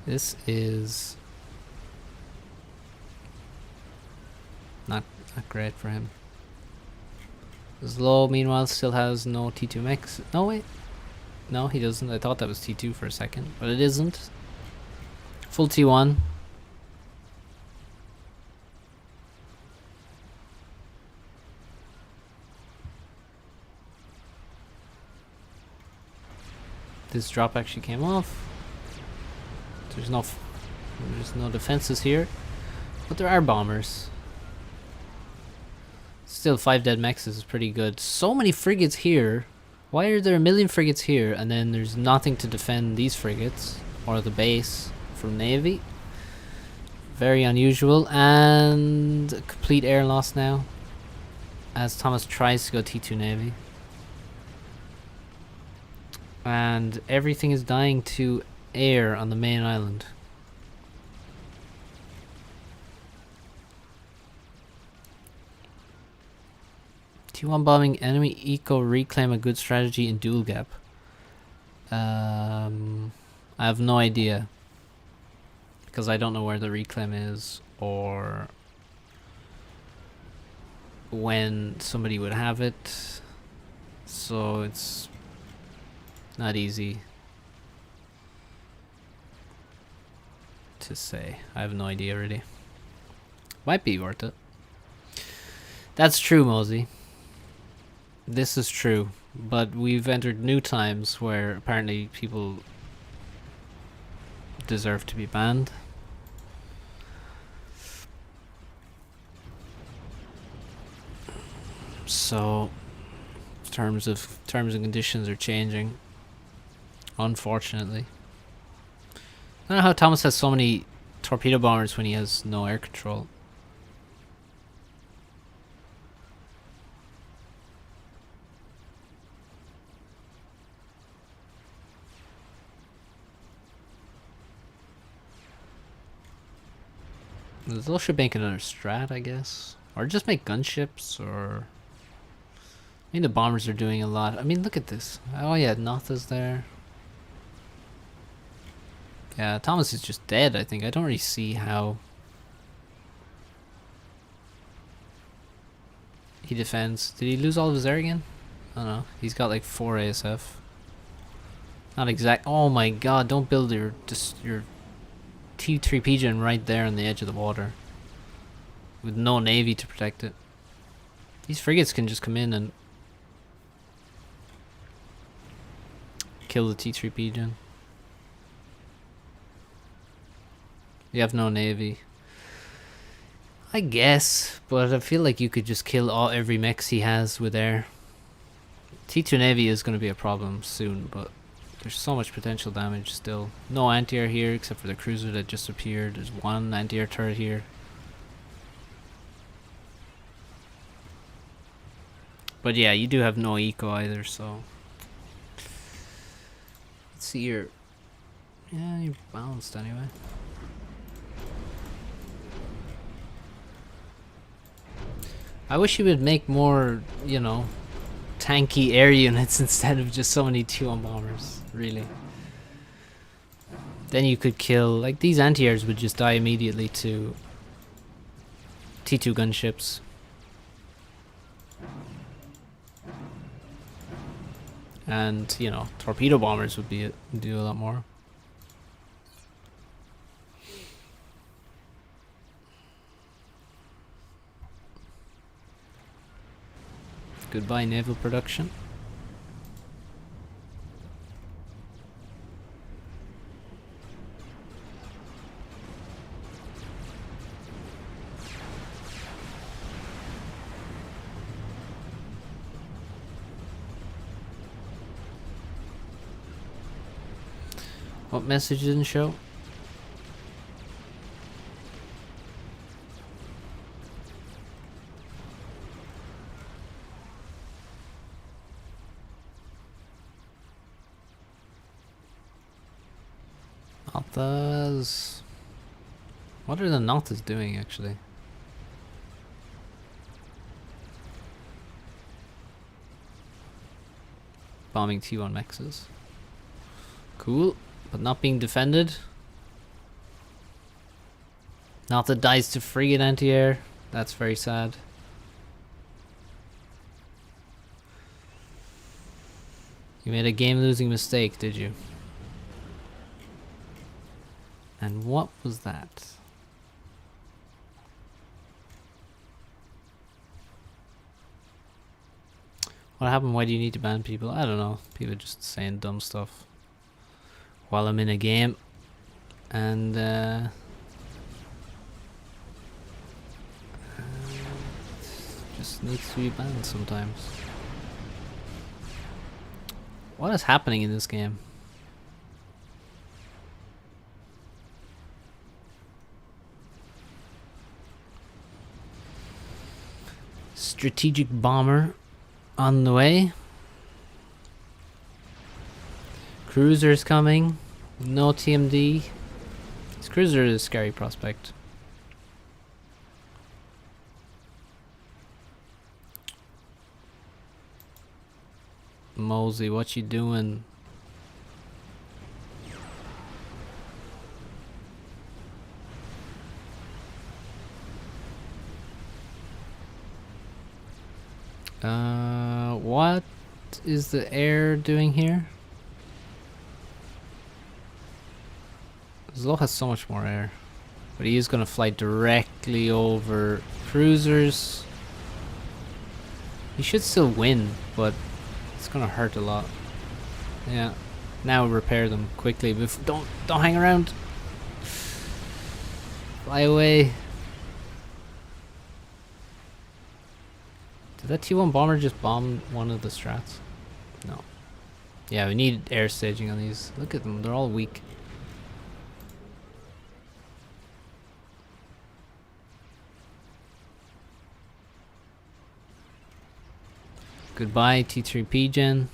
This is not great for him. Zlo, meanwhile, still has no T2 mix. No, wait. No, he doesn't. I thought that was T2 for a second, but it isn't. Full T1. This drop actually came off. There's no defenses here, but there are bombers. Still, 5 dead mechs is pretty good. So many frigates here. Why are there a million frigates here and then there's nothing to defend these frigates or the base from Navy? Very unusual. And a complete air loss now as Thomas tries to go T2 Navy. And everything is dying to air on the main island. T1 bombing enemy eco reclaim a good strategy in dual gap. I have no idea. Because I don't know where the reclaim is or when somebody would have it. So it's not easy to say. I have no idea really. Might be worth it. That's true, Mosey. This is true. But we've entered new times where apparently people deserve to be banned. So terms and conditions are changing. Unfortunately. I don't know how Thomas has so many torpedo bombers when he has no air control. They'll should make another strat, I guess. Or just make gunships, or... I mean, the bombers are doing a lot. I mean, look at this. Oh yeah, Notha's there. Yeah, Thomas is just dead, I think. I don't really see how... he defends. Did he lose all of his air again? I don't know. He's got like 4 ASF. Not exact. Oh my god, don't build your T3 Pigeon right there on the edge of the water. With no navy to protect it. These frigates can just come in and kill the T3 Pigeon. You have no navy. I guess, but I feel like you could just kill every mech he has with air. T2 Navy is going to be a problem soon, but there's so much potential damage still. No anti-air here except for the cruiser that just appeared. There's one anti-air turret here. But yeah, you do have no eco either, so... Let's see your... Yeah, you're balanced anyway. I wish you would make more, you know, tanky air units instead of just so many T1 bombers, really. Then you could kill, like, these anti-airs would just die immediately to T2 gunships. And, you know, torpedo bombers would do a lot more. Goodbye, naval production. What message didn't show? Nothas. What are the Nothas doing actually? Bombing T1 mexes. Cool, but not being defended. Notha dies to frigate anti-air. That's very sad. You made a game-losing mistake, did you? And what was that? What happened? Why do you need to ban people? I don't know. People just saying dumb stuff while I'm in a game. And just needs to be banned sometimes. What is happening in this game? Strategic bomber on the way. Cruiser's coming. No TMD. This cruiser is a scary prospect. Mosey, what you doing? What is the air doing here? Zlo has so much more air, but he is gonna fly directly over cruisers. He should still win, but it's gonna hurt a lot. Yeah, now repair them quickly. Don't hang around. Fly away. Did that T1 bomber just bomb one of the strats? No. Yeah, we need air staging on these. Look at them, they're all weak. Goodbye, T3 Pigeon.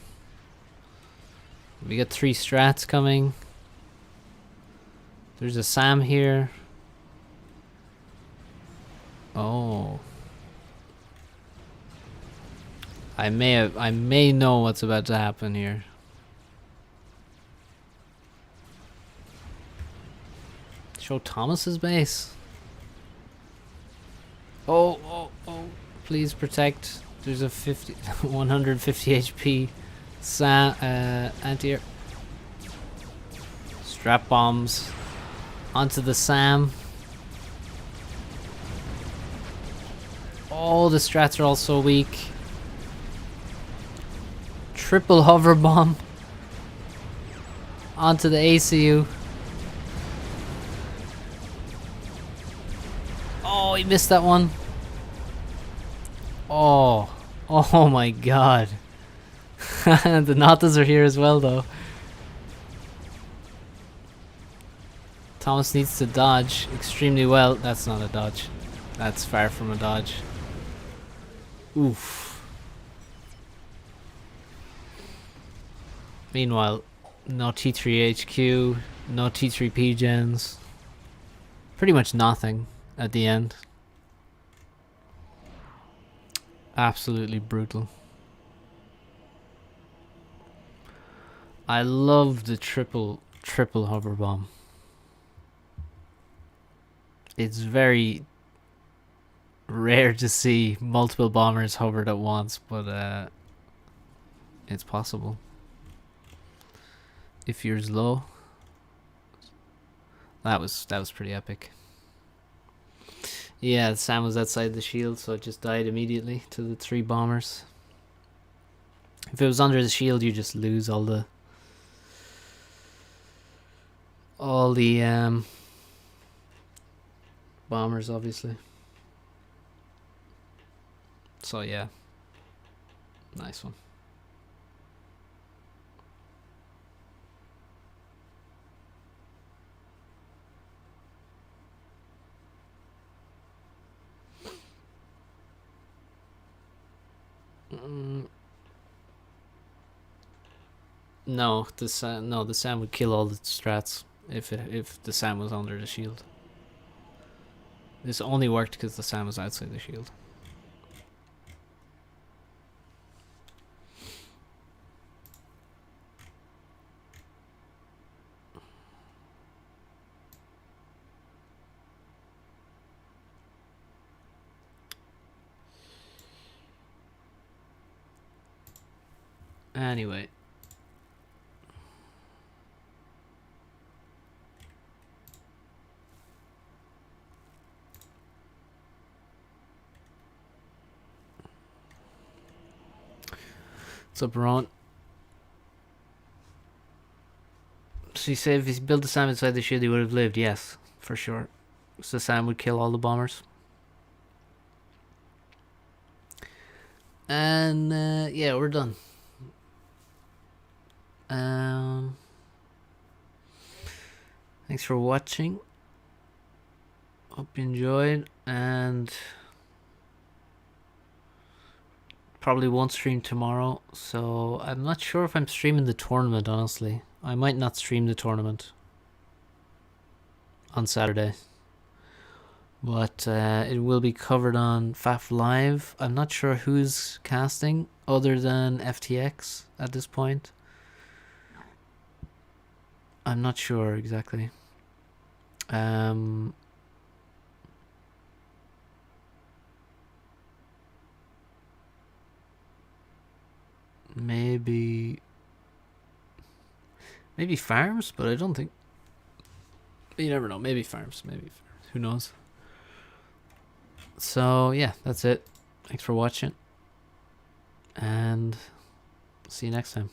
We got 3 strats coming. There's a Sam here. Oh. I may know what's about to happen here. Show Thomas's base. Oh, oh, oh. Please protect. There's a 150 HP anti-air. Strap bombs onto the SAM. Oh, the strats are also weak. Triple hover bomb onto the ACU. Oh, he missed that one. Oh, oh my god. The Natas are here as well, though. Thomas needs to dodge extremely well. That's not a dodge. That's far from a dodge. Oof. Meanwhile, no T3 HQ, no T3P gens. Pretty much nothing at the end. Absolutely brutal. I love the triple hover bomb. It's very rare to see multiple bombers hovered at once, but it's possible. If yours low. That was pretty epic. Yeah, Sam was outside the shield, so it just died immediately to the 3 bombers. If it was under the shield, you just lose all the bombers, obviously. So yeah, nice one. No, the SAM would kill all the strats if the SAM was under the shield. This only worked because the SAM was outside the shield. Anyway. What's up, Ron? So you say if he built the SAM inside the shield, he would have lived? Yes, for sure. So SAM would kill all the bombers. And yeah, we're done. Thanks for watching. Hope you enjoyed, and probably won't stream tomorrow, so I'm not sure if I'm streaming the tournament, honestly. I might not stream the tournament on Saturday, but it will be covered on FAF Live. I'm not sure who's casting other than FTX at this point. I'm not sure exactly. Maybe Farms, but I don't think. You never know. Maybe Farms. Who knows? So yeah, that's it. Thanks for watching, and see you next time.